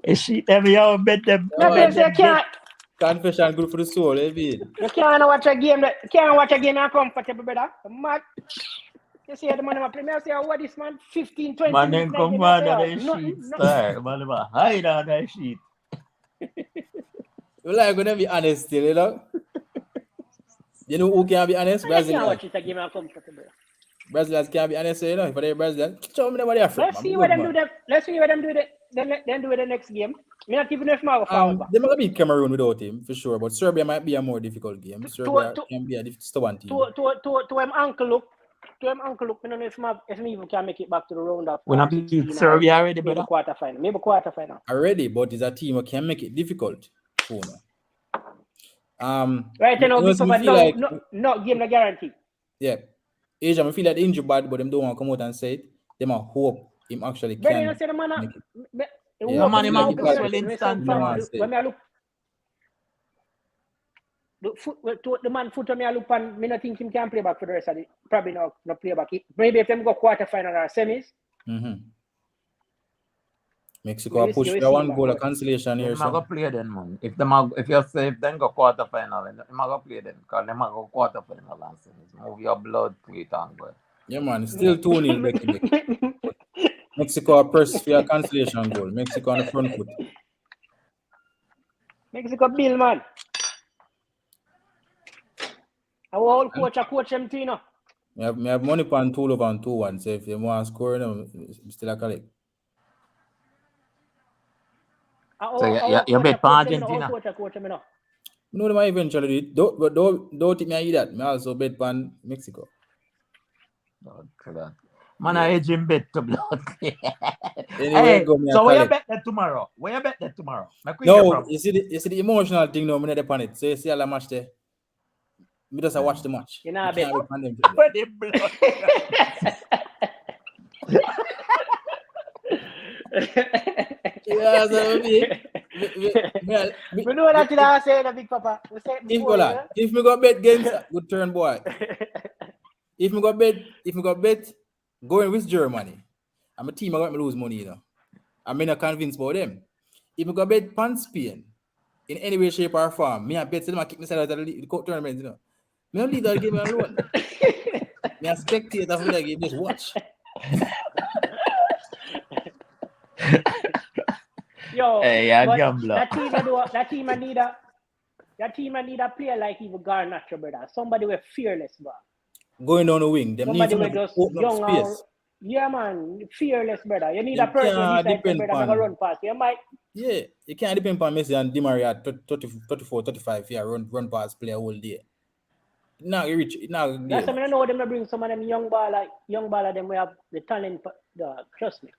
Is she every hour bet them? Yeah, Maybe you can't. Confession good for the soul, eh, Vin? You can't watch a game and comfortable, brother. Mad. You see the man who play. I say, what this man 15, 20 Man, minutes then in come game. on I that say, nothing. sheet star. Man, never hide on that sheet. You like gonna be honest still, you know? You know who can be honest? I can't Brazilians. watch it a game and comfortable. Brazilians can be honest, you know. If they're Brazilian, show me what they're afraid, Let's man. see Good, what them man. do. Let's see what them do. Then do it the next game. Me not even if my forward back. They're not gonna beat Cameroon without him for sure, but Serbia might be a more difficult game. Serbia can be a stubborn team. To him uncle look. To him uncle look. I don't know if me even can make it back to the round of We not 16 beat Serbia already, maybe brother. quarterfinal. Maybe quarterfinal. Already, but it's a team that can make it difficult. So, Right now, you know, Big so me Papa, feel like no game no guarantee. yeah, Asia, I feel like the injury bad, but them don't want to come out and say it. They might hope him actually But you can say the man, make it. No man, him have bad, swelling stand no from man us. say. when I look, the man foot on me, I look and me not think him can play back for the rest of the probably not play back. Maybe if them go quarterfinal or semis. Mexico You push will for see one back, goal of but- cancellation here. Them go play then, man. If you say if them go quarterfinal, them go play then, because them go quarterfinal and semis. Move your blood plate and go. Yeah, man, still 2-0 Becky. Mexico press for a cancellation goal. Mexico on the front foot. Mexico bill, man. Our old coach them too, you know. Me have money pan 2 over and 2-1. So if you want to score, still a collect. So you bet for Argentina? Coach them, you know. No, they might eventually do it. Don't think me I eat that. Me also bet pan Mexico. Man, I edge him bet to blood. Anyway, Hey, go me a so where you collect. bet that tomorrow? Where you bet that tomorrow? No, you see the emotional thing now, me not upon it. So you see all the match there. Me just watch the match. You know, You bet. can't bet on them. Where the blood? Yeah, so me know that you are saying, Big Papa. We said before, if me go bet against good turn boy. If me go bet going with Germany. I'm a team I got me lose money, you know. I'm not convinced about them. If me go bet pan Spain in any way, shape, or form, me I bet them I kick myself out of the tournament, you know. Me don't leave that game alone. Me a spectator for that game, just watch. Yo, Hey, but gambler. that team need a player like even Garnacho, brother. Somebody with fearless, bro. Going down the wing, them Somebody need with to just open up young space. yeah, man, fearless, brother. You need You a person can't beside you, depend brother, on- that can run past you, might. Yeah, you can't depend on Messi and Di Maria at 34, 35 yeah, run past play a whole day. Now you reach now. That's why I know them to bring some of them young baller them we have the talent, trust me.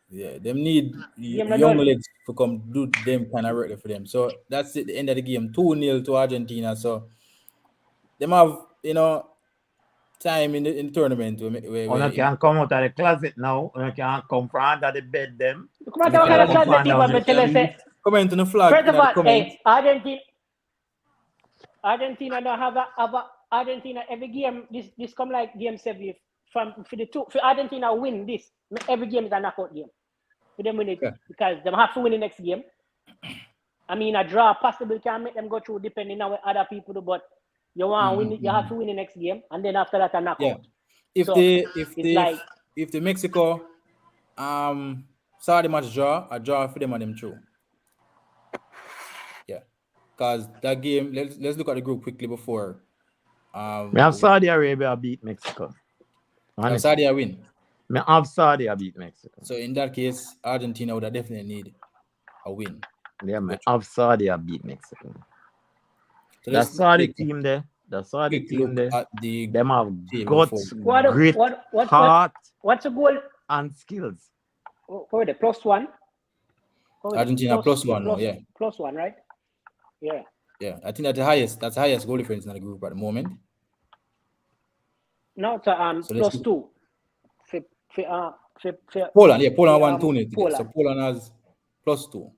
Yeah, them need Game young done. legs to come do them kind of work for them. So that's it, the end of the game. 2-0 to Argentina. So them have, time in the tournament You can come out of the closet now. You can come from under the bed them. Come on, talk about closet people, but tell us, say, comment on the flag. first of in the all, comment. hey, Argentina don't have Argentina every game. This come like game 7 for Argentina win this. Every game is a knockout game. For them win it because them have to win the next game. I mean, a draw possibly can make them go through depending on what other people do, but You want win. You have to win the next game, and then after that, a knockout. Yeah. If So, the Mexico Saudi match draw, a draw for them and them through. Yeah. Because that game, let's look at the group quickly before. Me have Saudi Arabia beat Mexico. Saudi win. Me have Saudi beat Mexico. So in that case, Argentina would definitely need a win. Yeah, me have Saudi beat Mexico. So the Saudi team there. The Saudi team there. At the them have guts, grit, heart, what's the goal and skills. For the +1. Argentina +1, yeah. +1, right? Yeah. Yeah, I think that's the highest goal difference in the group at the moment. No, it's +2. Poland 1-2. So Poland has +2.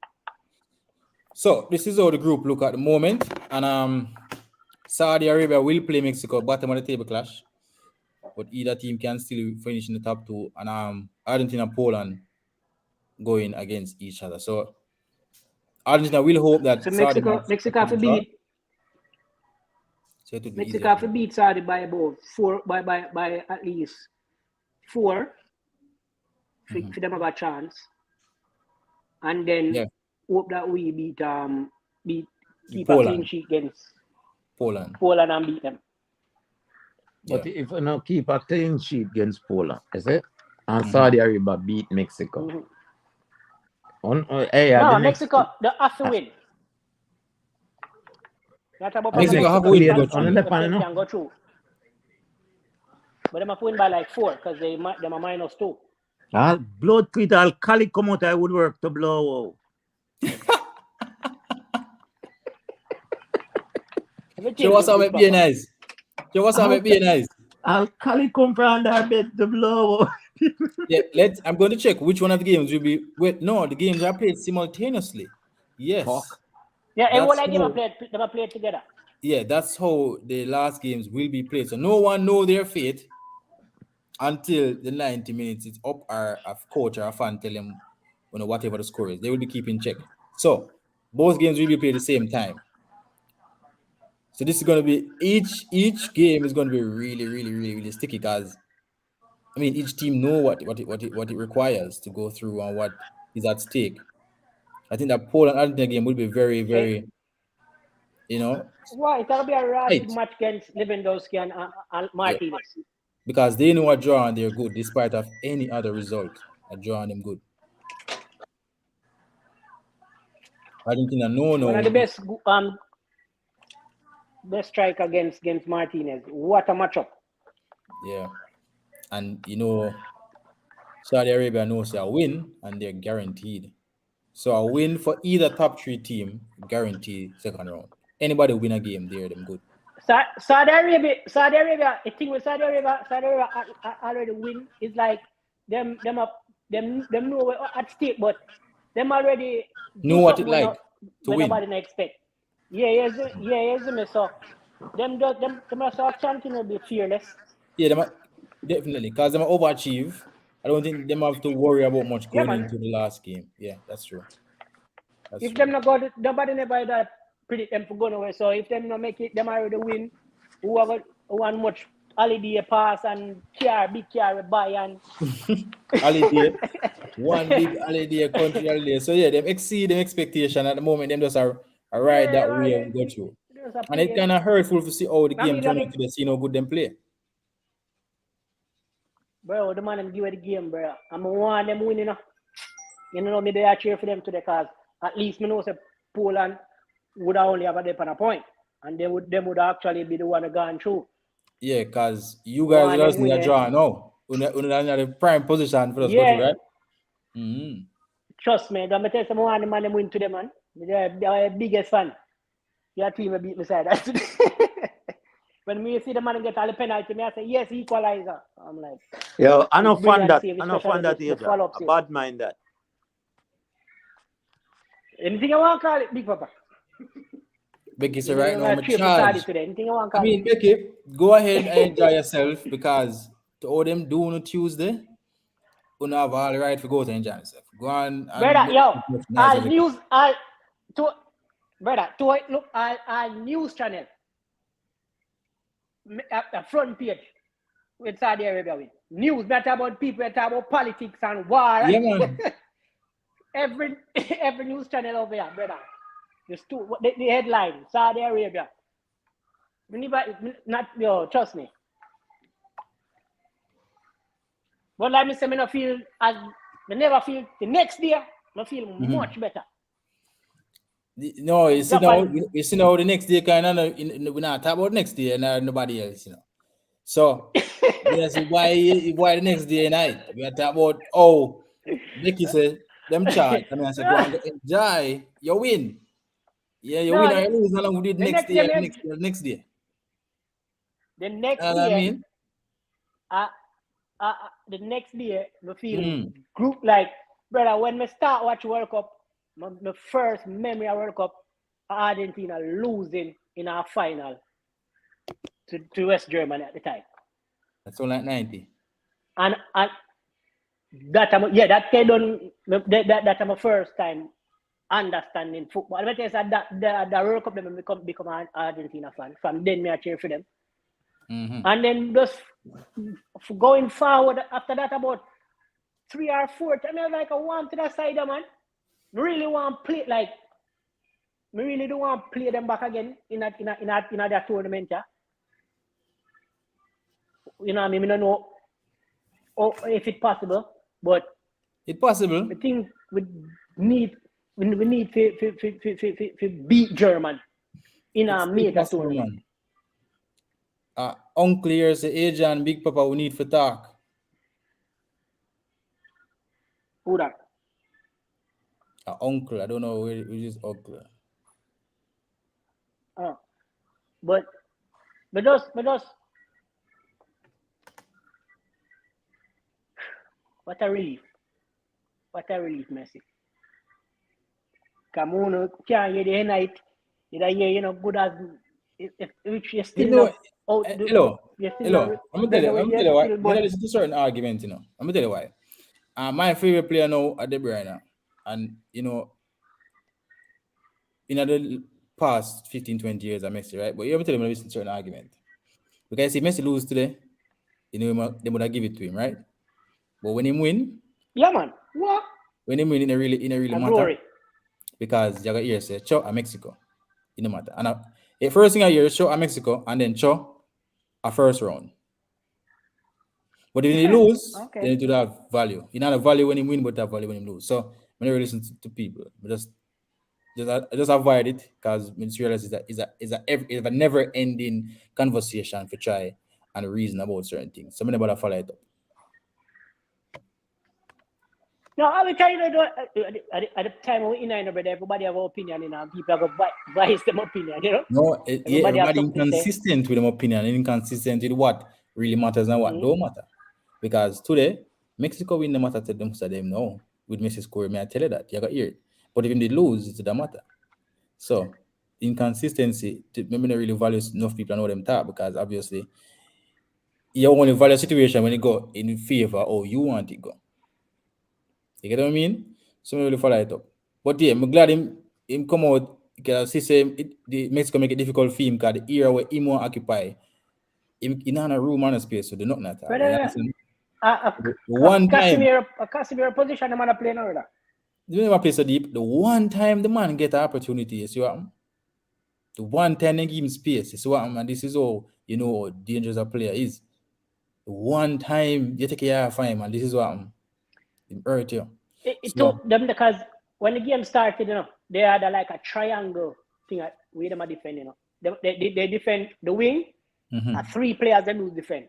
So this is how the group look at the moment, and Saudi Arabia will play Mexico, bottom of the table clash, but either team can still finish in the top 2, and Argentina and Poland going against each other. So Argentina will hope that Mexico have to beat. Mexico have to beat Saudi by about 4 by at least 4 for them have a chance, and then hope that we keep a clean sheet against Poland and beat them. But if we not keep a clean sheet against Poland, is it? And Saudi Arabia beat Mexico. Mexico they have to win. Mexico have to win can go through. But they have to win by like 4 because they are -2. Blood cleat Cali come out, I would work to blow. Show what's up with being nice. Cali come from under bed to blow. Yeah, I'm going to check which one of the games will be. Wait, no, the games are played simultaneously. Yes. Yeah, everyone like them are played together. Yeah, that's how the last games will be played. So no one know their fate until the 90 minutes. It's up, or a coach or a fan tell them, whatever the score is. They will be keeping check. So both games will be played at the same time. So this is going to be each game is going to be really, really, really, really sticky, because each team know what it requires to go through and what is at stake. I think that Poland Argentina game will be very, very, Why? It'll be a rapid match against Lewandowski and Martinez. Yeah. Because they know a draw and they're good, despite of any other result. A draw and them good. Argentina, no. One of the best strike against Martinez. What a matchup. Yeah. And Saudi Arabia knows a win and they're guaranteed. So a win for either top 3 team guaranteed second round. Anybody win a game, they're them good. Saudi Arabia, the thing with Saudi Arabia already win is like them know at stake, but them already know what it like to win. Nobody expect. Yeah, so them are chanting to be fearless. Yeah, definitely, because they overachieve. I don't think them have to worry about much going into the last game. Yeah, that's true. If them not go, nobody never that predict them for going away. So if them not make it, them already win. Whoever want much holiday pass and big car buy and holiday, one big holiday, country holiday. So yeah, them exceed them expectation at the moment. Them just are ride that way and go through. And it's kind of hurtful to see how the game turn out to see how good them play. Bro, the man them give the game, bro. I'm want them winning. Maybe I cheer for them today, because at least me know say Poland would only have a dip on a point, and them would actually be the one that gone through. Yeah, because you guys lost in the draw now. You're the prime position for us to go through, right? Mm-hmm. Trust me, I'm gonna tell someone the man them win today, man. They're the biggest fan. Your team will beat me side. When me see the man get all the penalty, I say, yes, equalizer. I'm like, yo, I don't find that. I don't find that either. I bad mind that. Anything you want to call it, Big Papa? Becky, so right now, I'm charged. Becky, go ahead and enjoy yourself, because to all them do on Tuesday, you have all the right to go to enjoy yourself. Go on. Brother, yo, I'll news channel. a front page with Saudi Arabia win. News that about people that talk about politics and war. Yeah, man. every news channel over here, brother. The headline, Saudi Arabia. Trust me. But like me say, I feel as I never feel the next day, I feel much better. No, you see now the next day kind of we not talk about next day and nobody else, So yes, why the next day night? We are talking about Becky said them charge. I mean I said go and enjoy your win. Yeah, you win or you lose, how long we did next day, next day. The next What day, I mean? the next day, I feel group like, brother, when I start watch World Cup, my first memory of World Cup, Argentina losing in our final to West Germany at the time. That's all like 90. And that time, that came on that my first time understanding football. I tell you that the World Cup them become an Argentina fan. From then me I cheer for them. And then just going forward after that about 3 or 4 times, I like I want to that side, man. I really want to play like I really do want to play them back again in that tournament. Yeah? You know what I mean? I don't know if it's possible, but it's possible. I think we need to beat German in a major tournament. Uncle here's the age and Big Papa we need for talk. Who that? Uncle, I don't know which is uncle. But just what a relief, Messi. Come on, can't hear the night. You good as if you're still hello. I'm gonna tell you why. I'm gonna listen to certain arguments, I'm gonna tell you why. My favorite player now at De Bruyne, and in the past 15-20 years of Messi, right? But you ever tell him to listen to certain argument. Because if Messi lose today, they would have give it to him, right? But when he win, yeah, man. What? When he win, in a really matter. Glory. Because you got here say Cho a Mexico. In the matter. And the first thing I hear is Cho a Mexico and then Cho a first round. But if he lose, then it would have value. You not have value when he win, but have value when he lose. So when you listen to people, just avoid it because I realize it's a never-ending conversation for try and reason about certain things. So many about to follow it up. No, I will tell you that at the time we in everybody have an opinion, people have a bias them opinion, No, everybody inconsistent with them opinion, inconsistent with what really matters and what don't matter. Because today, Mexico win the matter to them, so them know. With Messi score, may I tell you that? You got hear it. But if they lose, it doesn't matter. So, inconsistency, maybe not really values enough people know them talk because obviously, you only value a situation when you go in favor or you want it go. You get what I mean? So, we really follow it up. But yeah, I'm glad him come out because he said the Mexico make it difficult for him because the era where he want occupy, in a room and a space, so they're not that. One time, a Casemiro position the man play now. The never play so deep. The one time the man get an opportunity, you see what I'm? The one time they give him space, you see what I'm? And this is how dangerous a player is. The one time you take care of him, and this is what I'm. It hurt you. It took them because when the game started, they had like a triangle thing where them are defending. They defend the wing, and 3 players them who defend.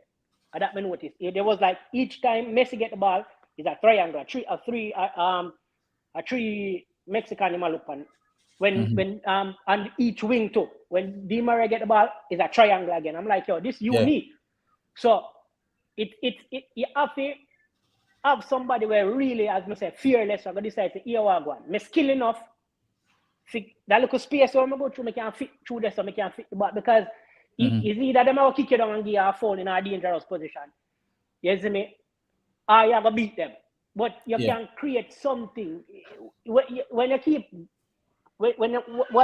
And that I noticed. There was like each time Messi get the ball, is a triangle, a three Mexican look on. When and each wing too. When Di Maria get the ball, is a triangle again. I'm like, this unique. So you have to have somebody where really, as I say, fearless. I'm gonna decide to here I go. Me skill enough. That little space where I go through, I can fit through this, so I can fit the ball because it's either them will kick you down and give you a phone in a dangerous position. You see me? Or you have to beat them. But you can create something. When you keep, what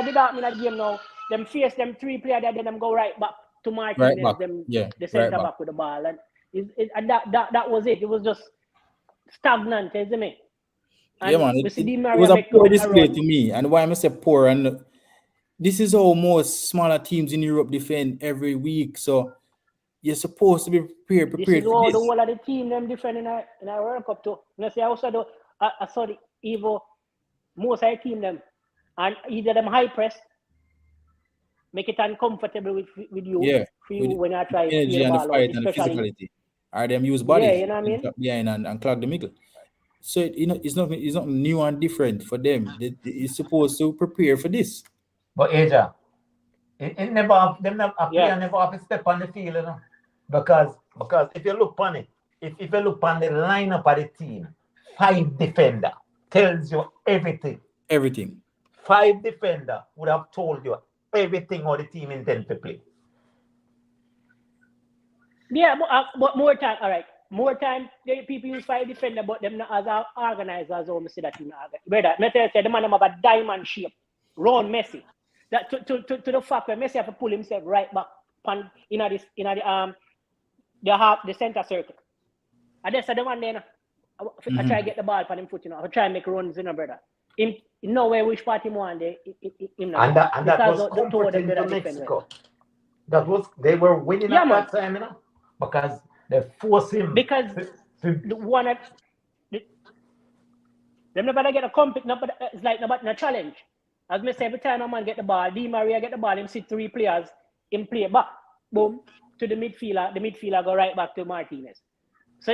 did that mean at the game now? Them face them 3 players, then them go right back to Martinez, back. them Yeah, the right centre back. back with the ball, and that was it. It was just stagnant, isn't it? And Yeah, man. we see Di It Maria was a make poor a display run. to me. And why I say poor? And this is how most smaller teams in Europe defend every week. So you're supposed to be This is prepared for how the this. whole of the team them different in a World Cup too. You see, I saw the Evo, most of the team them, and either them high press, make it uncomfortable with you, Yeah, for you with when I the try to play energy the and the ball out, fight and the especially physicality. Or them use yeah, bodies you know what I and mean. drop behind and clog the middle. So it's not new and different for them. It's supposed to prepare for this. But Asia, it never have, them never, a Yeah, player never have to step on the field, you know. Because if you look on it, if you look on the lineup of the team, 5 defender tells you everything. Everything. 5 defender would have told you everything how the team intend to play. yeah, but more time. All right, more time. People use 5 defender, but them not as organizers. How me see that team. Brother, me tell you, the man them have a diamond shape, round Messi. That to the fact where Messi have to pull himself right back, in the center circle. And that's the one then. I try to get the ball for him foot, I try to make runs, brother. In no way which part him want there, him And that was the two of them comforting to better defend well. Mexico. They were winning Yeah, at man. that time, because they forced him Because to the one that them never get a compete, it's like no challenge. As me say, every time a man get the ball, Di Maria get the ball, him see 3 players, him play back, boom, to the midfielder. The midfielder go right back to Martinez. So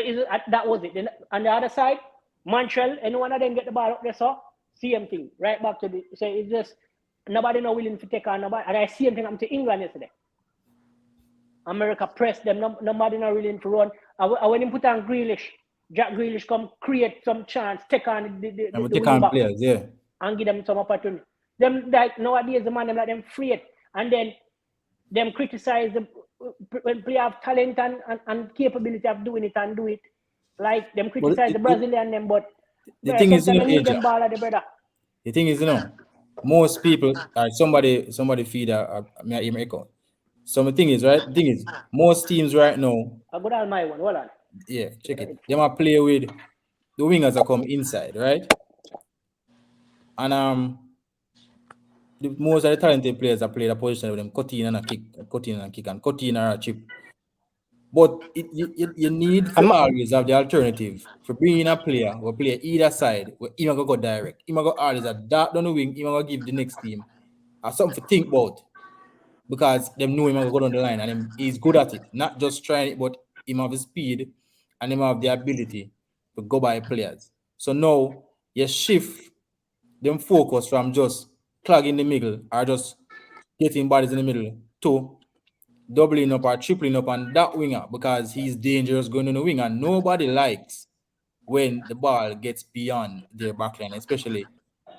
that was it. Then on the other side, Montreal, any one of them get the ball up there, so same thing, right back to the. So it's just nobody not willing to take on nobody. And I same thing happened to England yesterday. America pressed them. Nobody not willing to run. And when he put on Grealish, Jack Grealish come create some chance, take on the take wing on back players, yeah. and give them some opportunity. Them like nowadays the man them like them afraid, and then them criticize them when player have talent and capability of doing it and do it. Like them But criticize the Brazilian them, but the thing is, sometimes I need Asia, them ball at the brother. the thing is, most people, somebody feed me echo. So the thing is, right? The thing is, most teams right now, I go down my one. Hold on. yeah, check it. They might play with the wingers that come inside, right? And most of the talented players that play the position with them cut in and a kick, and cut in or a chip. But you need to always have the alternative for bringing a player who play either side where he go direct. He go always a dart down the wing, he go give the next team something to think about. Because them know him going to go down the line and he's good at it. Not just trying it, but him have the speed and him have the ability to go by players. So now you shift them focus from just clogging the middle or just getting bodies in the middle to doubling up or tripling up on that winger because he's dangerous going on the wing, and nobody likes when the ball gets beyond their backline, especially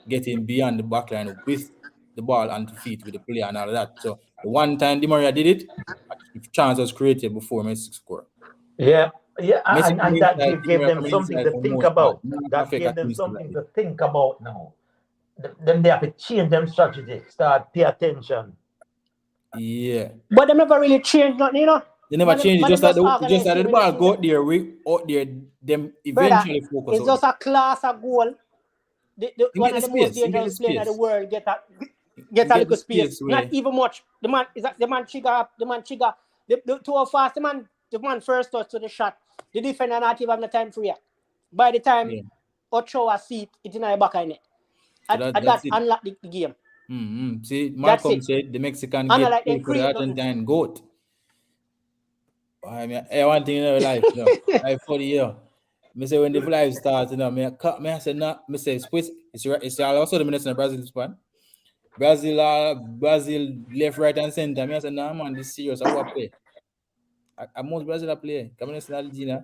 getting beyond the backline with the ball and feet with the player and all of that. So the one time Di Maria did it, a chance was created before Messi scored. Yeah, Messi come and that inside, Di gave Maria them come something inside to for the think most part. about. Not That affect a gave them team still like something this. to think about now. Then they have to change them strategy. Start pay attention. Yeah. But they never really changed nothing, They never changed it. Man, Just like organize the ball go out there, them brother, eventually focus it's out just there. a class of goal. He One get of the the most space. He get the dangerous players in the space. world get He a get the little space. space Not where even much. The man trigger. The too fast. The man first touch to the shot. The defender not even have the time for you. By the time yeah. Ochoa seat, it's in the back of it. So And that's that it. unlock the game. See, That's Malcolm it. said the Mexican And get like them paid for the create nothing. Argentine goat. I mean, one thing in our life, life for the year. Me say when the life starts, me I say nah. Me say it's also the minister of Brazil span. Brazil left, right, and center. Me I say nah, man, this serious. I want play. I most Brazil play. Come in Argentina.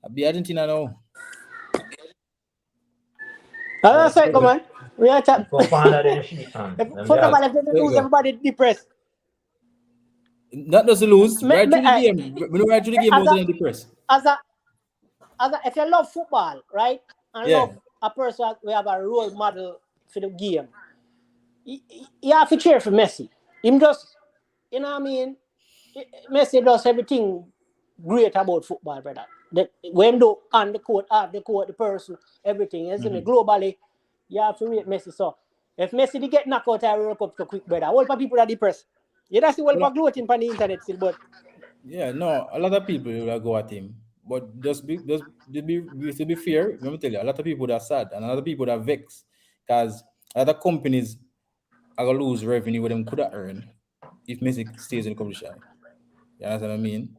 I be Argentina now. I say, come on. We are chat. So find out them shit, man. First of all, if they lose, everybody depressed. Not just to lose, right through the game. We know right through the game, was in the press. If you love football, right, and Yeah. love a person, we have a role model for the game. You have to cheer for Messi. Him just, you know what I mean? Messi does everything great about football, brother. When do on the court, off the court, the person, everything, isn't it? Globally, you have to rate Messi. So if Messi did get knocked out of World Cup so quick, brother, all the people are depressed. You don't see all the gloating on the internet still, but yeah, no, a lot of people will go at him. But to be fair, let me tell you, a lot of people are sad and a lot of people are vexed because other companies are gonna lose revenue with them could have earned if Messi stays in the competition. You understand what I mean?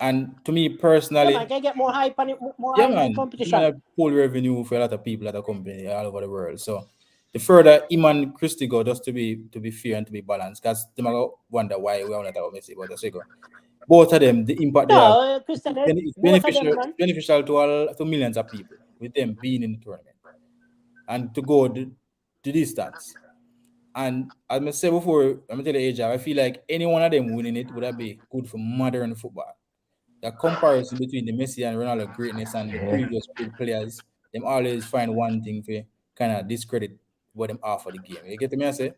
And to me yeah, personally, man, can get more hype on it, more yeah, hype on man, it's competition. gonna pull revenue for a lot of people at a company all over the world. So the further him and Christie go, just to be fair and to be balanced, because they might wonder why we are not about Messi, but that's it. Both of them, the impact they have, Christian, it's both of them, man. beneficial to millions of people with them being in the tournament and to go the distance. And as I said before, I'm gonna tell you, AJ, I feel like any one of them winning it would have be good for modern football. The comparison between the Messi and Ronaldo greatness and the previous great players, them always find one thing for kind of discredit what them offer the game. You get me? I say,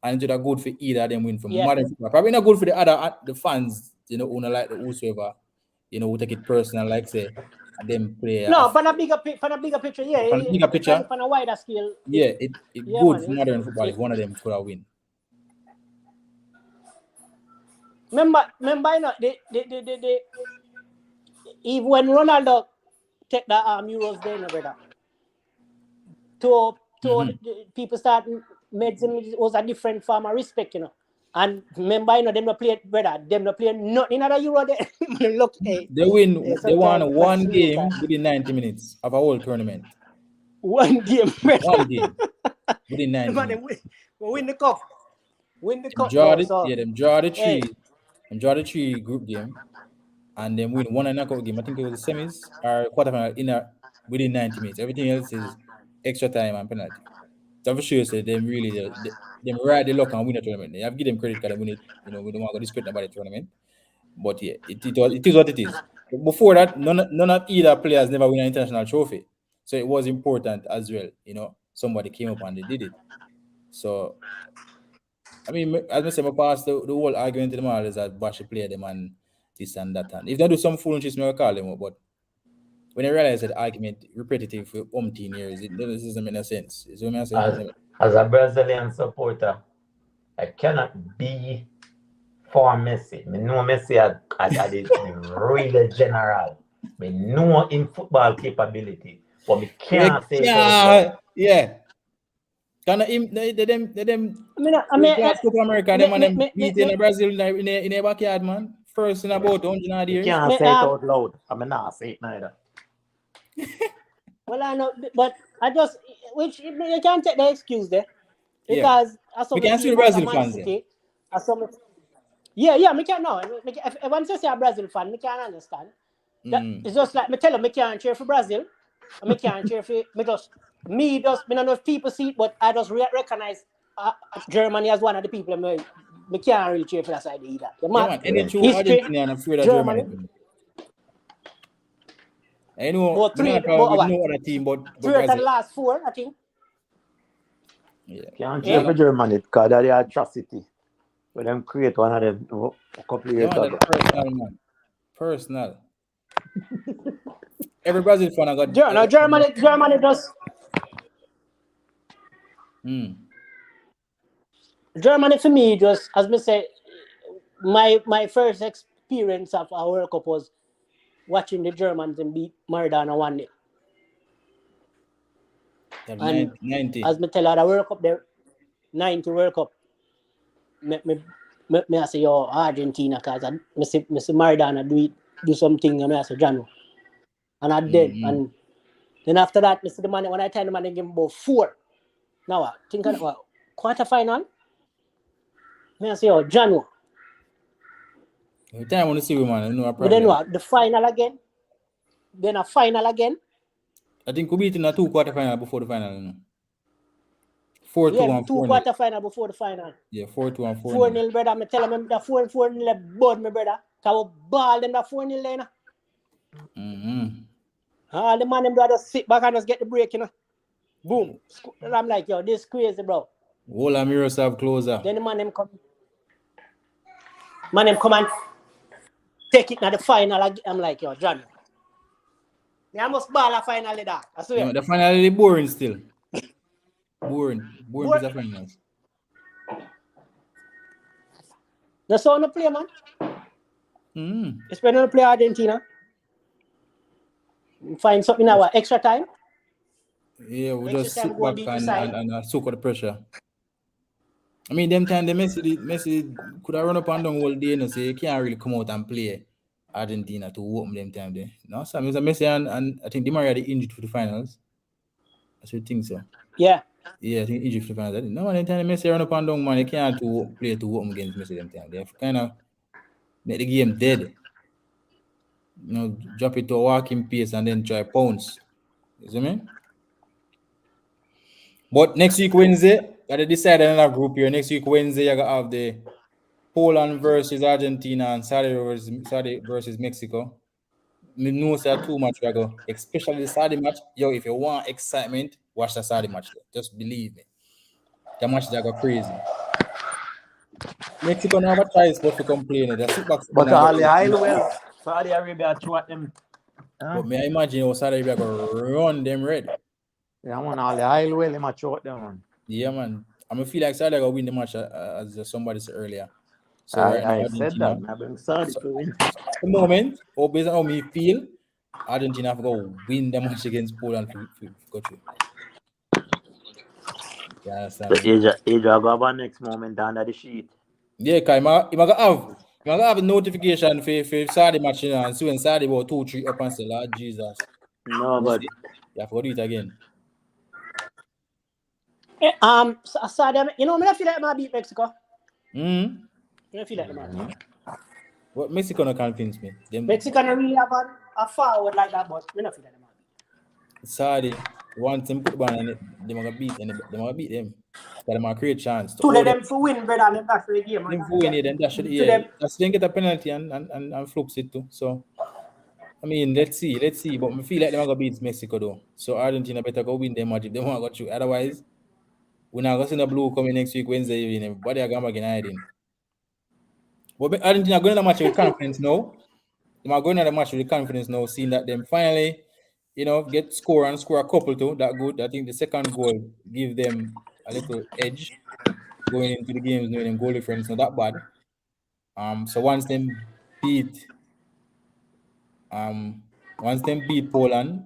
and it's not good for either of them win for Yeah. modern football. Probably not good for the other the fans, who not like the whosoever, who take it personal, like say, and them play No, for a bigger picture, yeah, from the bigger picture. on a wider scale. Yeah, it Yeah, good man. for modern football if one of them could have win. Remember, you know, even when Ronaldo take the Euros there, brother, to people start medicine was a different form of respect, And remember, them not play, brother, them not play nothing in other Euro there. Look, hey, They win. They sometimes won man one see game that. within 90 minutes of a whole tournament. One game, brother. One game within 90 Man, minutes. win the cup. Win the Them cup, draw bro. the So, yeah, them draw the hey, three. Them draw the three group game and then win one and knockout game. I think it was the semis or quarterfinal within 90 minutes. Everything else is extra time and penalty. So for sure, say them really them ride the luck and win the tournament. They have to give them credit because they win it. We don't want to discredit about the tournament. But yeah, it is what it is. But before that, none of either players never win an international trophy. So it was important as well. Somebody came up and they did it. So I mean, as I said, my past the whole argument to them all is that Bash should play them and this and that. And if they do some foolishness, I will call them up. But when I realize that argument repetitive for umpteen years, it doesn't make no sense. You see what I'm saying? As a Brazilian supporter, I cannot be for Messi. I know Messi is really general. I know in football capability, but I can't say it out loud. Yeah. Can them I mean, Copa America, them and them beat in Brazil in a backyard, man. First in about 100 You years. can't say it out loud. I mean, not say it neither. Well, I know, but I just, which you can't take the excuse there. Because as We some can see team the as a Brazil Man fans City, as some me can't know. If once you say a Brazil fan, me can't understand. It's just like me tell them me can't cheer for Brazil. Me can't cheer for me don't know if people see it, but I just recognize Germany as one of the people me can't really cheer for that side either. man. Any true History, Argentina and afraid of Germany. Germany. I know, But we not talk with no other team but three out of the Brazil. last four, I think. Yeah. Can't cheer for Germany because of the atrocity. When them create one of them a couple of years ago. Personal, man. Personal. Every Brazil fan I got. Germany does. Germany for me just, as me say, my first experience of a World Cup was watching the Germans and beat Maradona 1-0. And 90. as me tell her, the World Cup there, 90 World Cup. I say, yo, Argentina, because I see Maradona do something, and I say, Jano. And I did. And then after that, I see the man, when I tell the man, they give him about 4. Now, I think quarterfinal. I say, yo, Jano. Every time I want to see you, man, I know a problem. But then what? The final again. Then a final again. I think we beat in a 2 quarterfinal before the final. 4-2 and 2 4-0. quarterfinal before the final. Yeah, 4-2 and 4-0. 4-0, brother. I tell him that 4-0 bud me, brother. Because we ball them that 4-0 there. All the man them do just sit back and just get the break, Boom. And I'm like, yo, this crazy, bro. Whole Miroslav closer. Then the man them come. Man, them come and take it at the final. I'm like, yo, Johnny. I must ball a finally that. I swear. The final is boring still. Boring piece of finals. That's how to play, man. Mm. Especially when you play Argentina. Find something our extra time. Yeah, we Extra just time sit go back beat the side. and soak up the pressure. I mean, them time the Messi could have run up and down all day and say you can't really come out and play Argentina to open them time there. No, so it was a Messi and I think Di Maria had injured for the finals. I should think so. Yeah. Yeah, I think injured for the finals. No, them time the Messi run up and down, man, you can't play to open against Messi them time. They have kind of make the game dead. You know, drop it to a walking pace and then try pounce. You see me? But next week Wednesday, gotta decide another group here. Next week Wednesday, you gotta have the Poland versus Argentina and Saudi versus Mexico. Me know that too much we go, especially the Saudi match. Yo, if you want excitement, watch the Saudi match. Just believe me. The match that go crazy. Mexico now have a choice but to complain. They sit back. But all the high well, Saudi Arabia throw at them. But may I imagine how Saudi Arabia go run them red. Yeah, man, all the high well, them a throw at them, man. Yeah, man. I'm gonna feel like Saudi Arabia win the match as somebody said earlier. So right now, I said that. I've been sorry to win. At the moment, or based on how me feel, Argentina have to go win the match against Poland to go through. You understand? The Asia go have a next moment under the sheet. Yeah, because you might have a notification for Saudi match, you know, and so when Saudi about 2-3 up and say, Lord Jesus. No, but you have to do it again. Saudi, you know, I feel like I beat Mexico. I feel like But Mexico no convince me. Mexico don't really have a forward like that, but I feel like Saudi, once them put one on it, they're gonna beat them. They're gonna beat them. They're gonna create chance. To them to win, brother, and that's the game. Them for win it, then that should that's then get a penalty and flips it too. So I mean, let's see. But I feel like they're gonna beat Mexico though. So Argentina better go win their match if they want to go through. Otherwise, we're not gonna see the blue coming next week Wednesday evening. Everybody are gonna get hiding. But Argentina going to the match with confidence now. They are going to the match with confidence now, seeing that them finally, you know, score a couple too. That good. I think the second goal give them a little edge going into the games, knowing them goal difference not that bad. So once them beat Poland,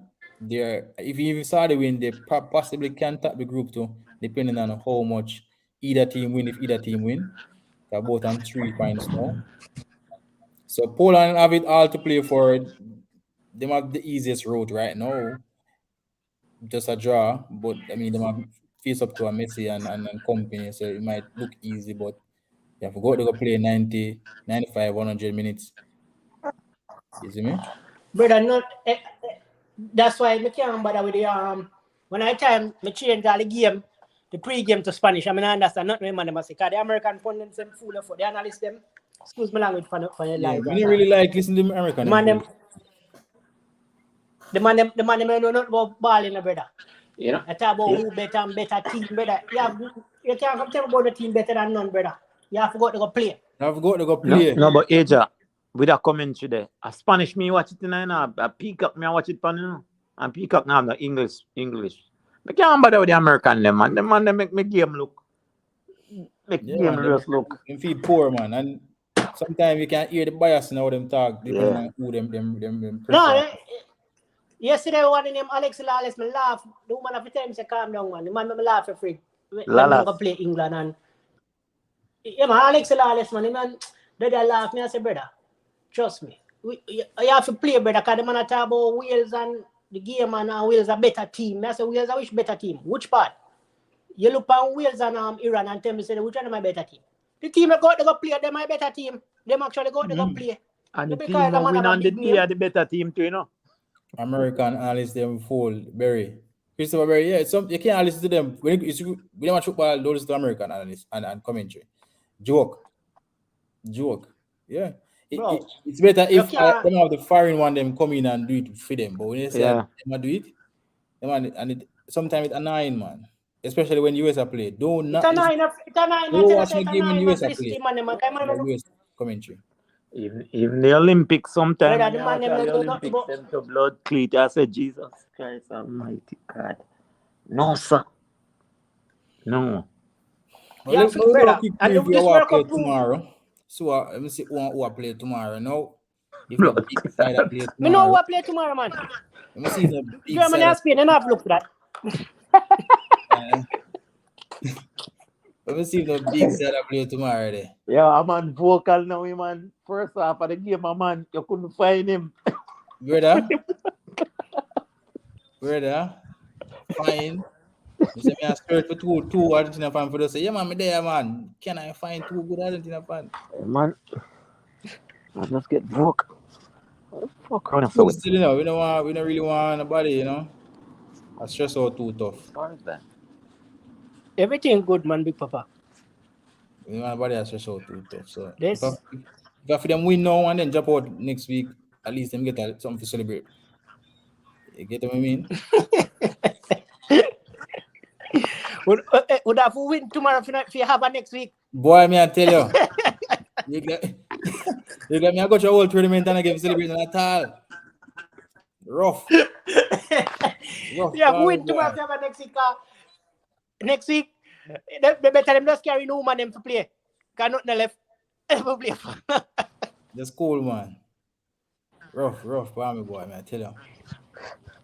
if you even saw the win, they possibly can tap the group too, depending on how much either team win. If either team win, they're both on 3 points now. So Poland have it all to play for. They have the easiest road right now. Just a draw, but I mean they might face up to a Messi and company, so it might look easy, but you have to go play 90, 95, 100 minutes. You see me? Brother, that's why I can't bother with the when I change all the game, the pre-game to Spanish. I mean I understand not remember them say because the American pundits them fool for the analysts them. Excuse me language for your life. I don't really like listening to American. The man them know not about balling, brother. You know, I talk about who better and better team, brother. You can't come tell about the team better than none, brother. You have to go to go play. No, but Asia, with a commentary there, a Spanish me watch it now, a Peacock me watch it on, you know, and Peacock now the English. I can't bother with the American them, man. Them man they make me game look. Game just look. They feel poor, man, and sometimes you can hear the bias in how them talk, depending on who them No, yesterday one in them Alex Lales, me laugh. The woman of the time say calm down, man. The man me laugh for free. When go play England and man, Alex Lales, man, they laugh me. I say, brother, trust me. You have to play, brother, because the man talk about Wales and the game and Wales a better team. I say Wales a which better team? Which part? You look on Wales and Iran and tell me say which one is my better team? The team that go play, they're my better team. Them actually go play. And the team that win on the day are the better team too, you know. American analysts them full Berry. Christopher Berry, yeah, you can't listen to them. When you watch football, don't listen to American analysts and commentary. Joke. Yeah. It's better if them have the foreign one them come in and do it for them. But when they say them do it, sometimes it's annoying, man. Especially when US are played. Don't watch the game when US are played. commentary. Even the Olympics sometimes, Brother, when the I man watch them all no the do nothing Olympics, but them to blood cleat, I say, Jesus Christ Almighty God. No, sir. No. Well, yeah, let me do a brother. quick And preview of this what World play Cup prove tomorrow. So let me see who I play tomorrow. Now, if the big side I play me know who tomorrow, I play tomorrow, man. let me see if the big Germany side. and Spain, and have look for that. Uh, let me see if the big side I play tomorrow. There, Yeah, I'm on vocal now, man. First half of the game, man, you couldn't find him. brother, brother, fine. You say me a search for two Argentina fan for those say, yeah man, me there man. Can I find two good Argentina fan? Man, I just get vocal. Fuck around Still, with. still, we don't really want nobody, I stress out too tough. What's that? Everything good, man, Big Papa. We don't want nobody that stress out too tough. So This if I for them win now and then jump out next week, at least them get something to celebrate. You get what I mean? would have win tomorrow if you have a next week. Boy, me I tell you. you get me I go to a whole tournament and I get celebrating at all. Rough. Yeah, win tomorrow if you have a next week. Next week, they better them just carry no man them to play. Cause nothing left. For play. That's cool, man. Rough, boy, man, I tell you.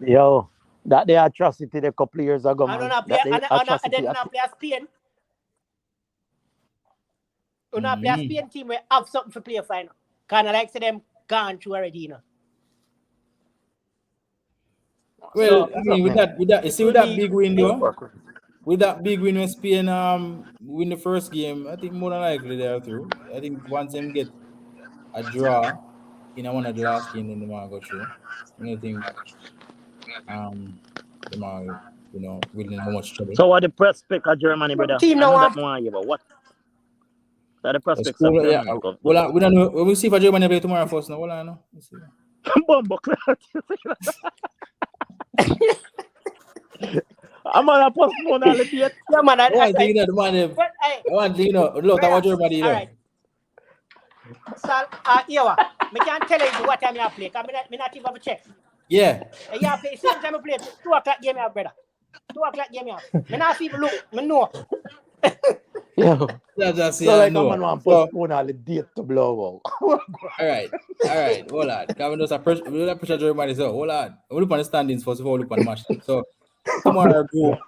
Yo, that the atrocity the couple of years ago, I don't man. know play, That the and atrocity. then play a Spain. You know play a Spain team where have something for play final. Kind of like say them gone through already, you know. Well, So, I mean, with that, you see, with that big win, though, with that big win when Spain win the first game, I think more than likely they are through. I think once them get a draw in one of the last game, then they might go through. I think they might, really in much trouble. So what the prospect of Germany, brother? Team I now know that more, but what? That the That's prospects cool, of yeah. Germany. Well, we don't know. We'll see if Germany play tomorrow first. Now, hold on, no. Let's see. Bumbo clout. I'm on a postpone all the date. Yeah, man. I want to think that the man. But hey, I want to think, look, that was Germany, all right. So, yeah, me can't tell you what time you play. Cause me not even have a check. Yeah. Yeah, play same time I play 2 o'clock game, brother. 2 o'clock game. Me not even look. Me know. Yeah. Just So like no. I'm on postpone all the date to blow out. All right. Hold on. Come just a pressure Germany. So hold on. We'll look on the standings first before we look on the match. So tomorrow group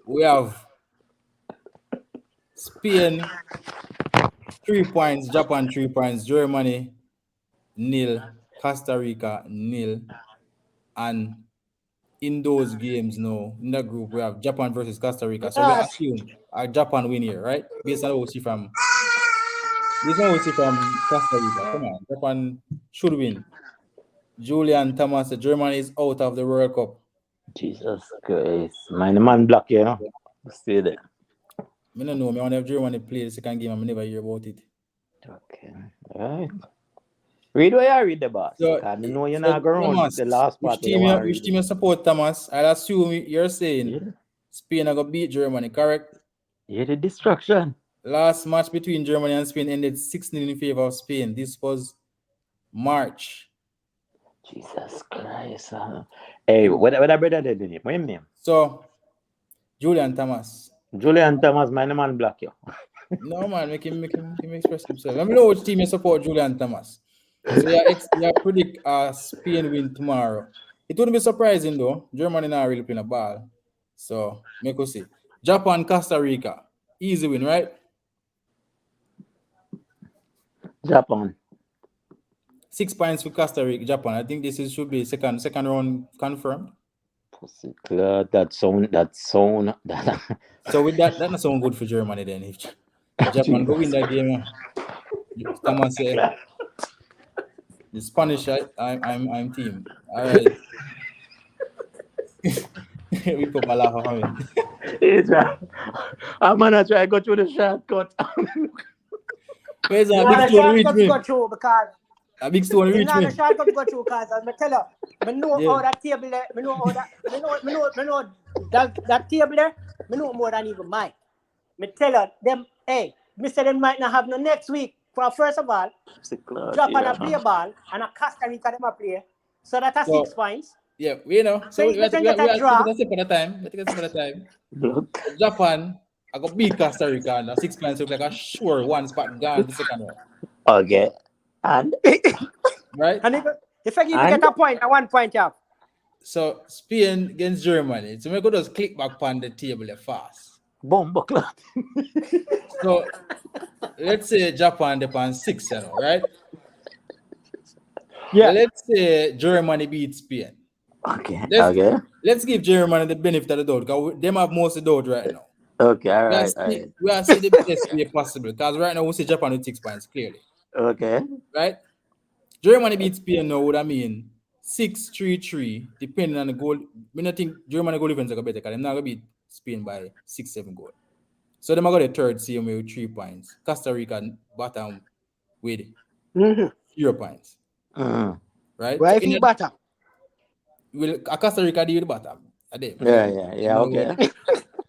we have Spain 3 points, Japan 3 points, Germany 0, Costa Rica 0, and in those games now in that group we have Japan versus Costa Rica. So we assume Japan win here, right? Based on what we see from Costa Rica. Come on, Japan should win. Julian Thomas, Germany is out of the World Cup. Jesus Christ. Man black, you know. Stay there. I don't know. I want to have Germany play the second game. I never hear about it. Okay. All right. Read what you read the boss. So, I know you're not going Thomas, the last part. Which team you support, Thomas? I assume you're saying Spain are going to beat Germany, correct? Yeah, the destruction. Last match between Germany and Spain ended 6-0 in favor of Spain. This was March. Jesus Christ. Hey, what that brother did in it? What's his name? So, Julian Thomas. Julian Thomas, my man black, yo. No, man, make him express himself. Let me know which team you support, Julian Thomas. So, you predict Spain win tomorrow. It wouldn't be surprising, though. Germany not really playing a ball. So, make us see. Japan, Costa Rica. Easy win, right? Japan. 6 points for Costa Rica, Japan. I think this should be second round confirmed. Pussy clot, that sound. So with that not sound good for Germany then. If Japan go win that game, Thomas say the Spanish I'm team. All right. We put a laugh at me. I'm gonna try to go through the shortcut. Where's a big stone reach me? Go through because A big stone reach me. shortcut go through because I tell you, I know how that table there. I know how that. I know that table there. I know more than even mine. I tell you them. Hey, Mister, them might not have no next week. first of all, Japan a play ball and a Costa Rica them a play. So that's a 6 points. Yeah, we know. So we have to take a step at a time. We take a step at a time. Japan, I got beat Costa Rica and 6 points look like a sure one spot gone the second round. Okay. And right? And if I get a point, a 1 point up. So Spain against Germany. So we go just click back on the table fast. Bomb clock. So let's say Japan depends 6, right? Yeah. Let's say Germany beats Spain. Okay. Let's give Germany the benefit of the doubt because they have most of the doubt right now. Okay, all right. We are seeing the best way possible because right now we see Japan with 6 points clearly. Okay. Right? Germany beats Spain now would I mean 6-3-3 depending on the goal. I don't think Germany goal difference are better because they're not going to beat Spain by 6-7 goals. So they're going to third same way with 3 points. Costa Rica bottom with 0 points. Right? Why so if you bottom? Will Costa Rica deal with the bottom? Yeah. Okay.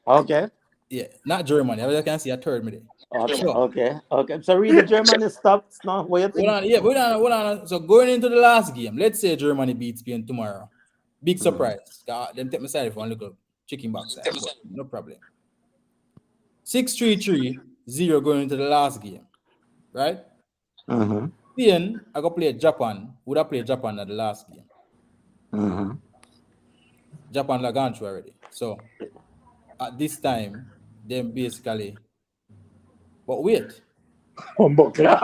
Okay. Yeah, not Germany. I can see a third minute. Okay. So really Germany stops now. What you think? Hold on. So going into the last game, let's say Germany beats Spain tomorrow. Big surprise. Them take my side for one little chicken box side. No problem. 6-3-3-0 going into the last game. Right? Spain, I go play Japan. Would I play Japan at the last game? Japan like gone through already. So at this time, then basically. But wait. No. No. Here,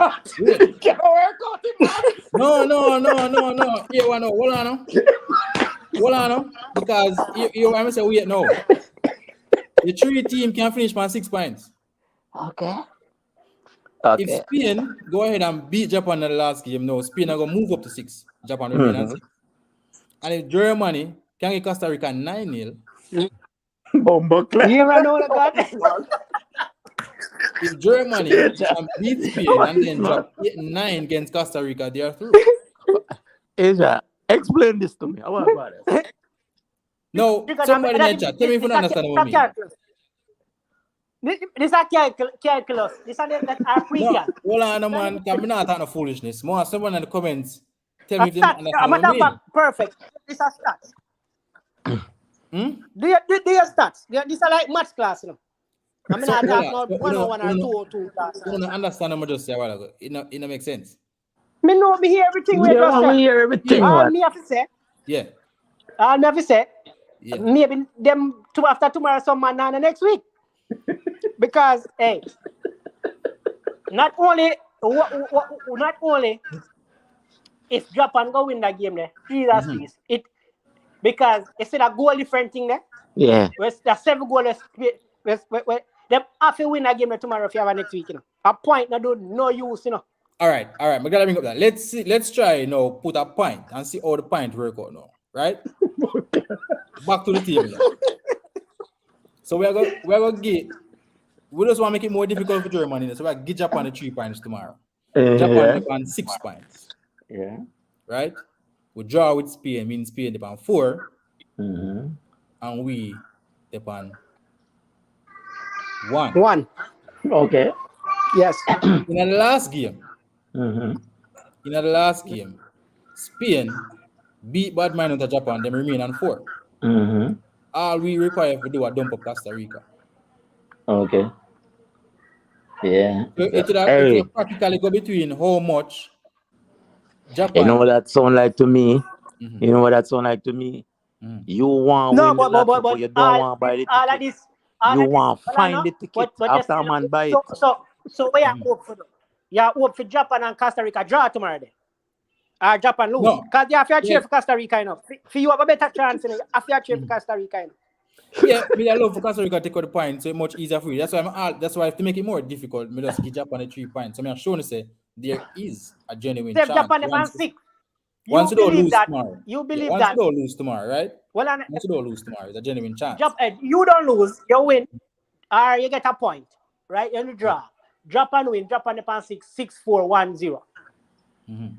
hold on. Because you want to say wait no. The 3 team can finish by 6 points. Okay. If Spain go ahead and beat Japan in the last game, no, Spain are gonna move up to 6. Japan remain at 6. And if Germany can get Costa Rica 9-0. You ever know that? If Germany can beat Spain and then drop 8-9 against Costa Rica, they are through. Asia, explain this to me. How about it? No, somebody in the chat, tell me if you understand what I mean. This is calculus. This is that are pre-cal. Hold on, man. I'm not talking foolishness. More someone in the comments tell me if they understand what I mean. Perfect. These are stats. They are stats. These are like math class, you know. I'm not talking about 101 or 202 class. You don't understand what I just said a while ago. It don't make sense. Me know me hear everything. We hear everything. All me have to say. Yeah. All me have to say. Yeah. Maybe them after tomorrow, some man the next week. Because hey, not only if Japan go win that game there, please. It because it's a goal different thing there. Yeah. The 7 goals. Them have to win that game there tomorrow if you have a next week, you know. A point no use, you know. All right. I gotta bring up that. Let's try put a point and see how the point work out now. Right? Back to the table. So we just want to make it more difficult for Germany. So we get Japan the 3 points tomorrow. Japan on 6 points. Yeah. Right? We draw with Spain, means Spain depend 4. And we depend 1. Okay. Yes. In the last game, Spain beat bad man out of Japan, them remain on 4. All we require to do a dump of Costa Rica. Okay. Yeah. So it will practically go between how much Japan. You know what that sound like to me? You want win the lottery, but you don't want buy the ticket. You want find the ticket after a man buy it. So where you hope for? You hope for Japan and Costa Rica draw tomorrow then? Or Japan lose? Because you have to cheer for Costa Rica, you know. For you have a better chance, you know. You have to cheer for Costa Rica, you know. Yeah, I love for Costa Rica to take out the points, so it's much easier for you. That's why I have to make it more difficult. Me just give Japan the 3 points. So I'm showing to say there is a genuine chance. Japan on 6. Once you don't lose that, tomorrow. You believe once that. you don't lose tomorrow, right? Once you don't lose tomorrow, it's a genuine chance. You don't lose, you win, or you get a point, right? You draw. Japan win, Japan upon 6-4-1-0.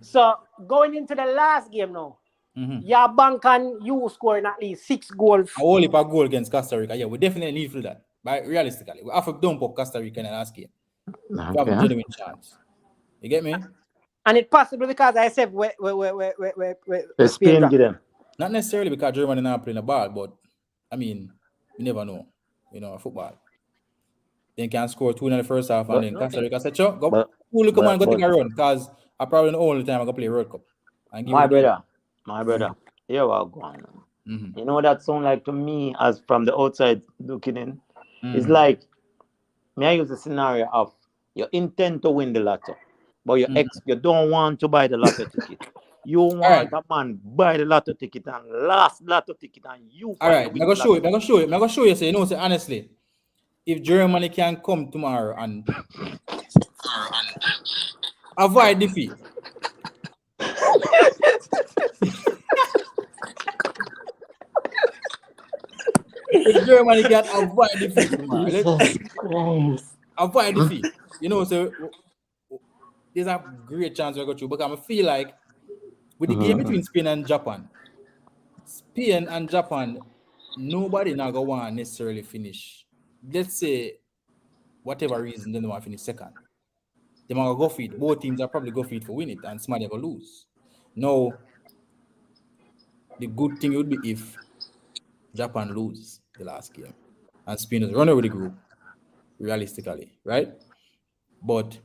So going into the last game now, your bank and you scoring at least 6 goals. I only a goal against Costa Rica. Yeah, we definitely need to do that. But realistically, we have to dump up Costa Rica in the last game. We have a genuine chance. You get me? And it's possible because I said where The Spain drop. get them. Not necessarily because Germany not playing the ball, but I mean, you never know. You know, football. They can score 2 in the first half, and then Costa Rica said, "Sure, go, come on, go take a run." Because I probably the only time I go play World Cup. And give My it the game. brother, here we go on. Mhm. You know what that sound like to me as from the outside looking in? It's Mhm. like, may I use the scenario of you intend to win the lotto, but you don't want to buy the lotto ticket. You want a man buy the lotto ticket and last lotto ticket and you All find right, I'm gonna show you. I'm gonna show you. I'm gonna show you. Say, you know, say honestly, if Germany can come tomorrow and avoid defeat, if Germany can avoid defeat tomorrow, let's avoid defeat. You know, so there's a great chance we go through. Because I feel like with the game between Spain and Japan, nobody now go want necessarily finish. Let's say whatever reason they don't want to finish second. They might go for it. Both teams are probably go for it for win it, and somebody go lose. Now, the good thing would be if Japan lose the last game and Spain is run over the group, realistically, right? But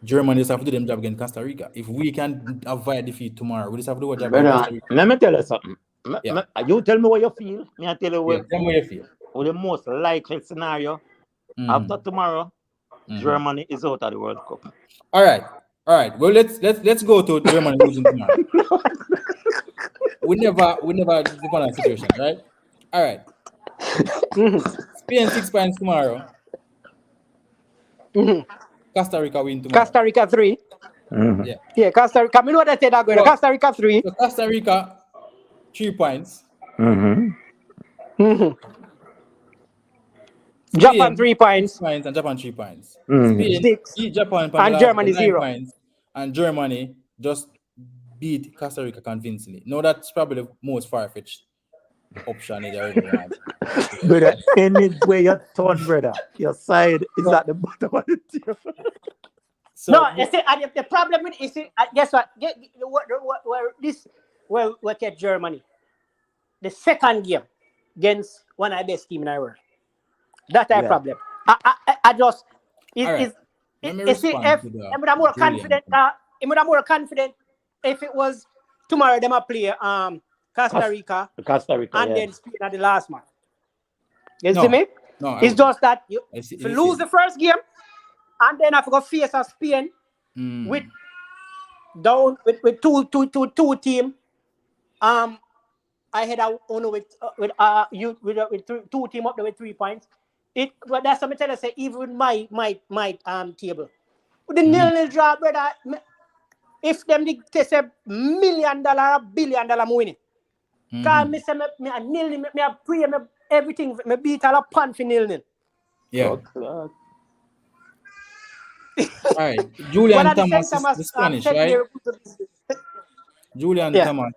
Germany just have to do them job against Costa Rica. If we can avoid defeat tomorrow, we just have to do a job against Costa Rica. Let me tell you something. Yeah. You tell me what you feel. Me I tell you Yeah, tell me what you feel. what the most likely scenario after tomorrow, Germany is out of the World Cup. All right. Well, let's go to Germany losing tomorrow. we never depend on that situation, right? All right. Spain 6 points tomorrow. Costa Rica win tomorrow. Costa Rica 3. Yeah. Yeah, Costa Rica. I mean what I said that Well, Costa Rica 3. So Costa Rica 3 points. Japan 3 points. And Japan 3 points. Spain beat Japan and Germany 9 0 points, and Germany just beat Costa Rica convincingly. No, that's probably the most far-fetched option they ever want. Brother, any way you turn, brother, your side is at the bottom of the table. So, no, you see, the problem with is guess what? What at Germany, the second game against one of the best team in the world. That's our problem. I just if I'm more confident. I'm more confident if it was tomorrow. Them play Costa Rica, and then Spain at the last match. You see me? No, it's just that if you lose the first game, and then I forgot face of Spain with two team. I had a owner with two team up there with 3 points. But that's something I say. Even with my table, with the nil draw, brother. If them they say $1 million, $1 billion, I'm winning. Cause me say me a nil, me a pray, me everything, me beat all a pan for nil. Yeah. All right, Julian Thomas, the Spanish, right? Julian Thomas.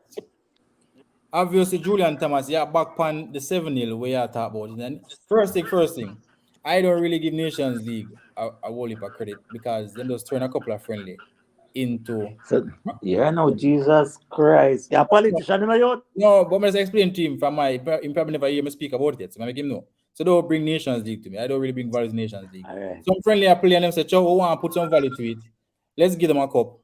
Obviously, Julian Thomas, back on the 7-0 where you talk about it. And first thing, I don't really give Nations League a whole heap of credit because them just turn a couple of friendly into. No, Jesus Christ. You're a politician, No, but I explain to him from he probably never hear me speak about it yet, so I make him know. So don't bring Nations League to me. I don't really bring value to Nations League. Right. Some friendly play and them say, "Chow, we want to put some value to it. Let's give them a cup."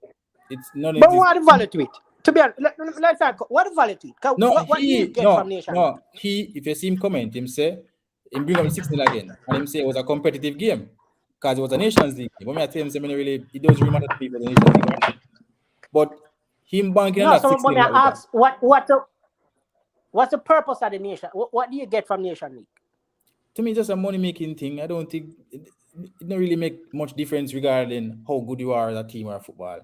It's none. But what value to it? To be honest, let's talk. What value to it? What do you get from Nations? No, if you see him comment, him say, him bring up 6-0 again, and him say it was a competitive game because it was a Nations League. But me I tell him, say, it doesn't really matter to people the Nations League. But him banking on that 6-0. No, I ask, what's the purpose of the nation? What do you get from Nation League? To me, just a money-making thing. I don't think it don't really make much difference regarding how good you are as a team or a football.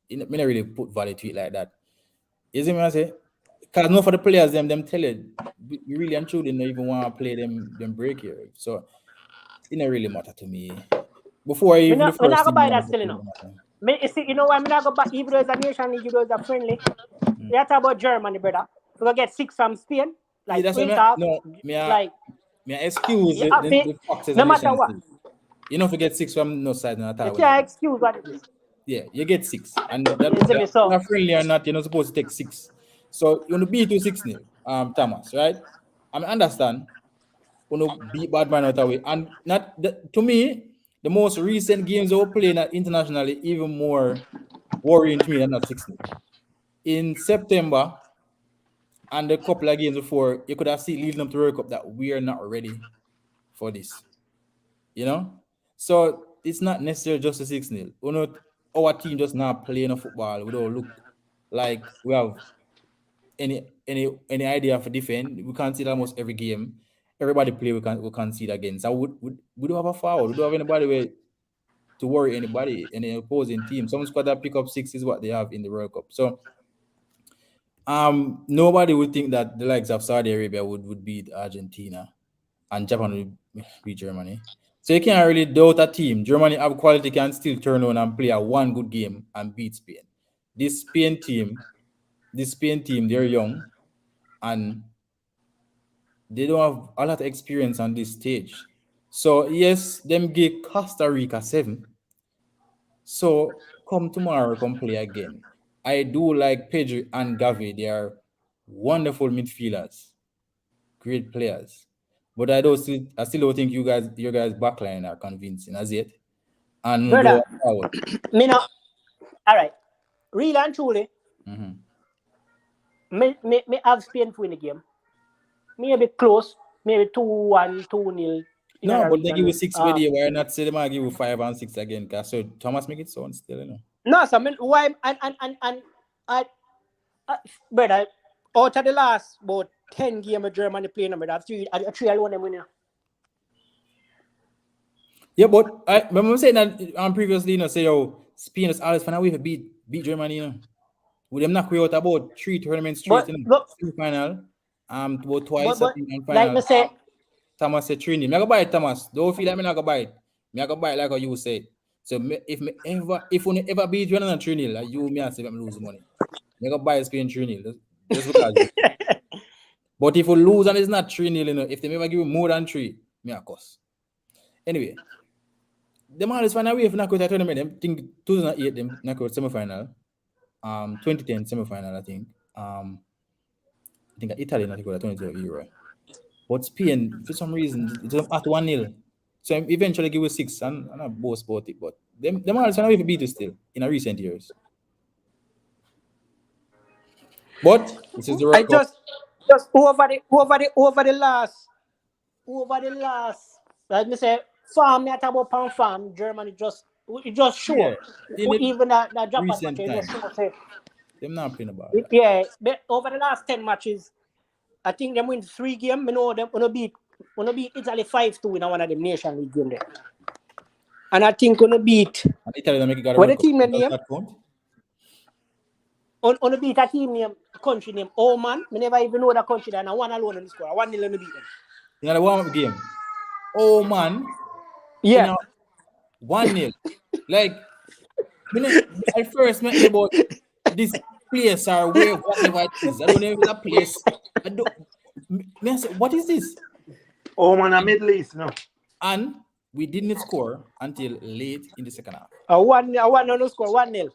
I don't really put value to it like that. You see what I say? Because no for the players, them tell you, we really and truly don't even want to play them break here. So it don't really matter to me. Before I even the first thing, buy that still enough. You know why I'm not going to buy, even though it's a Nation League, even though it's a friendly. You talk about Germany, brother. We're going to get 6 from Spain. Like, that's what me excuse the foxes. No matter what. You don't forget 6 from no side and You attack. can't excuse what it is. Yeah, you get 6. And that, You see me, so you're friendly or not, you're not supposed to take 6. So you want to beat you 6-0, Thomas, right? I mean, understand. You know, beat bad man out of way. And not to me, the most recent games that we're playing internationally even more worrying to me than that 6-0. In September and a couple of games before, you could have seen leading up to World Cup that we are not ready for this. You know? So it's not necessarily just a 6-0. You know, our team just not playing a football. We don't look like we have any idea for defend. We can't see almost every game. Everybody play, we can't see it again. So we don't have a foul. We don't have anybody where to worry anybody, any opposing team. Some squad that pick up 6 is what they have in the World Cup. So nobody would think that the likes of Saudi Arabia would beat Argentina and Japan would beat Germany. So you can't really doubt a team. Germany have quality, can still turn on and play a one good game and beat Spain. This Spain team, they're young and they don't have a lot of experience on this stage. So yes, them give Costa Rica 7. So come tomorrow, come play again. I do like Pedro and Gavi. They are wonderful midfielders, great players. But I still don't think your guys backline are convincing as yet. And brother, go forward. me now. All right, real and truly, me have Spain to win the game. Maybe close, maybe 2-1, 2-0. No, but they give you 6 per day. Why not say they might give you 5 and 6 again? Cause so Thomas make it sound still, you know. No, so I mean, why brother, out of the last about 10 games of Germany playing, brother, I've three alone them winning. Yeah, but I remember saying that previously, you know, say Spain is always find a way to beat Germany, you know. With them knock we out about 3 tournaments straight, you know. Semi-final, about twice I think, and final. Like me say, Thomas said 3-0. Me go buy it, Thomas. Don't feel like me not go buy it. Me go buy it like how you said. So if we ever beat you on 3-0, like you me I say me lose money. Me go buy Spain 3-0. Just because. But if we lose and it's not 3-0, you know, if they ever give you more than 3, me a cuss. Anyway, them always find a way if knock out a tournament. Them think 2008 them knock out semi-final. 2010 semi-final, I think. I think Italy knocked out 2012 Euro. But Spain, for some reason, it's at 1-0. So eventually give us 6 and I boast about it. But them always find a way to beat us still in a recent years. But this is the I just over the last, let me say, farm me at about pound farm, Germany just sure. Yeah, Even that Japan match, recent it time. just sure say. Them not playing about that. Yeah, but over the last 10 matches, I think them win 3 games. You know them gonna beat Italy 5-2 in one of the Nation League game there. And I think gonna beat and Italy make it what the team name? count? On the beat a team name, country name Oman. I never even know that country there. And I one alone in the score. 1-0 on the beat them. In the warm-up game. Oh man. Yeah. 1-0. Like at first me about this place or where whatever it is. I don't know if it's a place. I say, what is this? Oh man, a Middle East, no. And we didn't score until late in the second half. A one no score, 1-0.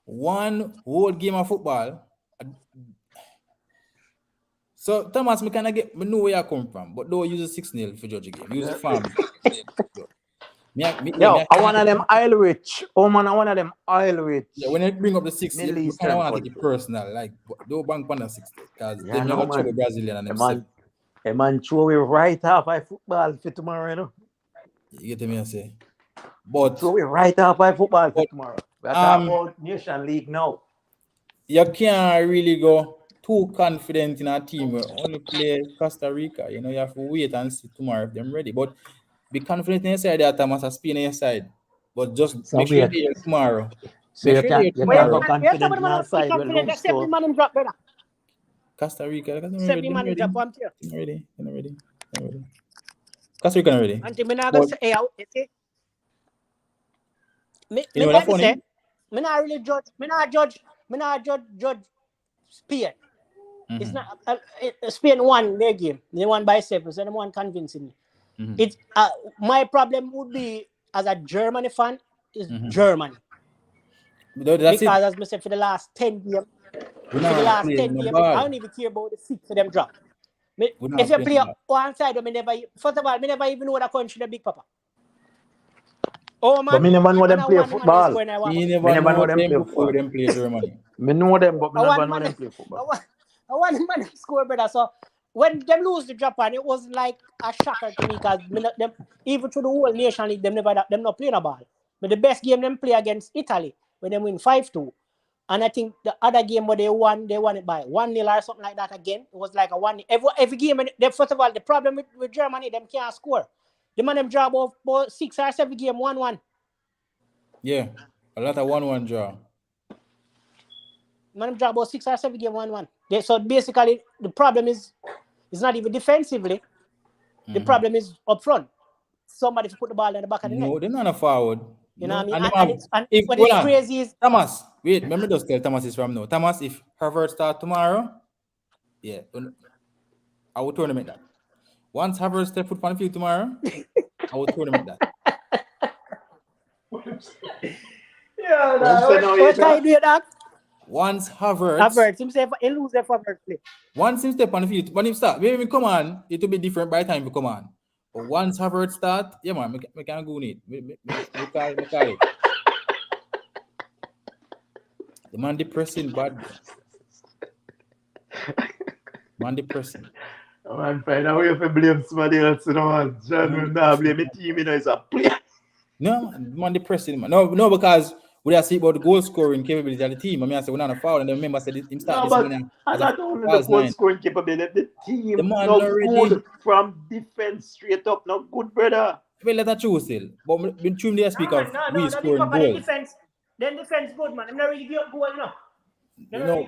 One whole game of football. So Thomas, me know where you come from, but don't use a 6-0 for judge a game. Use a farm. I want them oil rich. Oh man, I want them oil rich. Yeah, when I bring up the 6, Middle you East kind of want to take it personal. Like, don't bank on the 6 because they're not going to trouble Brazilian and them. A man throw it right off by football for tomorrow, you know. You get me, I say. But throw it right off by football for tomorrow. We're talking about Nation League now. You can't really go too confident in a team where only play Costa Rica. You know, you have to wait and see tomorrow if they're ready. But be confident in your side there, Thomas, and Spain in your side. But just make sure you're here tomorrow. So you can't go confident in our side when long score. Costa Rica, Seven man drop one here. Ready. Costa Rica ready. Until me not say out. Me not really judge. Me not judge Spain. It's not Spain won their game. They won by 7, so they won convincingly. It's my problem would be as a Germany fan is Germany. That's Because it. as I said, for the last 10 games, We're for the not last 10 playing no games, I ball. don't even care about the 6 for them drop. We're If not you playing play no ball. one side, I never, first of all, I never even know the country, the big papa. Oh But man, me never know and them I play want the man they football. score and I want. You Me never never know know them them play before football. them play Germany. Me know them, but me I never want know man, them play football. I want the man to score, brother. So when them lose to Japan, it was like a shocker to me because them even to the whole nation league, them not playing a ball. But the best game them play against Italy when they win 5-2. And I think the other game where they won it by 1-0 or something like that again. It was like a 1 every game. First of all, the problem with Germany, them can't score. The man them draw about 6 or 7 game 1-1. Yeah, a lot of 1-1 draw. Man them draw about 6 or 7 game 1-1. So basically, the problem is it's not even defensively. The problem is up front. Somebody put the ball in the back of the net. No, they're not a forward. You know No, what I mean? and if What hold is on, crazy is Thomas, wait, let me just tell Thomas is from now. Thomas, if Harvard start tomorrow, yeah, I will tournament that. Once Harvard step foot on the field tomorrow, I will tournament that. what time do you that? Once Harvard, Havertz, himself, he lose the Havertz play. once him step on the field, when him start, maybe come on, it will be different by the time he come on. But once Harvard start, yeah man, we can go in it. We call it. The man depressing bad. Man depressing. Man, find a way to blame somebody else, you know, man. John will not blame the team, you know, it's a player. No, man depressing, man. No, because we are speaking about the goal scoring capability of the team. I mean, I said we're not a foul, and then remember said him start No, this but morning and as a not only the false goal nine. scoring capability, the team The man not already. good from defense straight up, not good, brother. Well, let that choose still. But when Trim they speak of we No, scoring the goals. defense. Then defense good, man. I'm not really good goal, you know.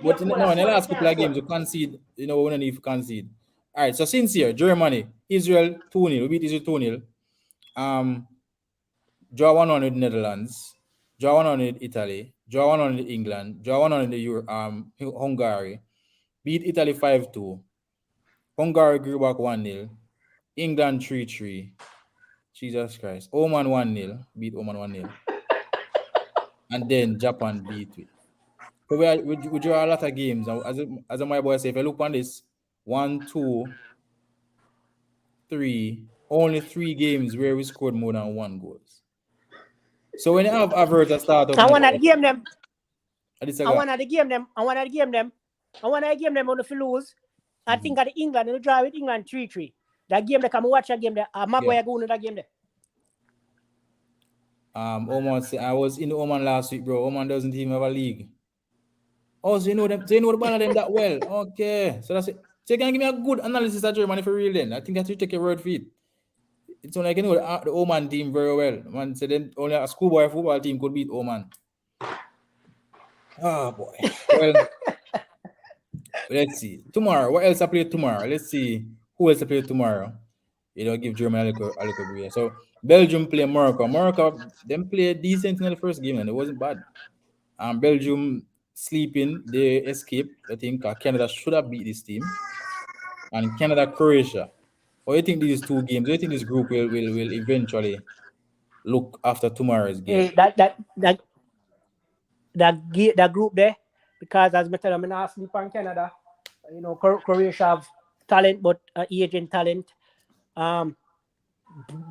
But in the last couple of games, you concede, we don't need to concede. All right, so since here, Germany, Israel 2-0, we beat Israel 2-0. Draw 1-1 with Netherlands, draw 1-1 with Italy, draw 1-1 with England, draw 1-1 with Hungary, beat Italy 5-2. Hungary grew back 1-0. England 3-3. Jesus Christ. Oman 1-0. Beat Oman 1-0. And then Japan beat it. So we draw a lot of games. As my boy say, if I look on this, 1, 2, 3, only 3 games where we scored more than 1 goals. So when you have average at start up, I want to game them. I want to game them on the lose. I think at England, they draw with England 3-3. That game, they come watch that game there. My boy go into that game there. Oman, I was in Oman last week, bro. Oman doesn't even have a league. Oh, so you know them, so you know the ball of them that well. Okay. So that's it. So you can give me a good analysis of Germany for real then. I think that you take a word for it. It's only like you know the Oman team very well. Man, so then only a schoolboy football team could beat Oman. Oh boy. Well, let's see. Tomorrow, what else I play tomorrow? Let's see who else I play tomorrow. Give Germany a little break. So Belgium play Morocco. Morocco, them play decent in the first game and it wasn't bad. Belgium sleeping, they escaped. I think Canada should have beat this team. And Canada, Croatia. What do you think these 2 games? Do you think this group will eventually look after tomorrow's game? Hey, that group there, because as I tell them, I'm not sleep on Canada. Croatia have talent, but aging talent.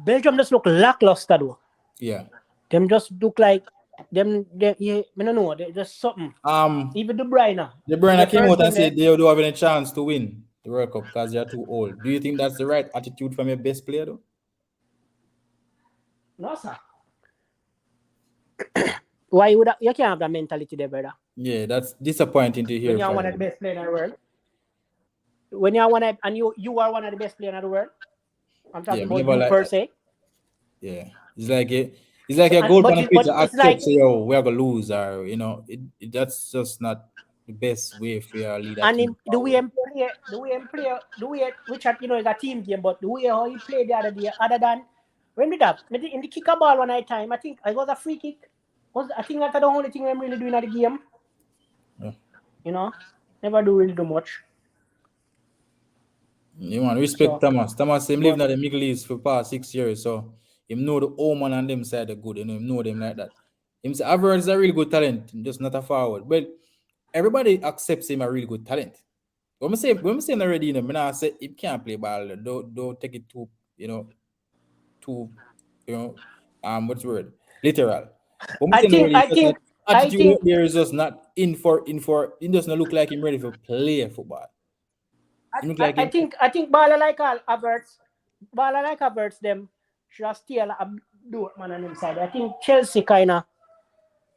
Belgium just look lackluster though. Yeah. Them just look like them. I don't know. They just something. Even De Bruyne. De Bruyne came out and said they don't have any chance to win the World Cup because they're too old. Do you think that's the right attitude from your best player though? No, sir. Why you can't have that mentality there, brother? Yeah, that's disappointing to hear. When you're one of the best players in the world. When you're one of, and you are one of the best players in the world. I'm talking about you per se. Yeah, it's like a goal on the pitch. Accept say, "Oh, we're gonna lose," or that's just not the best way for your leader. And the way him play, which is a team game, but the way how he played the other day, other than when we that in the kicker ball one night time, I think it was a free kick. I think that's the only thing I'm really doing at the game. Yeah. Never do really do much. You want respect So, Thomas. Thomas him but living in the Middle East for past 6 years, so him know the Oman and them side are good. Him know them like that. Him say Average is a really good talent, just not a forward. But everybody accepts him a really good talent. When we say already, I say he can't play ball. Don't take it too, too, what's the word? Literal. When we I say think already, I it's just think like I attitude think there is just not in for. It does not look like him ready for play football. He look like him. I think Bala like all Havertz them should steal a Dortmund on them side. I think Chelsea kinda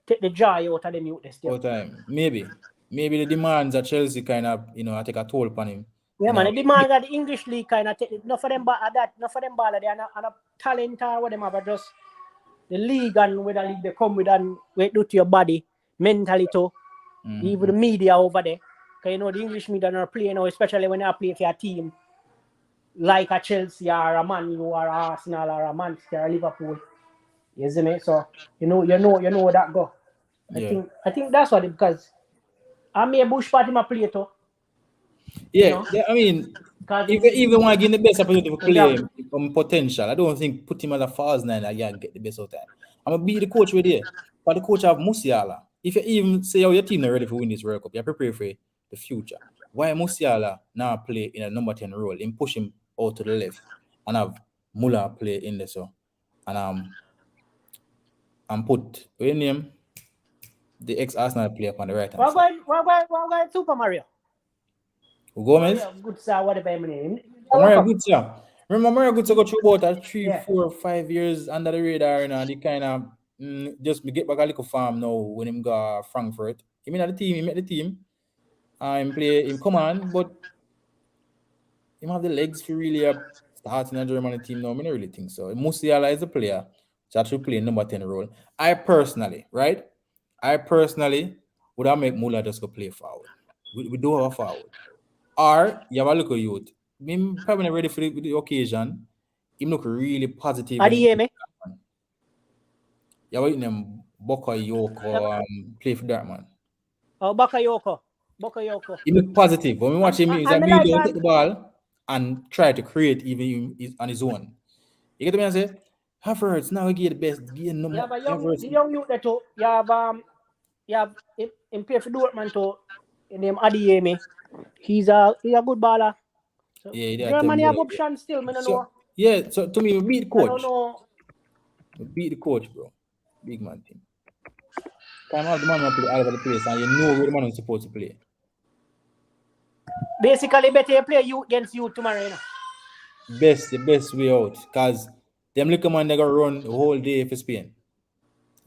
take the joy out of them youth this All year. time. Maybe the demands at Chelsea kind of I take a toll upon him Yeah, in a man. The way. demand of the English league kind of take enough for them Bala they are not talent or what them have, but just the league and with the league they come with and what it do to your body, mentally too. Even the media over there. Because the English media are playing now, especially when they play for a team like a Chelsea or a Man U or a Arsenal or a Manchester or Liverpool. You see me? So you know where that go. Yeah. I think that's what it because I may Bush party my play too. Yeah, I mean, Because if they even want to give him the best opportunity to yeah. play potential, I don't think put him as a false nine again get the best of time. I'm gonna be the coach with you. But the coach have Musiala. If you even say your team not ready for win this World Cup, you prepare for the future. Why Musiala now play in a number 10 role and push him out to the left and have Muller play in there so and put your name the ex Arsenal player on the right hand side. What going Super Mario? Gomez? Mario good sir, whatever his name. Mario Götze. Remember Mario Götze go through about 3, Yeah. 4, 5 years under the radar, and the kind of just get back a little farm now when him go Frankfurt. He mean at the team, he met the team. Him play him come on, but him have the legs for really starting a Germany team now. I don't really think so. Musiala is a player that should play number 10 role. I personally would have make Muller just go play forward. We do have a forward. Or you have a look at youth. Him probably not ready for the occasion. Him look really positive when he Adiyemi. you have them Bakayoko play for that man. Oh, Bakayoko. He look positive. When we watch him, he's a And me me like don't take the ball and try to create even on his own. You get what I say? Havertz now he get the best. Get no you more have Havertz. the young youth there too. You have him play for Dortmund too. His name Adiyemi. He's a good baller. So Yeah, they are Germany have temple. options still, I don't know. So to me, we beat the I don't coach. know. We beat the coach, bro. Big man team. Time out the man want to play all over the place, and you know where the man is supposed to play. Basically, better you play you against you tomorrow, you know. The best way out, cause them little man they go run the whole day for Spain,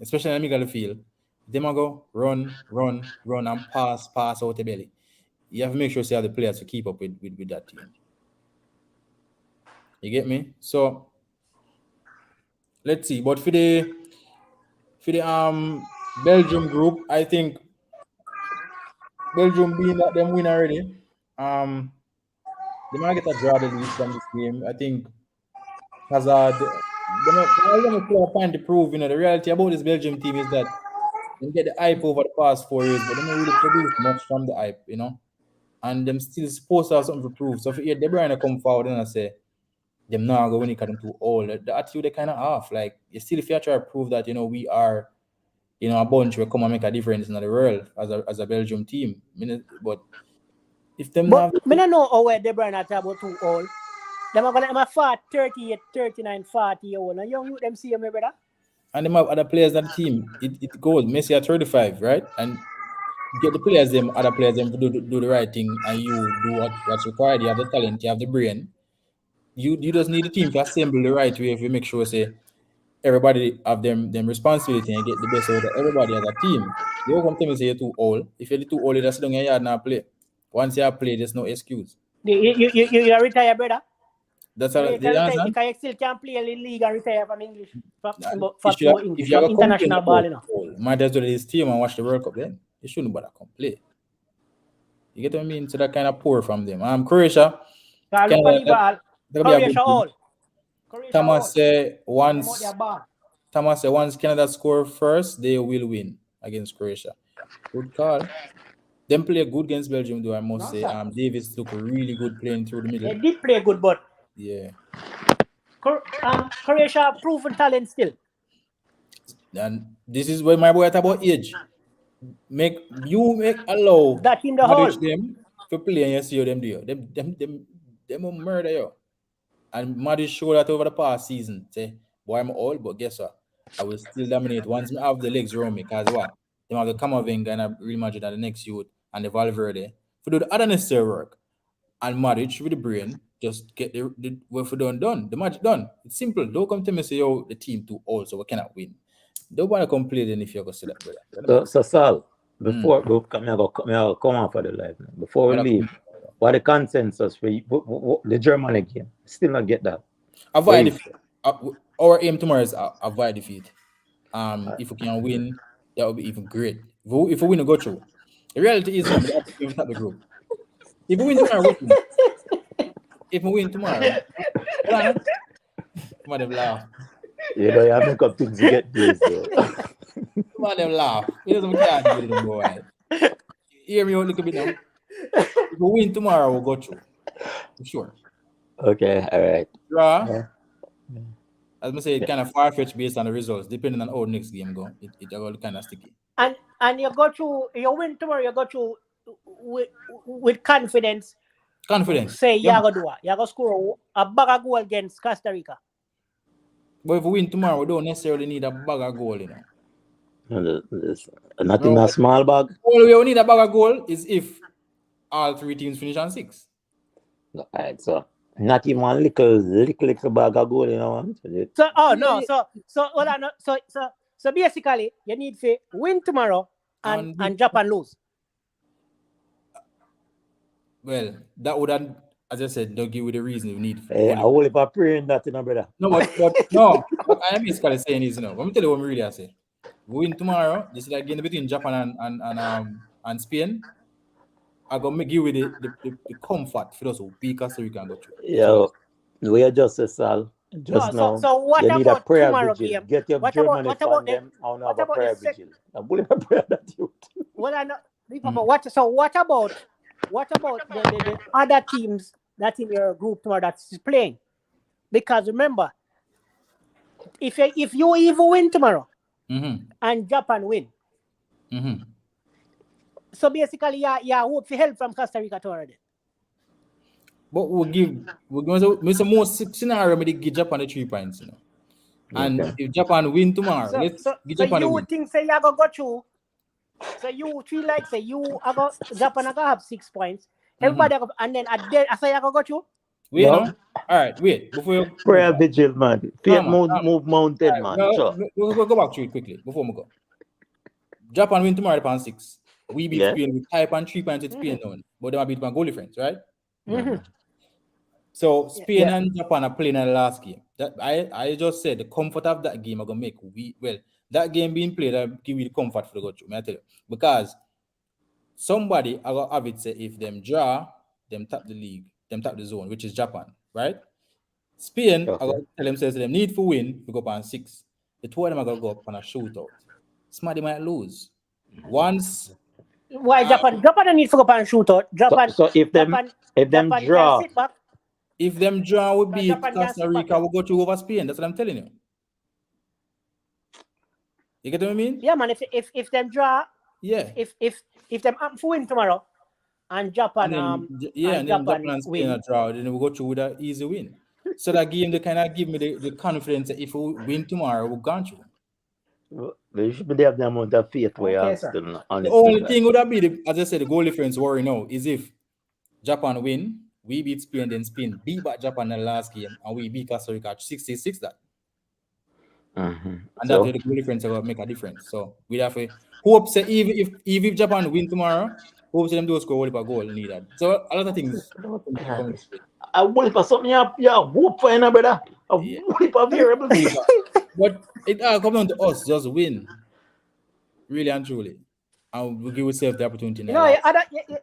especially in the middle of the field. Them a go run, and pass out the belly. You have to make sure you have the players to keep up with that team. You get me? So let's see. But for the Belgium group, I think Belgium being that them win already, they might get a draw the lead from this game. I think Hazard, they're going to play a point to prove. The reality about this Belgium team is that they get the hype over the past 4 years, but they don't really produce much from the hype. And them still supposed to have something to prove. So if you De Bruyne come forward and I say, them now go when you them too old, the attitude they kind of off. Like, you still if you try to prove that, we are, a bunch will come and make a difference in the world as a Belgium team. But if them But not I don't know how De Bruyne are about too old. Them are going to fat 38, 39, 40 year old. Now young youth them see me, brother. and them have other players on the team, it goes. Messi at 35, right? And get the players them, other players them to do the right thing, and you do what's required. You have the talent, you have the brain. You just need the team to assemble the right way if you make sure say everybody have them responsibility and get the best out of everybody as a team. They don't come to me say you're too old. If you're too old, you just sit down in your yard and play. Once you have played, there's no excuse. You retire, brother. That's how You they can retire answer. because you still can play in the league and retire from English. If English, you from have a complaint international ball, about you know. old, might as well this team and watch the World Cup then. You shouldn't bother complain. You get what I mean? So that kind of poor from them. Croatia, Because look on Canada, the ball. that'll be a good Croatia team. all. Croatia all. Thomas say Their ball. once Canada score first, they will win against Croatia. Good call. Them play good against Belgium, though, I must say. Davis look really good playing through the They middle. did play good, but Yeah. Croatia have proven talent still. And this is where my boy talk about age. Make allow That in the Modric hall. them to play and you see how them do. Them will murder you. And Modric showed that over the past season. Say, boy, I'm old, but guess what? I will still dominate once I have the legs around me. Because what? They have the Camavinga and Real Madrid and the next youth and the Valverde. For do the other necessary work. And Modric with the brain, just get the work for done. The match done. It's simple. Don't come to me say, yo, the team too old, so we cannot win. Don't want to complain then if you're going to say that, brother. So Sal, before we come on for the live now. Before we leave, what the consensus for the Germany game? Still not get that. Avoid defeat. Our aim tomorrow is avoid defeat. If we can win, that would be even great. If we win, we go through. The reality is, we have to give up the group. If we win tomorrow, we win. If we win tomorrow, come on, them laugh. You know, you have to make up things to get this. Come on, them laugh. It doesn't care to do them, boy. Hear me out a little bit now. If we win tomorrow, we'll go through. For sure. Okay, all right. Draw. Yeah. As I say, it kind of far-fetched based on the results. Depending on how the next game go, it all kind of sticky. And you go through, you win tomorrow, you go through with confidence. Confidence. Say, you're going to do it. You're going to score a bag of goal against Costa Rica. But if we win tomorrow, we don't necessarily need a bag of goal, you know. Not in a small bag. All we need a bag of goal is if all three teams finish on 6. All right, so not even one little bag of goal, you know. So basically, you need to win tomorrow and Japan lose. Well, that would, as I said, don't give you the reason you need. I will if I pray in that, you know, brother. No, what I am basically saying is, you know, let me tell you what I really say. We win tomorrow. This is like game between Japan and Spain. I'm gonna give you the comfort for those who beat Costa Rica and go through. Yeah, we adjust this all. Just now. So what you need a about prayer tomorrow vigil. game? Get your Germany from them. I want to have a prayer vigil. I believe a prayer that you. Well, I know. What about the other teams that's in your group tomorrow that's playing? Because remember, if you even win tomorrow and Japan win, so basically you hope for help from Costa Rica tomorrow. But we're going to more scenario where they give Japan the 3 points, you know. And if Japan win tomorrow, let's give Japan a win. You think say you go through? So you feel like say Japan are gonna have 6 points. Everybody and then I say you go through. Wait, no? All right, wait. Before you prayer vigil, man. Move mountain, right, man. Sure. We'll go back to it quickly before we go. Japan win tomorrow upon 6. We beat Spain with type and 3 points with Spain down. But they might beat my goal difference, right? So Spain and Japan are playing in the last game. That I just said the comfort of that game are gonna make that game being played, I'll give you the comfort for the go through. May I tell you? Because somebody I got have it say if them draw, them tap the league, them tap the zone, which is Japan, right? Spain, I got tell them says them need for win, we go up on 6. The two of them are gonna go up on a shootout. Somebody might lose. Once why Japan needs to go up and shootout. Japan. So if them draw. If them draw would be Costa Rica, will go through over Spain. That's what I'm telling you. You get what I mean? Yeah, man. If them draw, if them up for win tomorrow, and Japan Japan and Spain are draw, then we'll go through with an easy win. So that game they kind of give me the confidence that if we win tomorrow, we'll go through. They should be have the amount of faith where you still the only thing would have be as I said, the goal difference worry now is if Japan win. We beat Spain, then Spain beat back Japan in the last game, and we beat Costa Rica 66 that. And that's where the goal difference will make a difference. So we have to hope say if Japan win tomorrow, hope them do score a goal needed. So a lot of things. I will for something hope for you, brother. A whole for variable. But it all comes down to us just win. Really and truly. And we give ourselves the opportunity.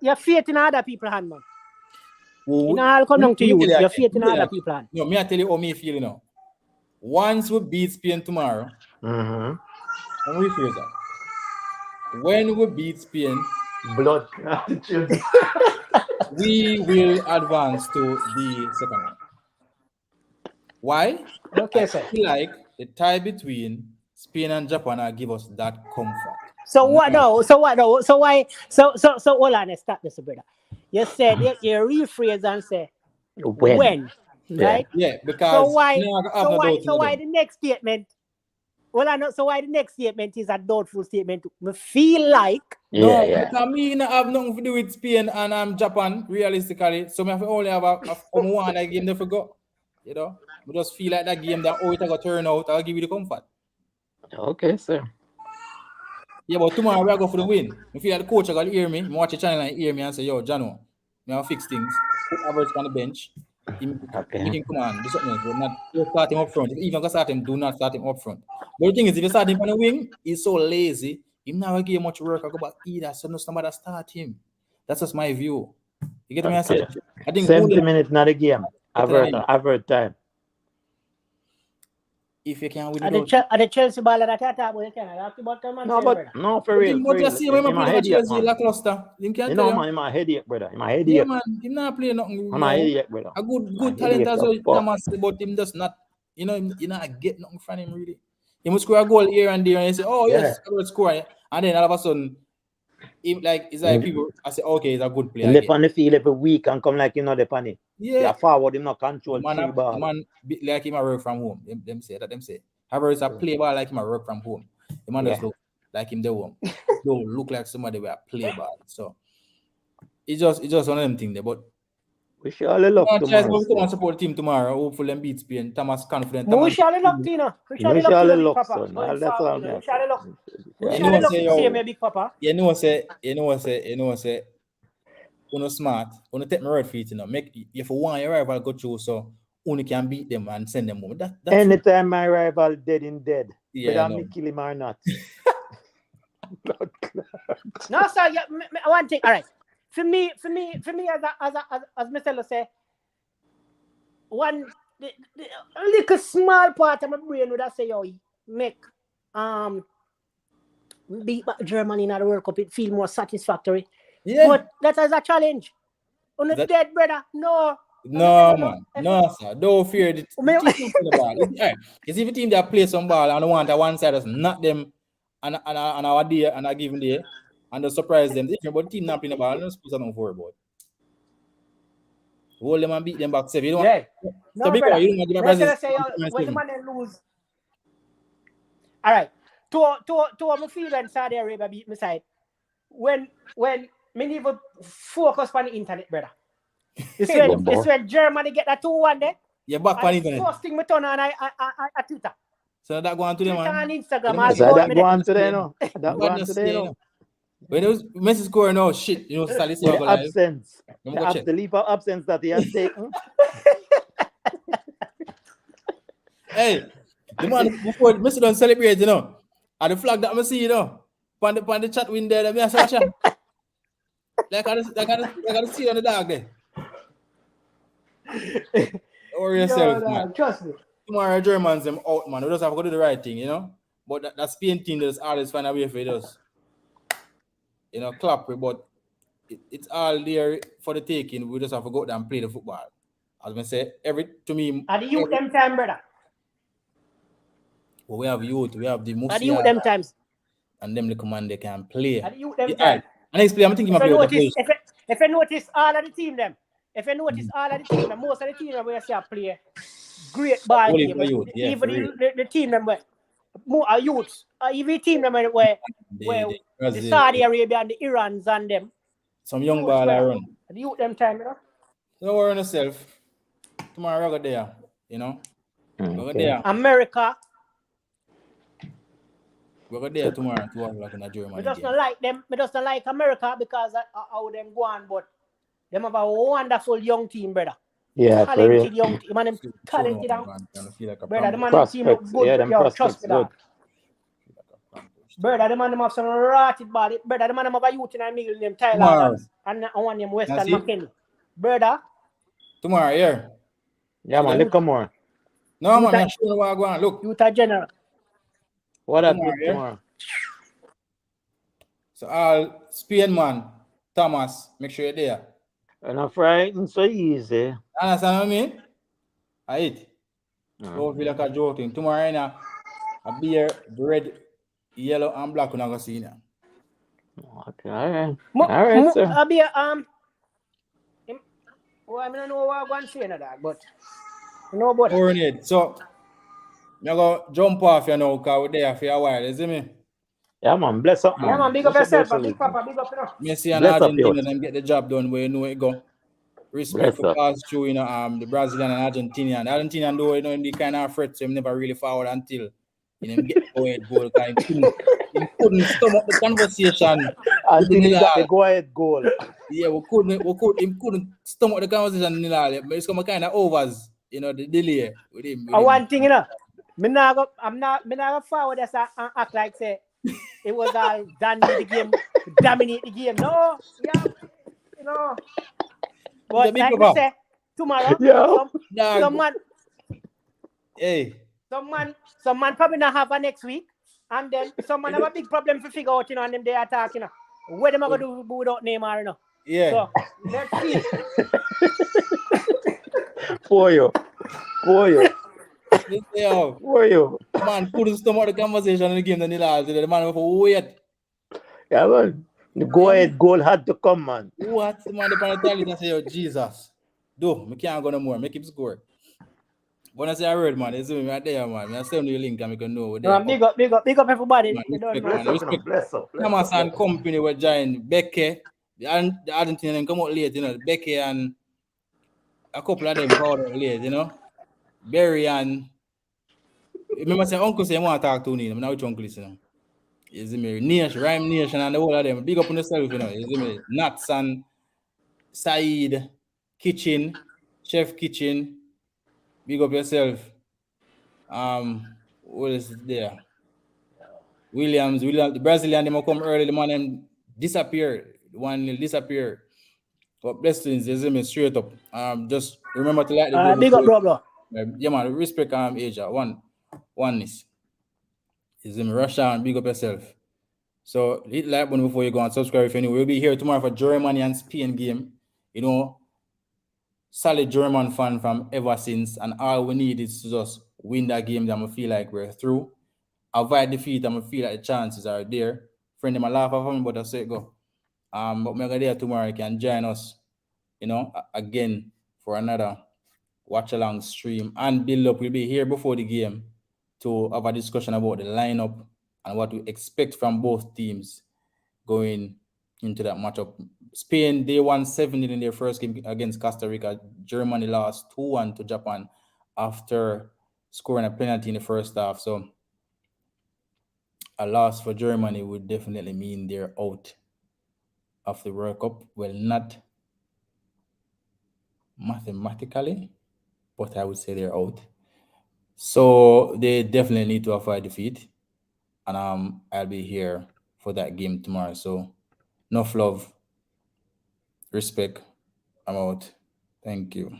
You're faith in other people's hand, man. Well, I'll come down to you. Your faith in other people. No, me I tell you how me feel now. Once we beat Spain tomorrow, let me rephrase that. When we beat Spain Blood. We will advance to the second round. Why? Okay, I sir. feel like the tie between Spain and Japan will give us that comfort. So what? Now, No. So what? No. So why? So hold on. Stop this, brother. You said you rephrase and say when, Yeah. right? yeah, So because why? you know, I have So no why? doubt So in why them. the next statement? Well, I know. So why the next statement is a doubtful statement? Me feel like No, Yeah. because me not have nothing to do with Spain and Japan, realistically. So me have to only have a one that game they forgot. You know? We just feel like that game that it got turn out, I'll give you the comfort. Okay, sir. Yeah, but tomorrow we are going for the win. I feel like the coach are gonna hear me, watch the channel and hear me and say, yo, Jano, me have fix things. Put average on the bench. Okay. Make him come on, do something else, but not don't start him up front. If you even gonna start him, do not start him up front. But the thing is, if you start him on the wing, he's so lazy, he never give much work. I go back either, so no somebody start him. That's just my view. You get me? I say, I think 70 minutes not a game. better than him. Avert time. If you can win at without the Chelsea ball that I talk about, you can talk about the man. No, but no, for real. but you see when I In my play headache, Chelsea man. lackluster, him can't You tell know, you. man, in my headache, brother. In my Yeah, headache. man, him not play nothing. In my headache, brother. A good My talent headache, as well, the fuck. Thomas, but him just not, you know, you not get nothing from him really. He must score a goal here and there, and you say, oh yes, I will score, and then all of a sudden, it's like people, I say, okay, he's a good player. He left on the field every week and come like the funny. Yeah, Yeah, forward him not control the three ball. man like him a work from home. Them say. However, it's a play ball like him a work from home. The man just look like him the home. Don't look like somebody where play ball. So it's just one of them things there. But we surely look tomorrow. We come and support the team tomorrow. Hopefully them beat Spain. Thomas confident. We shall look, Tina. We shall look, Big Papa. That's all I'm We shall look. We You shall know, look say, to see me, Big Papa. you know, say, uno smart, uno take my word for it, you know. Make if you want your rival go through, so uno can beat them and send them home. That's anytime my rival dead, yeah, whether me kill him or not. No, sir. Yeah, one thing. All right. For me, as Mr. say, the little small part of my brain would have say, yo, make beat back Germany in the World Cup, it feel more satisfactory. Yeah. But that is a challenge. On the dead, brother. No. No, man. No, sir. Don't fear the team the ball. It's if a team that play some ball and want one side us knock them and our day and a given day and just surprise them. But the team not playing the ball, no supposed to know for about. Hold them and beat them back 7. You don't want no, brother. You don't want to give Brazil. Say, when the man lose. All right. To my feeling Saudi Arabia beat my side. When me need to focus on the internet, brother. It's when Germany get that 2-1 there. Yeah, back on the internet. First thing me turn on I Twitter. So that go on to them, man. On Instagram. So that go on today, no. That go on today, no. When it was Messi scoring, no shit, you know, Sally the absence. The leave of absence that he has taken. Hey, the man before Messi don't celebrate, you know. And the flag that I see, you know, on the chat window, that me I say, like I see on the dog there. Or yourself, man. Trust me. Tomorrow Germans them out, man. We just have to do the right thing, you know. But that Spain team does always find a way for us. You know, clap it, but it's all there for the taking. We just have to go there and play the football. As I say, to me. At the youth them time, brother. Well, we have youth, we have the Musia. At the youth them times. And them the command they can play. At the youth them time. And next play, I'm thinking if you notice all of the team them, most of the team them where you play great ball game. Even the team them where more youths, even team them where the Saudi Arabia and the Irans and them. Some young ball run. At the youth them time, you know. Don't worry on yourself. Tomorrow we'll go there, you know. We'll go there. America. We'll go there tomorrow to work like in a Germany. I just don't like them. I just don't like America because how them go on, but them have a wonderful young team, brother. Yeah, talented young team, and them talented brother. The man team look good. Yeah, them prospects good. Brother, the man have some rotted body. Brother, the man have a youth in the middle named Tyler and one named Weston McKinney. Brother. Tomorrow, yeah. Yeah, man, look more. No, man, I'm sure what going on. Look. Utah General. What happened tomorrow? So all Spain man, Thomas, make sure you're there. And I'm frightened so easy. Understand what I mean? I eat. Mm. Don't feel like a joking. Tomorrow now, a beer, red, yellow, and black. We're not gonna see now. Okay, all right, sir. Abi well, I don't know what I'm going to say now, that, but you know about Ornate. So you're gonna jump off, you know, because we're there for a while, you see me? Yeah, man. Bless up, yeah, man. man, big up Bless up, yourself, bless big up. papa, big up, you know. Messi and Bless up, Argentina, youth. them get the job done where you know it go. Respect Bless for up. pass through, you know, the Brazilian and Argentinian. The Argentinian though, you know, they kind of afraid, so him never really forward until you know him get the go-ahead goal. Because he couldn't stomach the conversation with the Until he got the Nilal. go-ahead goal. Yeah, he couldn't stomach the conversation with Nilal. But it's come kind of overs, you know, the delay with him. One thing, you know, me not go forward as and act like say it was all dominate the game. No, yeah, you know. It's a But big like me papa. say, tomorrow, Yeah. Dog, someone hey, probably not have a next week, and then someone have a big problem to figure out, you know, and them they attack, you know. What am I gonna do without Neymar, you know? yeah. So let's see. For you. Yo, For you. man couldn't stomach the conversation in the game. The Nilal, the man went for wait. Yeah, man. The go-ahead goal had to come, man. What? The man the panel and say, yo, Jesus. Do, me can't go no more. Make him score. But I say I heard, man. You see me right there, man. I send you a link and we can know what they are. Big up everybody. Man, You don't respect, know. man. Respect. Bless up. Thomas and company were giant. Becky, the Argentinian come out late, you know. Becky and a couple of them come out late, you know. Barry and remember say uncle say I want to talk to me. I'm now which uncle is, you know. You see me? Nation, Rhyme Nation and the whole of them. Big up on yourself, you know. You see me? Nats and Saeed, Kitchen, Chef Kitchen. Big up yourself. What is it there? Williams, the Brazilian, them come early, the man them disappear. The one will disappear. But blessings, you see me straight up. Just remember to like the video. Big up, bro. Yeah, man, respect Asia. Oneness. You see me, Russia and big up yourself. So hit like button before you go and subscribe if you We'll be here tomorrow for Germany and Spain game. You know, solid German fan from ever since, and all we need is to just win that game. That I feel like we're through. Avoid defeat. I feel like the chances are there. Friend, them a laugh at me, but I say it go. But we're there tomorrow. You can join us, you know, again for another watch along stream and build up. We'll be here before the game to have a discussion about the lineup and what we expect from both teams going into that matchup. Spain, they won 7-0 in their first game against Costa Rica. Germany lost 2-1 to Japan after scoring a penalty in the first half. So a loss for Germany would definitely mean they're out of the World Cup. Well, not mathematically, but I would say they're out. So they definitely need to avoid defeat. And I'll be here for that game tomorrow. So enough love, respect. I'm out. Thank you.